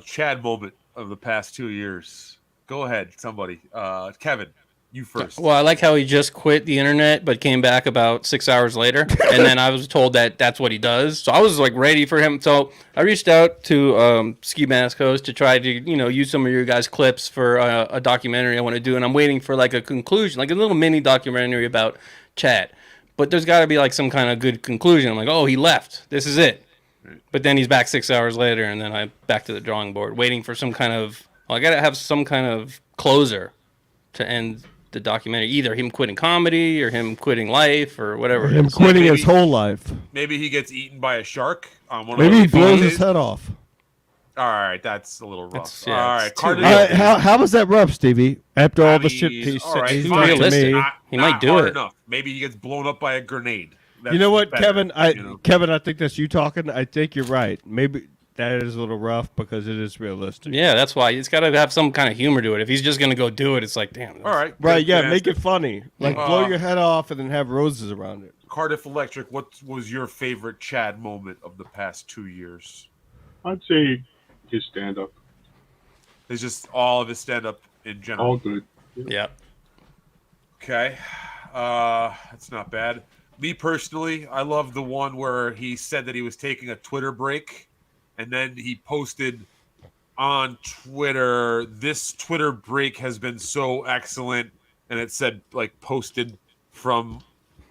Chad moment of the past 2 years? Go ahead, somebody. Kevin, you first. Well, I like how he just quit the internet but came back about 6 hours later, and then I was told that that's what he does. So I was like ready for him. So I reached out to Ski Mask Host to try to use some of your guys' clips for a documentary I want to do, and I'm waiting for like a conclusion, like a little mini documentary about Chad. But there's got to be like some kind of good conclusion. I'm like, oh, he left. This is it. But then he's back 6 hours later, and then I'm back to the drawing board, waiting for some kind of. Well, I gotta have some kind of closer to end the documentary. Either him quitting comedy, or him quitting life, or whatever. Him quitting his whole life. Maybe he gets eaten by a shark on one Maybe of he those blows days. his head off. All right, that's a little rough. That's- yeah, all it's right, too Cardiff. real. How was that rough, Stevie? After all the shit He's- he's all right, he's fine. done to Realistic. me. He might do hard it. enough. Maybe he gets blown up by a grenade. That's You know what, better, Kevin? you know? Kevin, I think that's you talking. I think you're right. Maybe that is a little rough because it is realistic. Yeah, that's why it's got to have some kind of humor to it. If he's just gonna go do it, it's like, damn. All right, Right, good yeah, answer. make it funny. Like blow your head off and then have roses around it. Cardiff Electric. What was your favorite Chad moment of the past 2 years? I'd say his stand-up. It's just all of his stand-up in general. All good. Yeah. Okay, that's not bad. Me personally, I love the one where he said that he was taking a Twitter break, and then he posted on Twitter, "This Twitter break has been so excellent," and it said like posted from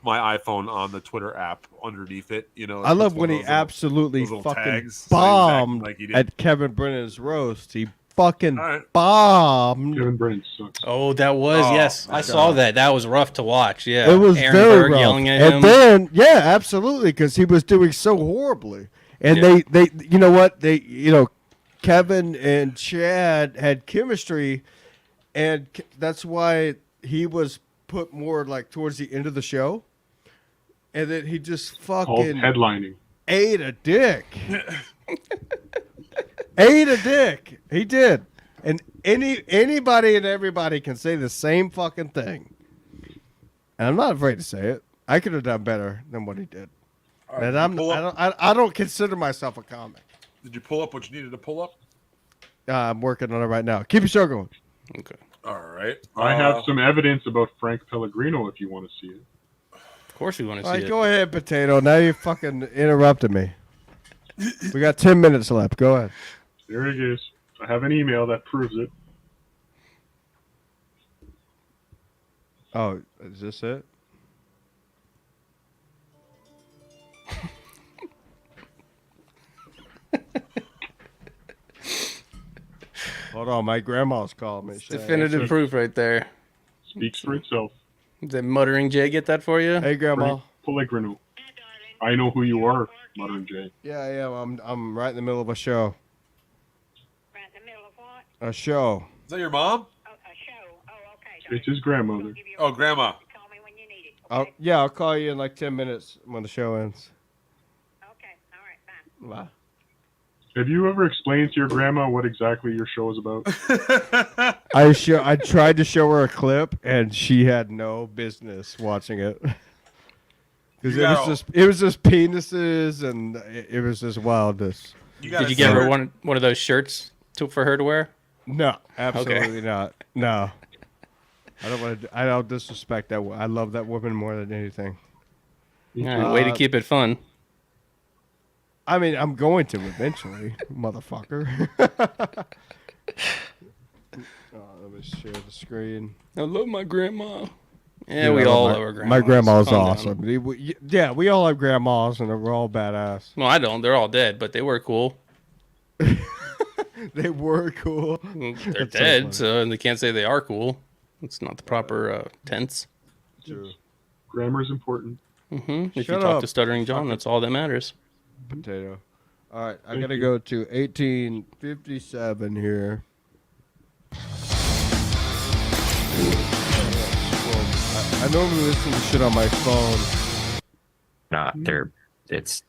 my iPhone on the Twitter app underneath it. You know, I love it's when one he of those little- absolutely those little fucking tags, so he was acting bombed like he did. at Kevin Brennan's roast. He fucking All right. bombed. Kevin Brennan sucks. Oh, that was Oh, yes. I my saw God. that. That was rough to watch. Yeah. It was Aaron very Berg rough. yelling at And him. then, yeah, absolutely, because he was doing so horribly. And Yeah. they, you know what? Kevin and Chad had chemistry, and that's why he was put more like towards the end of the show. And then he just Called fucking headlining. ate a dick. Ate a dick. He did. And anybody and everybody can say the same fucking thing. And I'm not afraid to say it. I could have done better than what he did. All And right, I don't consider myself a comic. Did you pull up what you needed to pull up? I'm working on it right now. Keep your show going. Okay. All right. I have some evidence about Frank Pellegrino if you want to see it. Of course we want to All see right, it. go ahead, Potato. Now you fucking interrupted me. We got 10 minutes left. Go ahead. There it is. I have an email that proves it. Oh, is this it? Hold on, my grandma's calling me. Should I Definitive answer? proof right there. Speaks for itself. Did Muttering Jay get that for you? Hey, grandma. Frank Pellegrino. I know who you are, Modern Jay. Yeah, I'm right in the middle of a show. Right in the middle of what? A show. Is that your mom? Oh, a show. Oh, okay. It's his grandmother. Give you Oh, Grandma. Call me when you need it. I'll, Okay. yeah, I'll call you in like 10 minutes when the show ends. Okay. All right. Bye. Bye. Have you ever explained to your grandma what exactly your show is about? I tried to show her a clip and she had no business watching it. Because it was just penises and it was just wildness. Did you give her one of those shirts for her to wear? No, absolutely not. No, I don't want to. I don't disrespect that. I love that woman more than anything. All right, way to keep it fun. I mean, I'm going to eventually, motherfucker. Let me share the screen. I love my grandma. Yeah, Dude, we I all love love our grandmas. My grandma's Calm down. awesome. Yeah, we all have grandmas, and we're all badass. Well, I don't. They're all dead, but they were cool. They were cool. They're That's so dead, funny. so they can't say they are cool. It's not the proper tense. True. Grammar's important. If you Shut talk up. to Stuttering John, that's all that matters. Potato. All right, I Thank gotta you. go to 1857 here. I normally listen to shit on my phone. Nah, it's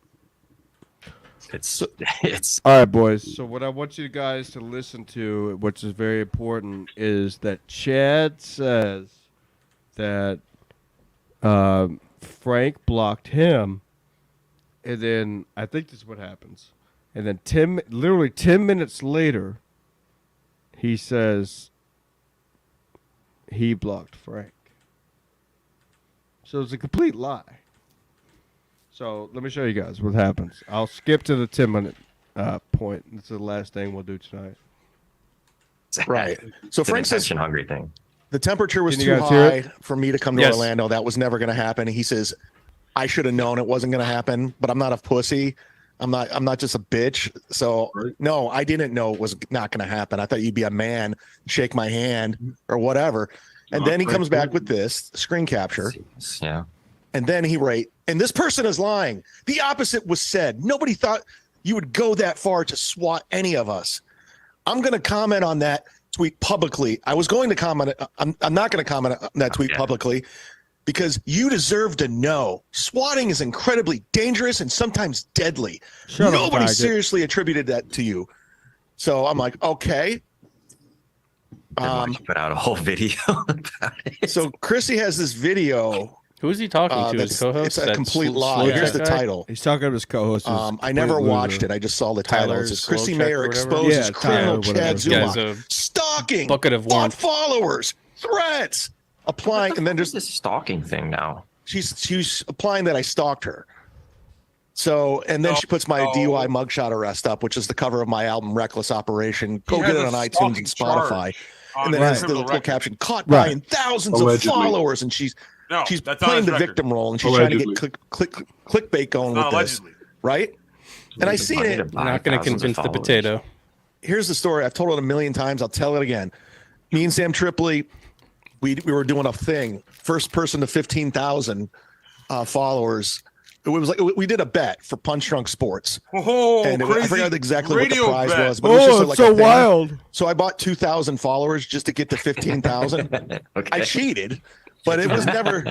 All right, boys. So what I want you guys to listen to, which is very important, is that Chad says that Frank blocked him, and then I think this is what happens. And then literally 10 minutes later, he says he blocked Frank. So it's a complete lie. So let me show you guys what happens. I'll skip to the 10-minute point. It's the last thing we'll do tonight. Right. So it's an Frank says attention hungry thing. the temperature was Can you too guys hear high for me to come to Yes. Orlando. That was never going to happen. He says, I should have known it wasn't going to happen, but I'm not a pussy. I'm not just a bitch. So no, I didn't know it was not going to happen. I thought you'd be a man, shake my hand or whatever. And then he comes back with this screen capture. Yeah. And then he and this person is lying. The opposite was said. Nobody thought you would go that far to swat any of us. I'm going to comment on that tweet publicly. I was going to comment. I'm not going to comment on that tweet publicly because you deserve to know. Swatting is incredibly dangerous and sometimes deadly. Nobody seriously attributed that to you. So I'm like, okay. Put out a whole video about it. So Chrissy has this video. Who is he talking to? His co-host? It's a complete lie. Here's the title. He's talking to his co-host. I never watched it. I just saw the title. It says Chrissy Mayer exposes criminal Chad Zumock stalking bucket of warmth. Followers, threats, applying, and then just this stalking thing now. She's applying that I stalked her. So, and then she puts my DUI mugshot arrest up, which is the cover of my album Reckless Operation. Go get it on iTunes and Spotify. And then has the little caption, caught buying thousands of followers, and she's playing the victim role, and she's trying to get clickbait going with this, right? And I seen it. I'm not going to convince the potato. Here's the story. I've told it a million times. I'll tell it again. Me and Sam Tripoli, we were doing a thing. First person to 15,000 followers. It was like we did a bet for Punch Drunk Sports. Oh, and I forgot exactly what the prize was, but it was just it's so wild. So I bought 2,000 followers just to get to 15,000. I cheated, but it was never.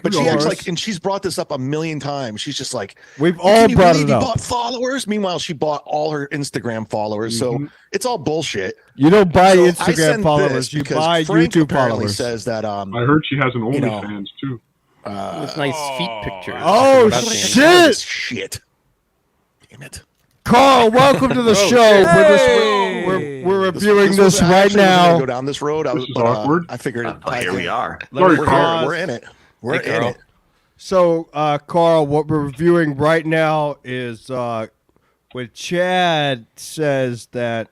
But she acts like, and she's brought this up a million times. She's just like, we've all brought it up. Bought followers. Meanwhile, she bought all her Instagram followers. So it's all bullshit. You don't buy Instagram followers. You buy Frank YouTube apparently followers. Says that. I heard she has an OnlyFans too. With nice feet pictures. Oh shit! Shit! Damn it! Karl, welcome to the show. We're reviewing this right now. Go down this road. This is awkward. I figured. Here we are. We're in it. We're in it. So, Karl, what we're reviewing right now is when Chad says that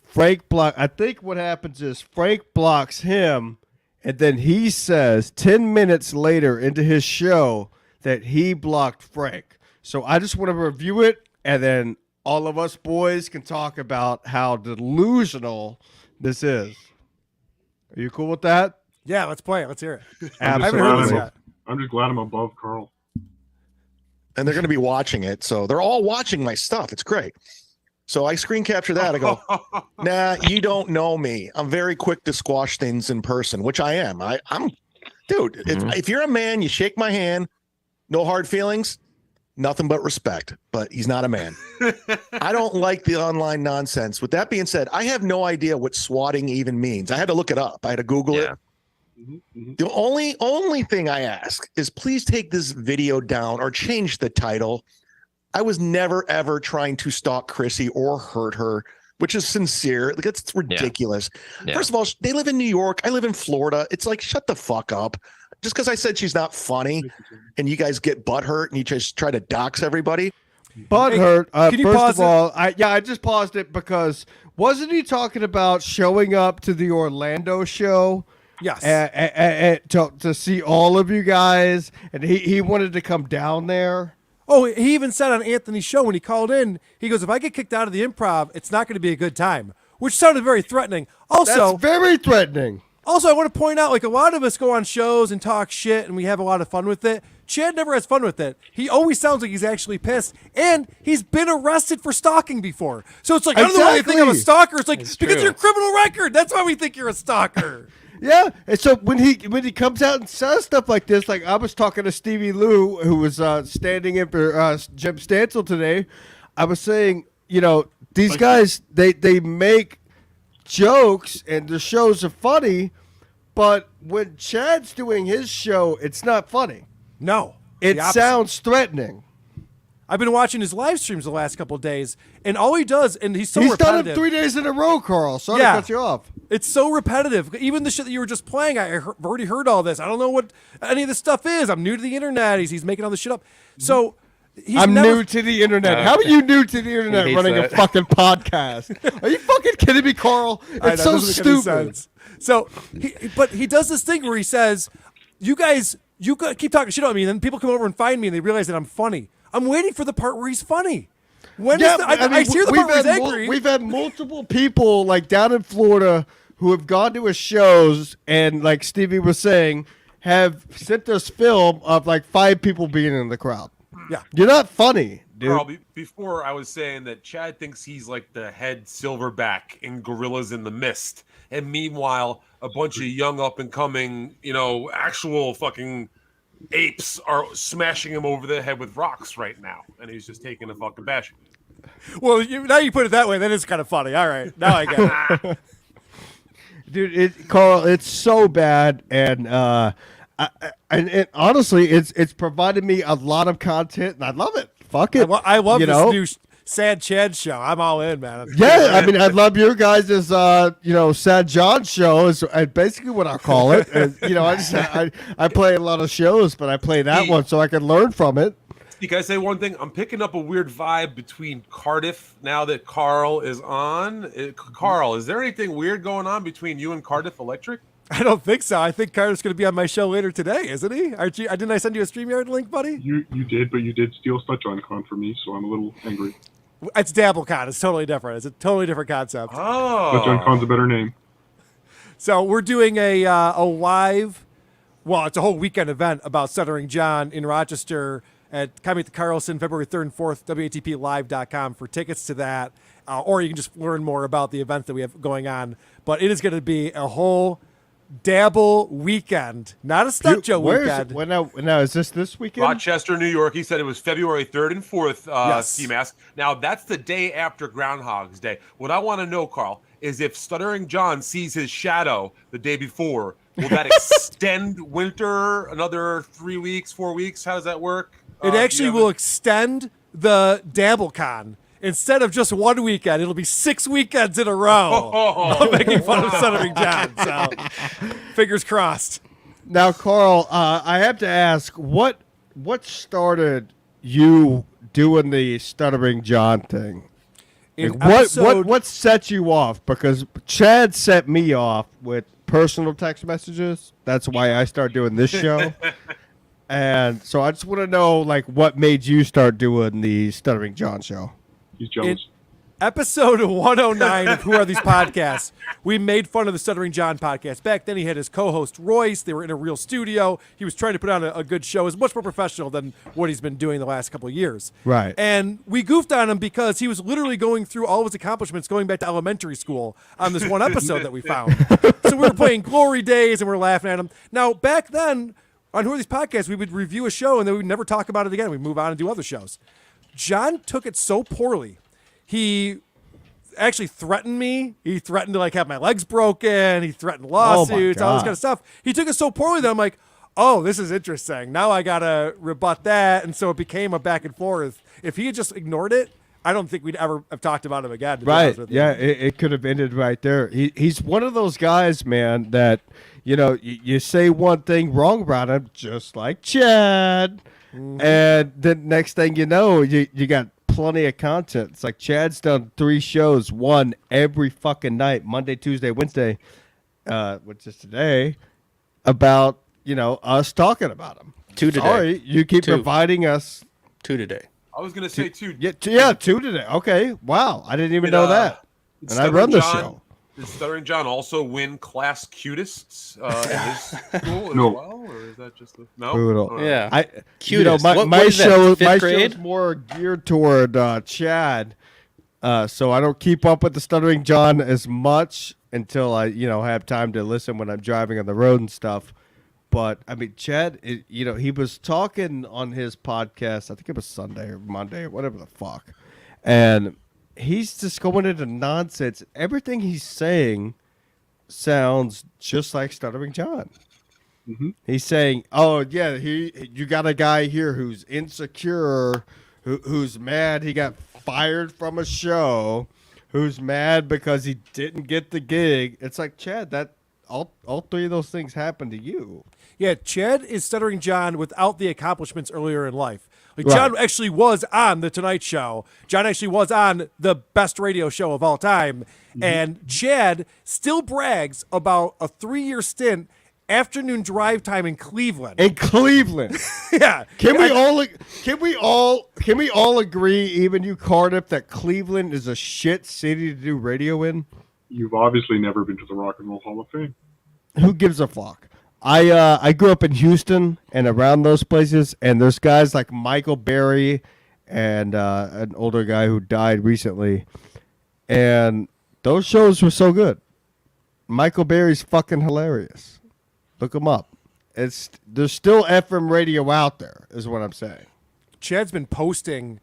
Frank I think what happens is Frank blocks him. And then he says 10 minutes later into his show that he blocked Frank. So I just want to review it, and then all of us boys can talk about how delusional this is. Are you cool with that? Yeah, let's play it. Let's hear it. I'm just glad I'm above Karl. And they're going to be watching it. So they're all watching my stuff. It's great. So I screen capture that. I go, nah, you don't know me. I'm very quick to squash things in person, which I am. I'm, dude, if you're a man, you shake my hand, no hard feelings, nothing but respect. But he's not a man. I don't like the online nonsense. With that being said, I have no idea what swatting even means. I had to look it up. I had to Google it. The only thing I ask is please take this video down or change the title. I was never, ever trying to stalk Chrissy or hurt her, which is sincere. Like, it's ridiculous. Yeah. First of all, they live in New York. I live in Florida. It's like, shut the fuck up. Just because I said she's not funny and you guys get butthurt and you just try to dox everybody. Butthurt. First of all, I just paused it because wasn't he talking about showing up to the Orlando show? Yes. To see all of you guys, and he wanted to come down there. Oh, he even said on Anthony's show when he called in, he goes, if I get kicked out of the Improv, it's not going to be a good time, which sounded very threatening. Also, that's very threatening. Also, I want to point out, like, a lot of us go on shows and talk shit, and we have a lot of fun with it. Chad never has fun with it. He always sounds like he's actually pissed, and he's been arrested for stalking before. So it's like, I don't know why you think I'm a stalker. It's like, because of your criminal record. That's why we think you're a stalker. Yeah, and so when he comes out and says stuff like this, like I was talking to Stevie Lew, who was standing in for Jim Stansel today, I was saying, you know, these guys, they make jokes and the shows are funny, but when Chad's doing his show, it's not funny. No. It sounds threatening. I've been watching his live streams the last couple of days, and all he does, and he's so repetitive. He's done it 3 days in a row, Karl. Sorry to cut you off. It's so repetitive. Even the shit that you were just playing, I've already heard all this. I don't know what any of this stuff is. I'm new to the internet. He's making all this shit up. So I'm new to the internet. How are you new to the internet running a fucking podcast? Are you fucking kidding me, Karl? It's so stupid. So, he does this thing where he says, you guys keep talking shit on me, and then people come over and find me, and they realize that I'm funny. I'm waiting for the part where he's funny. When Yeah, is I hear the part where he's angry. We've had multiple people like down in Florida who have gone to his shows and, like Stevie was saying, have sent us film of like 5 people being in the crowd. Yeah. You're not funny, dude. Carl, before I was saying that Chad thinks he's like the head silverback in Gorillas in the Mist, and meanwhile, a bunch of young up and coming, actual fucking apes are smashing him over the head with rocks right now, and he's just taking a fucking bashing. Well, now you put it that way, that is kind of funny. All right, now I get it. Dude, Karl, it's so bad, and honestly, it's provided me a lot of content, and I love it. Fuck it. I love this new Sad Chad show. I'm all in, man. Yeah, I mean, I love your guys' Sad John show is basically what I call it. And, I play a lot of shows, but I play that one so I can learn from it. You guys say one thing? I'm picking up a weird vibe between Cardiff now that Karl is on. Karl, is there anything weird going on between you and Cardiff Electric? I don't think so. I think Carter's going to be on my show later today, isn't he? Didn't I send you a StreamYard link, buddy? You did, but you did steal StutJohnCon from me, so I'm a little angry. It's DabbleCon. It's totally different. It's a totally different concept. Oh. StutJohnCon's a better name. So we're doing a live, well, it's a whole weekend event about Stuttering John in Rochester at Cumia at the Carlson, February 3rd and 4th, WATPlive.com for tickets to that. Or you can just learn more about the event that we have going on. But it is going to be a whole Dabble weekend, not a Stunt Joe weekend. Now, is this weekend? Rochester, New York. He said it was February 3rd and 4th, Yes. Ski Mask. Now, that's the day after Groundhog's Day. What I want to know, Karl, is if Stuttering John sees his shadow the day before, will that extend winter another 3 weeks, 4 weeks? How does that work? It actually will extend the DabbleCon. Instead of just one weekend, it'll be 6 weekends in a row of making fun of Stuttering John. So, fingers crossed. Now, Karl, I have to ask, what started you doing the Stuttering John thing? What set you off? Because Chad set me off with personal text messages. That's why I started doing this show. And so I just want to know, what made you start doing the Stuttering John show? He's jealous. In episode 109 of Who Are These Podcasts, we made fun of the Stuttering John podcast. Back then, he had his co-host, Royce. They were in a real studio. He was trying to put on a good show. It was much more professional than what he's been doing the last couple of years. Right. And we goofed on him because he was literally going through all of his accomplishments going back to elementary school on this one episode that we found. So we were playing Glory Days, and we were laughing at him. Now, back then, on Who Are These Podcasts, we would review a show, and then we would never talk about it again. We'd move on and do other shows. John took it so poorly. He actually threatened me. He threatened to have my legs broken. He threatened lawsuits, all this kind of stuff. He took it so poorly that I'm like, oh, this is interesting. Now I got to rebut that. And so it became a back and forth. If he had just ignored it, I don't think we'd ever have talked about him again. Right. Yeah, it could have ended right there. He's one of those guys, man, that, you say one thing wrong about him, just like Chad. Mm-hmm. And then next thing you know, you got plenty of content. It's like Chad's done 3 shows, one every fucking night, Monday, Tuesday, Wednesday, which is today, about, us talking about him. 2 today. Sorry, you keep providing us 2 today. I was going to say 2. Yeah, 2 today. Okay. Wow. I didn't even know that. And I run the show. Did Stuttering John also win class cutists in his school as No. well, or is that just no? Brutal. Yeah. Cutest. What My is that, show, fifth my grade? show's more geared toward Chad, so I don't keep up with the Stuttering John as much until I, have time to listen when I'm driving on the road and stuff. But I mean, Chad, he was talking on his podcast. I think it was Sunday or Monday or whatever the fuck, and he's just going into nonsense. Everything he's saying sounds just like Stuttering John. Mm-hmm. He's saying, "Oh yeah, you got a guy here who's insecure, who's mad he got fired from a show, who's mad because he didn't get the gig." It's like, Chad, that all 3 of those things happened to you. Yeah, Chad is Stuttering John without the accomplishments earlier in life. Like, Right. John actually was on The Tonight Show. John actually was on the best radio show of all time. Mm-hmm. And Chad still brags about a 3-year stint afternoon drive time in Cleveland. In Cleveland. Yeah. Can we all agree, even you Cardiff, that Cleveland is a shit city to do radio in? You've obviously never been to the Rock and Roll Hall of Fame. Who gives a fuck? I grew up in Houston and around those places, and there's guys like Michael Berry and an older guy who died recently, and those shows were so good. Michael Berry's fucking hilarious. Look him up. There's still FM radio out there, is what I'm saying. Chad's been posting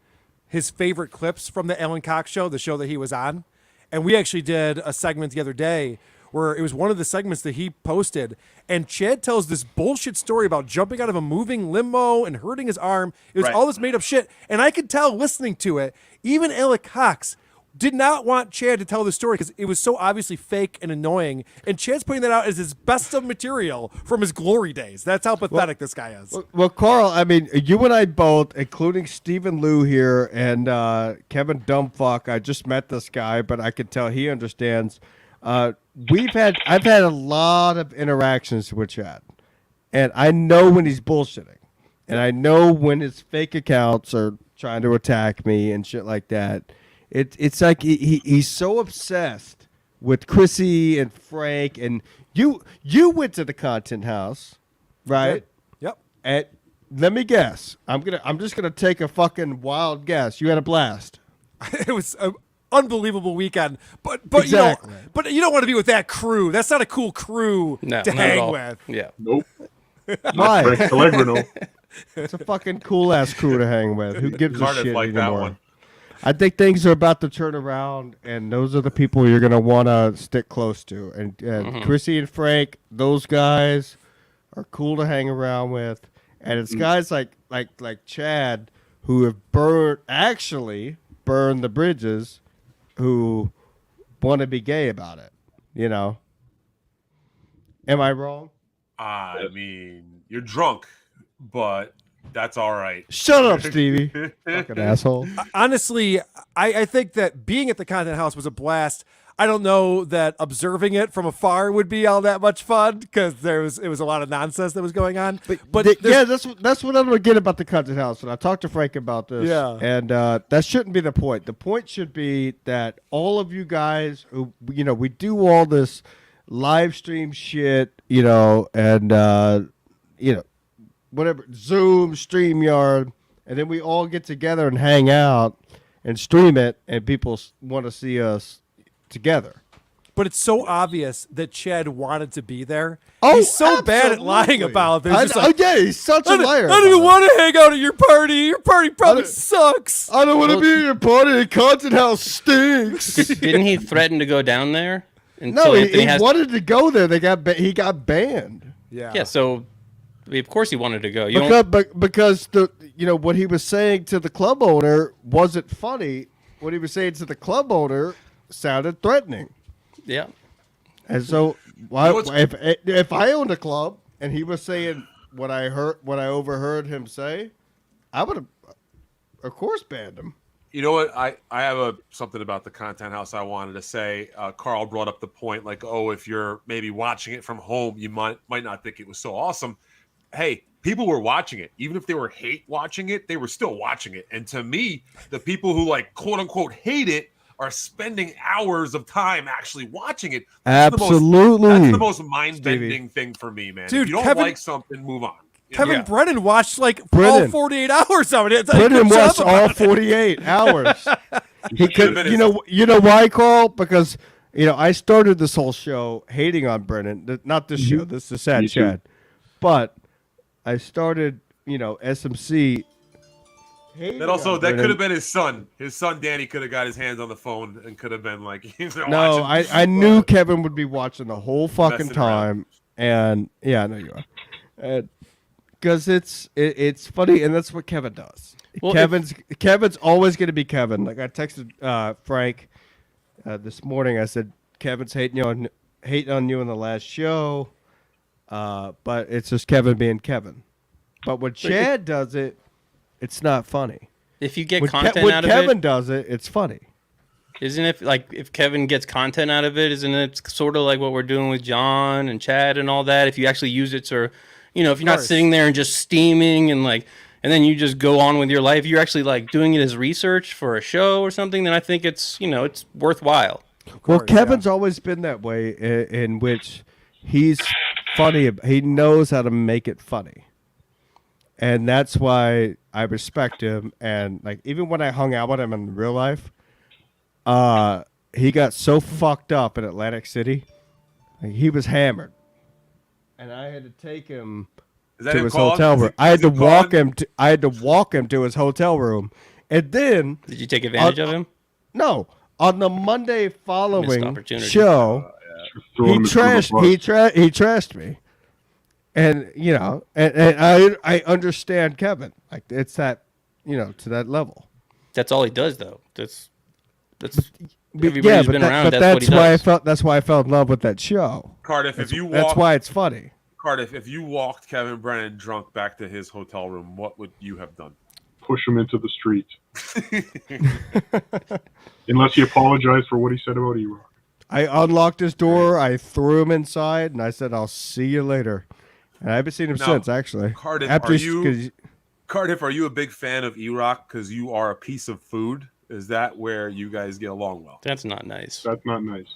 his favorite clips from the Alan Cox show, the show that he was on. And we actually did a segment the other day where it was one of the segments that he posted. And Chad tells this bullshit story about jumping out of a moving limo and hurting his arm. It was all this made up shit. And I could tell listening to it, even Alec Cox did not want Chad to tell the story because it was so obviously fake and annoying. And Chad's putting that out as his best of material from his glory days. That's how pathetic this guy is. Well, Karl, I mean, you and I both, including Stephen Lew here and Kevin Dumbfuck. I just met this guy, but I can tell he understands. I've had a lot of interactions with Chad, and I know when he's bullshitting, and I know when his fake accounts are trying to attack me and shit like that. It's like he's so obsessed with Chrissy and Frank, and you went to the Content House, right? Yep. And let me guess. I'm just gonna take a fucking wild guess. You had a blast. It was an unbelievable weekend, but Exactly. you don't want to be with that crew. That's not a cool crew to not at hang all. with. Yeah. Nope. Why? Frank Pellegrino. It's a fucking cool ass crew to hang with. Who gives a Cardiff shit like that anymore? one. I think things are about to turn around, and those are the people you're gonna want to stick close to. And Chrissy and Frank, those guys are cool to hang around with. And it's guys like Chad who have actually burned the bridges, who want to be gay about it. You know? Am I wrong? I mean, you're drunk, but that's all right. Shut up, Stevie. Fucking asshole. Honestly, I think that being at the Content House was a blast. I don't know that observing it from afar would be all that much fun because it was a lot of nonsense that was going on. But Yeah, that's what I'm gonna get about the Content House. And I talked to Frank about this. Yeah. And that shouldn't be the point. The point should be that all of you guys who we do all this live stream shit, and whatever, Zoom, StreamYard, and then we all get together and hang out and stream it, and people want to see us together. But it's so obvious that Chad wanted to be there. Oh, he's so bad at lying absolutely. about this. Yeah, he's such a liar. I don't even want to hang out at your party. Your party probably sucks. I don't want to be at your party. The Content House stinks. Didn't he threaten to go down there? No, he wanted to go there. He got banned. Yeah. So of course he wanted to go. Because what he was saying to the club owner wasn't funny. What he was saying to the club owner sounded threatening. Yeah. And so if I owned a club and he was saying what I overheard him say, I would have, of course, banned him. You know what? I have something about the Content House I wanted to say. Karl brought up the point, like, if you're maybe watching it from home, you might not think it was so awesome. Hey, people were watching it. Even if they were hate watching it, they were still watching it. And to me, the people who quote unquote hate it are spending hours of time actually watching it. Absolutely. That's the most mind-bending thing for me, man. Dude, if you don't like something, move on. Kevin Brennan watched all 48 hours of it. Brennan watched all 48 hours. He could, you know why, Karl? Because I started this whole show hating on Brennan. Not this show. This is a sad chat. But I started, SMC. That could have been his son. His son Danny could have got his hands on the phone and could have been like, no, I knew Kevin would be watching the whole fucking time, and yeah, I know you are, because it's funny, and that's what Kevin does. Well, Kevin's always going to be Kevin. Like I texted Frank this morning. I said Kevin's hating on you in the last show, but it's just Kevin being Kevin. But when Chad does it, it's not funny. If you get when content when out of Kevin it, does it, it's funny. Isn't it like if Kevin gets content out of it, isn't it sort of like what we're doing with John and Chad and all that? If you actually use it to, if you're not sitting there and just steaming and and then you just go on with your life, you're actually like doing it as research for a show or something, then I think it's, it's worthwhile. Well, Kevin's always been that way in which he's funny. He knows how to make it funny. And that's why I respect him. And like, even when I hung out with him in real life, he got so fucked up in Atlantic City. Like, he was hammered. And I had to take him to his hotel room. I had to walk him to his hotel room. And then did you take advantage of him? No. On the Monday following show, he trashed me. And and I understand Kevin. Like, it's that, to that level. That's all he does, though. That's everybody's been around. That's why I fell in love with that show. Cardiff, that's why it's funny. Cardiff, if you walked Kevin Brennan drunk back to his hotel room, what would you have done? Push him into the street. Unless he apologized for what he said about Erock. I unlocked his door, I threw him inside, and I said, "I'll see you later." And I haven't seen him since, actually. Cardiff, Cardiff, are you a big fan of Erock because you are a piece of food? Is that where you guys get along well? That's not nice. That's not nice.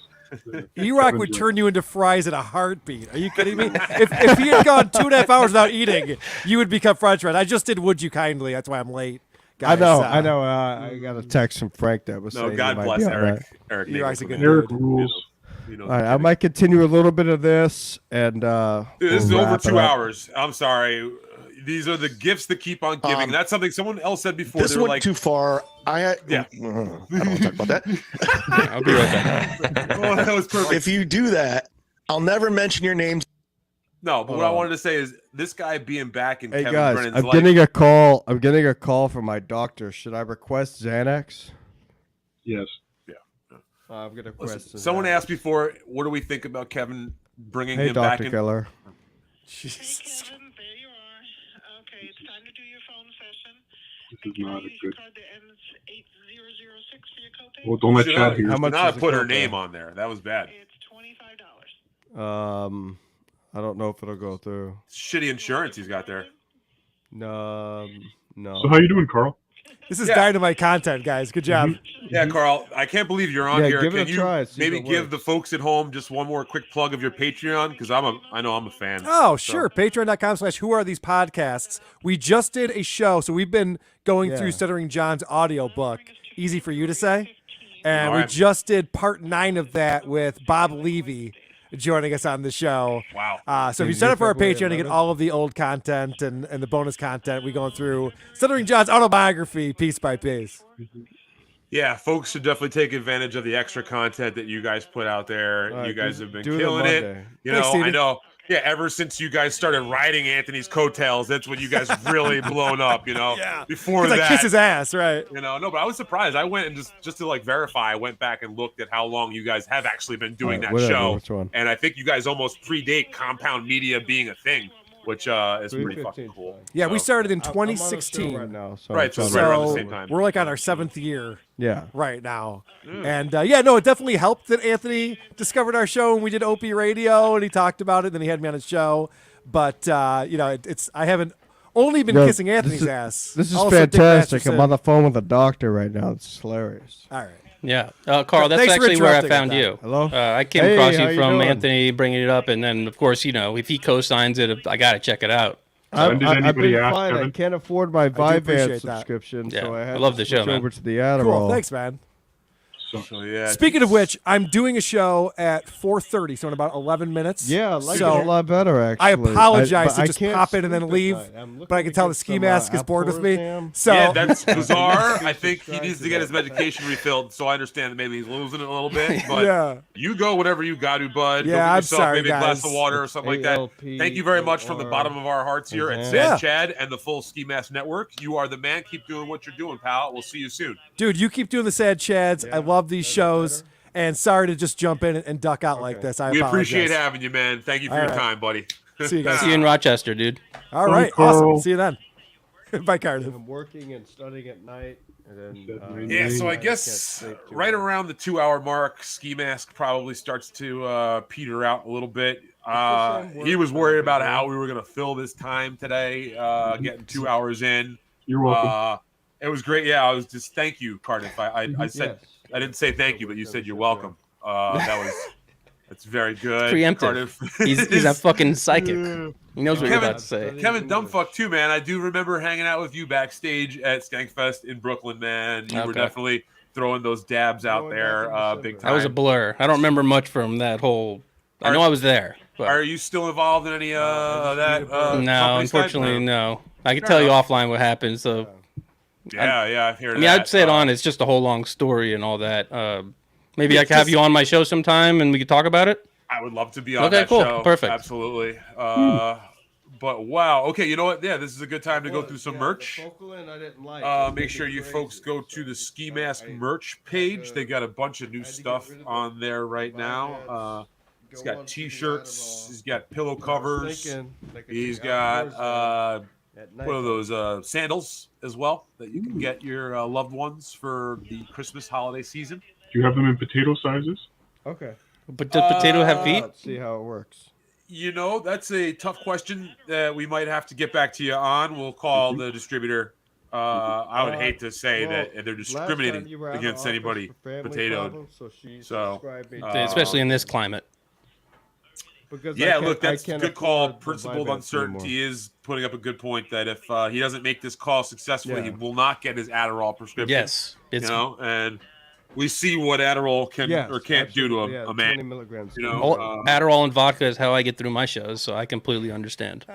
Erock would turn you into fries in a heartbeat. Are you kidding me? if he had gone 2.5 hours without eating, you would become French bread. I just did Would You Kindly. That's why I'm late. Guys, I know. I got a text from Frank that was saying. God bless Erik. Right. Erik rules. All right, I might continue a little bit of this, and this is over 2 hours. I'm sorry. These are the gifts that keep on giving. That's something someone else said before. This went too far. I don't want to talk about that. I'll be right back. Oh, that was perfect. If you do that, I'll never mention your names. No, but what I wanted to say is this guy being back in Kevin guys, Brennan's I'm life. getting a call. I'm getting a call from my doctor. Should I request Xanax? Yes. I'm gonna request. Someone asked before, what do we think about Kevin bringing hey, him Dr. back in? Keller. Jesus. Hey, Kevin, there you are. Okay, it's time to do your phone session. This is not a good. Card that ends 8006 for your copay. Well, don't let Chad hear. How much? does Not it put her go name for? on there. That was bad. It's $25. I don't know if it'll go through. Shitty insurance he's got there. No. So how you doing, Karl? This is dynamite content, guys. Good job. Yeah, Karl, I can't believe you're on here. Give it Can a you try, see if maybe it give works. the folks at home just one more quick plug of your Patreon? Because I know I'm a fan. Oh, sure. Patreon.com/Who Are These Podcasts. We just did a show, so we've been going through Stuttering John's audiobook, Easy for You to Say. And we just did part 9 of that with Bob Levy joining us on the show. Wow. So if you sign up for our Patreon, you get all of the old content and the bonus content. We going through Stuttering John's autobiography piece by piece. Yeah, folks should definitely take advantage of the extra content that you guys put out there. You guys have been do the killing it. Monday. Thanks, I Stevie. know. Yeah, ever since you guys started riding Anthony's coattails, that's when you guys really blown up, Yeah. Before Because that. I kiss his ass, right? No, but I was surprised. I went and just to verify, I went back and looked at how long you guys have actually been doing that show. Which one? And I think you guys almost predate Compound Media being a thing, which is pretty fucking cool. Yeah, we So- started in I'm on the show 2016. right now. Right, so I'm it's right around the So same time. we're like on our 7th year Yeah. right now. And it definitely helped that Anthony discovered our show and we did Opie Radio and he talked about it and then he had me on his show. But, it's I haven't only been kissing Anthony's ass. This is Also, Dick fantastic. Masterson. I'm on the phone with a doctor right now. It's hilarious. All right. Yeah. Carl, that's Thanks for actually where I interrupting found with you. Hello? I came Hey, across how you you from doing? Anthony bringing it up. And then, of course, if he co-signs it, I got to check it out. Did I've anybody been ask fine. I Kevin? can't afford my appreciate Vyvanse that. subscription, Yeah, so I had I love to the switch show, man. over to the Adderall. Cool. Thanks, man. So, yeah. Speaking of which, I'm doing a show at 4:30, so in about 11 minutes. Yeah, I like So, it a lot better, actually. I apologize but to just can't pop in and then sleep leave, at night. I'm looking but I can to tell get the ski some, mask is bored with me. Alpha-Lortam. So Yeah, that's bizarre. I think he Distracted needs to get his by that. medication refilled, so I understand that maybe he's losing it a little bit. But Yeah. you go whatever you got to, bud. Yeah, go get I'm yourself sorry, maybe a glass guys. of water or something like that. ALP Thank you very much from the bottom of our hearts here at Sad Yeah. Chad and the full Ski Mask Network. You are the man. Keep doing what you're doing, pal. We'll see you soon. Dude, you keep doing the sad chads. I love these shows. And sorry to just jump in and duck out like this. I We apologize. appreciate having you, man. Thank you for All your right. time, buddy. See you guys. See you in Rochester, dude. All right. Karl. Awesome. See you then. By Cardiff. I'm working and studying at night, and then Yeah, so I can't guess sleep too right well. around the 2-hour mark, Ski Mask probably starts to peter out a little bit. He was worried about how we were going to fill this time today, getting 2 hours in. You're welcome. It was great. Yeah, I was just thank you, Cardiff. I said I didn't say thank you, but you said you're welcome. That's very good. Preemptive. Cardiff. He's a fucking psychic. He knows what you're about to say. Kevin Dumbfuck too, man. I do remember hanging out with you backstage at Skankfest in Brooklyn, man. You were definitely throwing those dabs out there, big time. That was a blur. I don't remember much from that whole. I know I was there. But... Are you still involved in any of that? No, unfortunately, no. I can tell you offline what happened. So. Yeah, I've heard. I mean, I'd say it on. It's just a whole long story and all that. Maybe I could have you on my show sometime and we could talk about it. I would love to be on that show. Perfect. Absolutely. But wow. Okay, you know what? Yeah, this is a good time to go through some merch. Make sure you folks go to the Ski Mask merch page. They got a bunch of new stuff on there right now. He's got T-shirts. He's got pillow covers. He's got one of those sandals as well that you can get your loved ones for the Christmas holiday season. Do you have them in potato sizes? Okay. But does potato have feet? Let's see how it works. You know, that's a tough question that we might have to get back to you on. We'll call the distributor. I would hate to say that they're discriminating against anybody potatoed. Especially in this climate. Yeah, look, that's a good call. Principled uncertainty is putting up a good point that if he doesn't make this call successfully, he will not get his Adderall prescription. Yes. And we see what Adderall can or can't do to a man. 20 milligrams. Adderall and vodka is how I get through my shows, so I completely understand.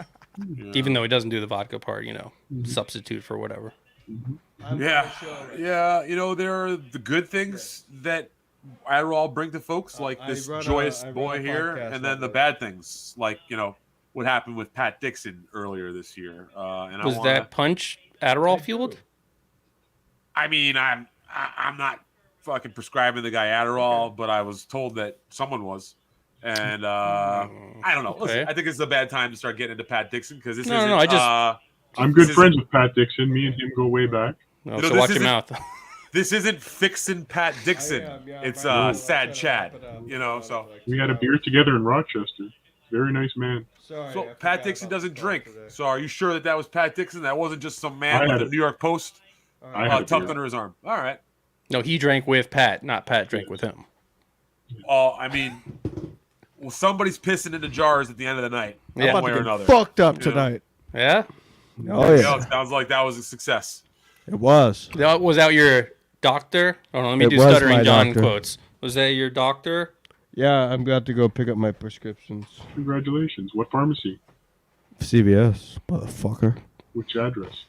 Even though he doesn't do the vodka part, substitute for whatever. Yeah. You know, there are the good things that Adderall bring to folks, like this joyous boy here, and then the bad things, like what happened with Pat Dixon earlier this year. And was that punch Adderall fueled? I mean, I'm not fucking prescribing the guy Adderall, but I was told that someone was, and I don't know. Listen, I think it's a bad time to start getting into Pat Dixon because this isn't. I'm good friends with Pat Dixon. Me and him go way back. So watch your mouth. This isn't fixing Pat Dixon. It's Sad Chad. So we had a beer together in Rochester. Very nice man. So Pat Dixon doesn't drink. So are you sure that was Pat Dixon? That wasn't just some man with the New York Post tucked under his arm. All right. No, he drank with Pat, not Pat drank with him. I mean, somebody's pissing into jars at the end of the night, one way or another. Fucked up tonight. Yeah. Oh yeah. Sounds like that was a success. It was. Was that your doctor? Oh no, let me do stuttering John quotes. Was that your doctor? Yeah, I'm glad to go pick up my prescriptions. Congratulations. What pharmacy? CVS, motherfucker. Which address?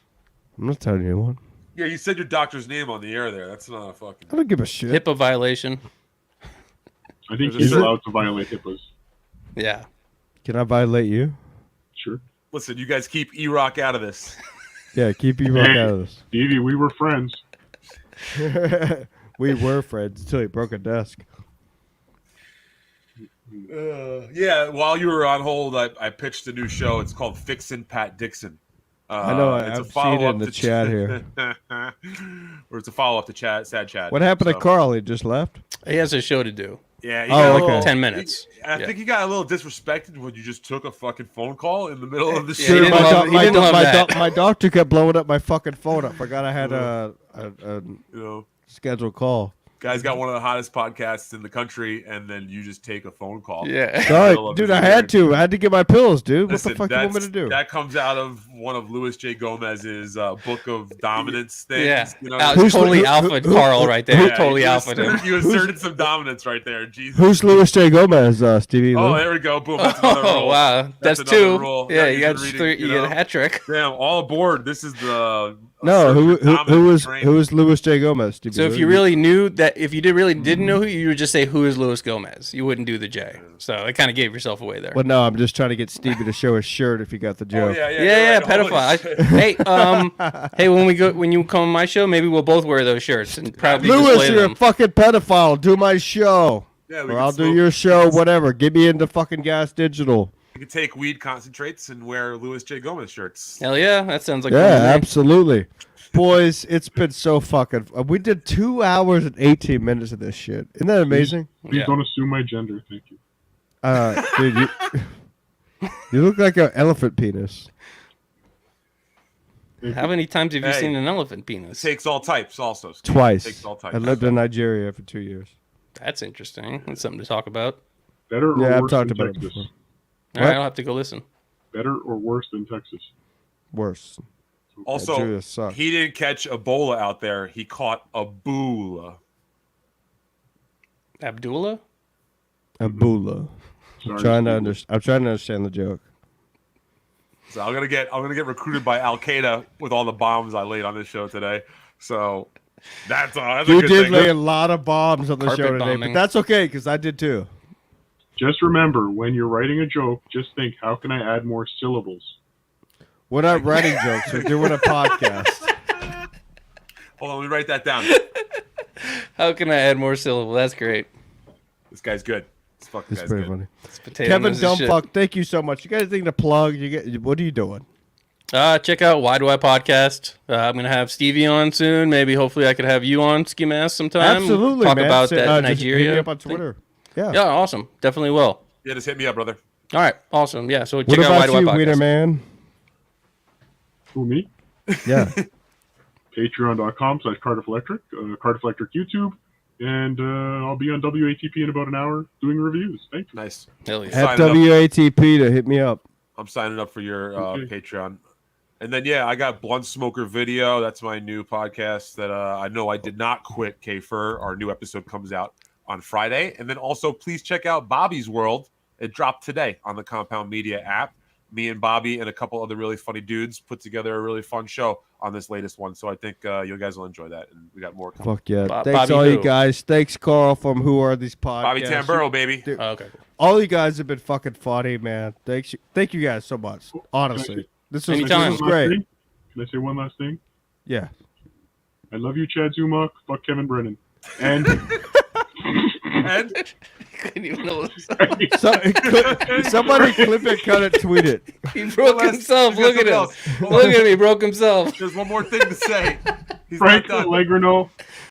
I'm not telling you one. Yeah, you said your doctor's name on the air there. That's not a fucking... I don't give a shit. HIPAA violation. I think he's allowed to violate HIPAAs. Yeah. Can I violate you? Sure. Listen, you guys keep Erock out of this. Yeah, keep Erock out of this. Stevie, we were friends. We were friends until he broke a desk. Yeah, while you were on hold, I pitched a new show. It's called Fixin' Pat Dixon. I know. I've seen it in the chat here. Or it's a follow-up to Sad Chat. What happened to Karl? He just left? He has a show to do. Yeah. Okay. 10 minutes. I think he got a little disrespected when you just took a fucking phone call in the middle of the show. My doctor kept blowing up my fucking phone. I forgot I had a scheduled call. Guy's got one of the hottest podcasts in the country, and then you just take a phone call. Yeah. Sorry, dude, I had to get my pills, dude. Listen, what the fuck you want me to do? That comes out of one of Louis J. Gomez's book of dominance things. Yeah. You know? That was totally alpha Karl right there. Yeah, totally alpha. You asserted some dominance right there. Jesus. Who's Louis J. Gomez, Stevie Lew? Oh, there we go. Boom. That's another rule. Oh, wow. That's two. Rule. Yeah, you got three. You got a hat trick. Damn, all aboard. This is the... No, who is Louis J. Gomez? Stevie so if you really knew that, if you didn't know who, you would just say who is Louis Gomez. You wouldn't do the J. So it kind of gave yourself away there. Well, no, I'm just trying to get Stevie to show his shirt if you got the joke. Yeah, pedophile. Hey, when you come on my show, maybe we'll both wear those shirts and proudly Louis, display you're them. a fucking pedophile. Do my show, or I'll do your show. Whatever. Get me into fucking Gas Digital. You could take weed concentrates and wear Louis J. Gomez shirts. Hell yeah, that sounds like Yeah, fun to me. absolutely. Boys, it's been so fucking. We did 2 hours and 18 minutes of this shit. Isn't that amazing? Please don't assume my gender. Thank you. Dude, you look like an elephant penis. How many times have you Hey. seen an elephant penis? Takes all types also. Steve. Twice. Takes all types. I lived in Nigeria for 2 years. That's interesting. That's something to talk about. Better or Yeah, I've worse talked than about it Texas? before. All right, I'll have to go listen. Better or worse than Texas? Worse. Also, Nigeria sucks. he didn't catch Ebola out there. He caught Ebola. Abdullah? Abula. I'm trying to understand the joke. So I'm gonna get recruited by Al Qaeda with all the bombs I laid on this show today. So that's a You good did thing. lay a lot of bombs on the Carpet show today, bombing. but that's okay because I did too. Just remember, when you're writing a joke, just think, how can I add more syllables? We're not writing jokes. We're doing a podcast. Hold on, let me write that down. How can I add more syllable? That's great. This guy's good. This fucking It's guy's pretty good. funny. It's potato Kevin nose as shit. Dumbfuck, thank you so much. You got anything to plug? What are you doing? Check out Why Do I Podcast. I'm going to have Stevie on soon. Maybe, hopefully, I could have you on, Ski Mask, sometime. Absolutely, Talk man. about Say- that just Nigeria hit me up on thing. Twitter. Yeah. Yeah, awesome. Definitely will. Yeah, just hit me up, brother. All right, awesome. Yeah, so What check out Why about Do I you, Podcast. Wiener Man? Who, me? Yeah. Patreon.com/Cardiff Electric, Cardiff Electric YouTube, and I'll be on WATP in about an hour doing reviews. Thank you. Nice. Hell yeah. At Signing up. WATP to hit me up. I'm signing up for your Okay. Patreon. And then, yeah, I got Blunt Smoker Video. That's my new podcast that I know I did not quit K-Fur. Our new episode comes out on Friday. And then also, please check out Bobby's World. It dropped today on the Compound Media app. Me and Bobby and a couple other really funny dudes put together a really fun show on this latest one. So I think you guys will enjoy that. And we got more coming. Fuck yeah. Bo- Thanks Bobby all who? you guys. Thanks, Karl, from Who Are These Podcasts. Bobby Tamburo, baby. Dude, Oh, okay, cool. all you guys have been fucking funny, man. Thank you guys so much. Honestly. This was Anytime. great. Can I say one last thing? Yeah. I love you, Chad Zumock. Fuck Kevin Brennan. And And Couldn't even know what to say. Somebody clip it, cut it, tweet it. He broke Let's- himself. we got Look at him. something else. Hold Look on. at him. He broke himself. There's one more thing to say. He's Frank not done. Allegrino.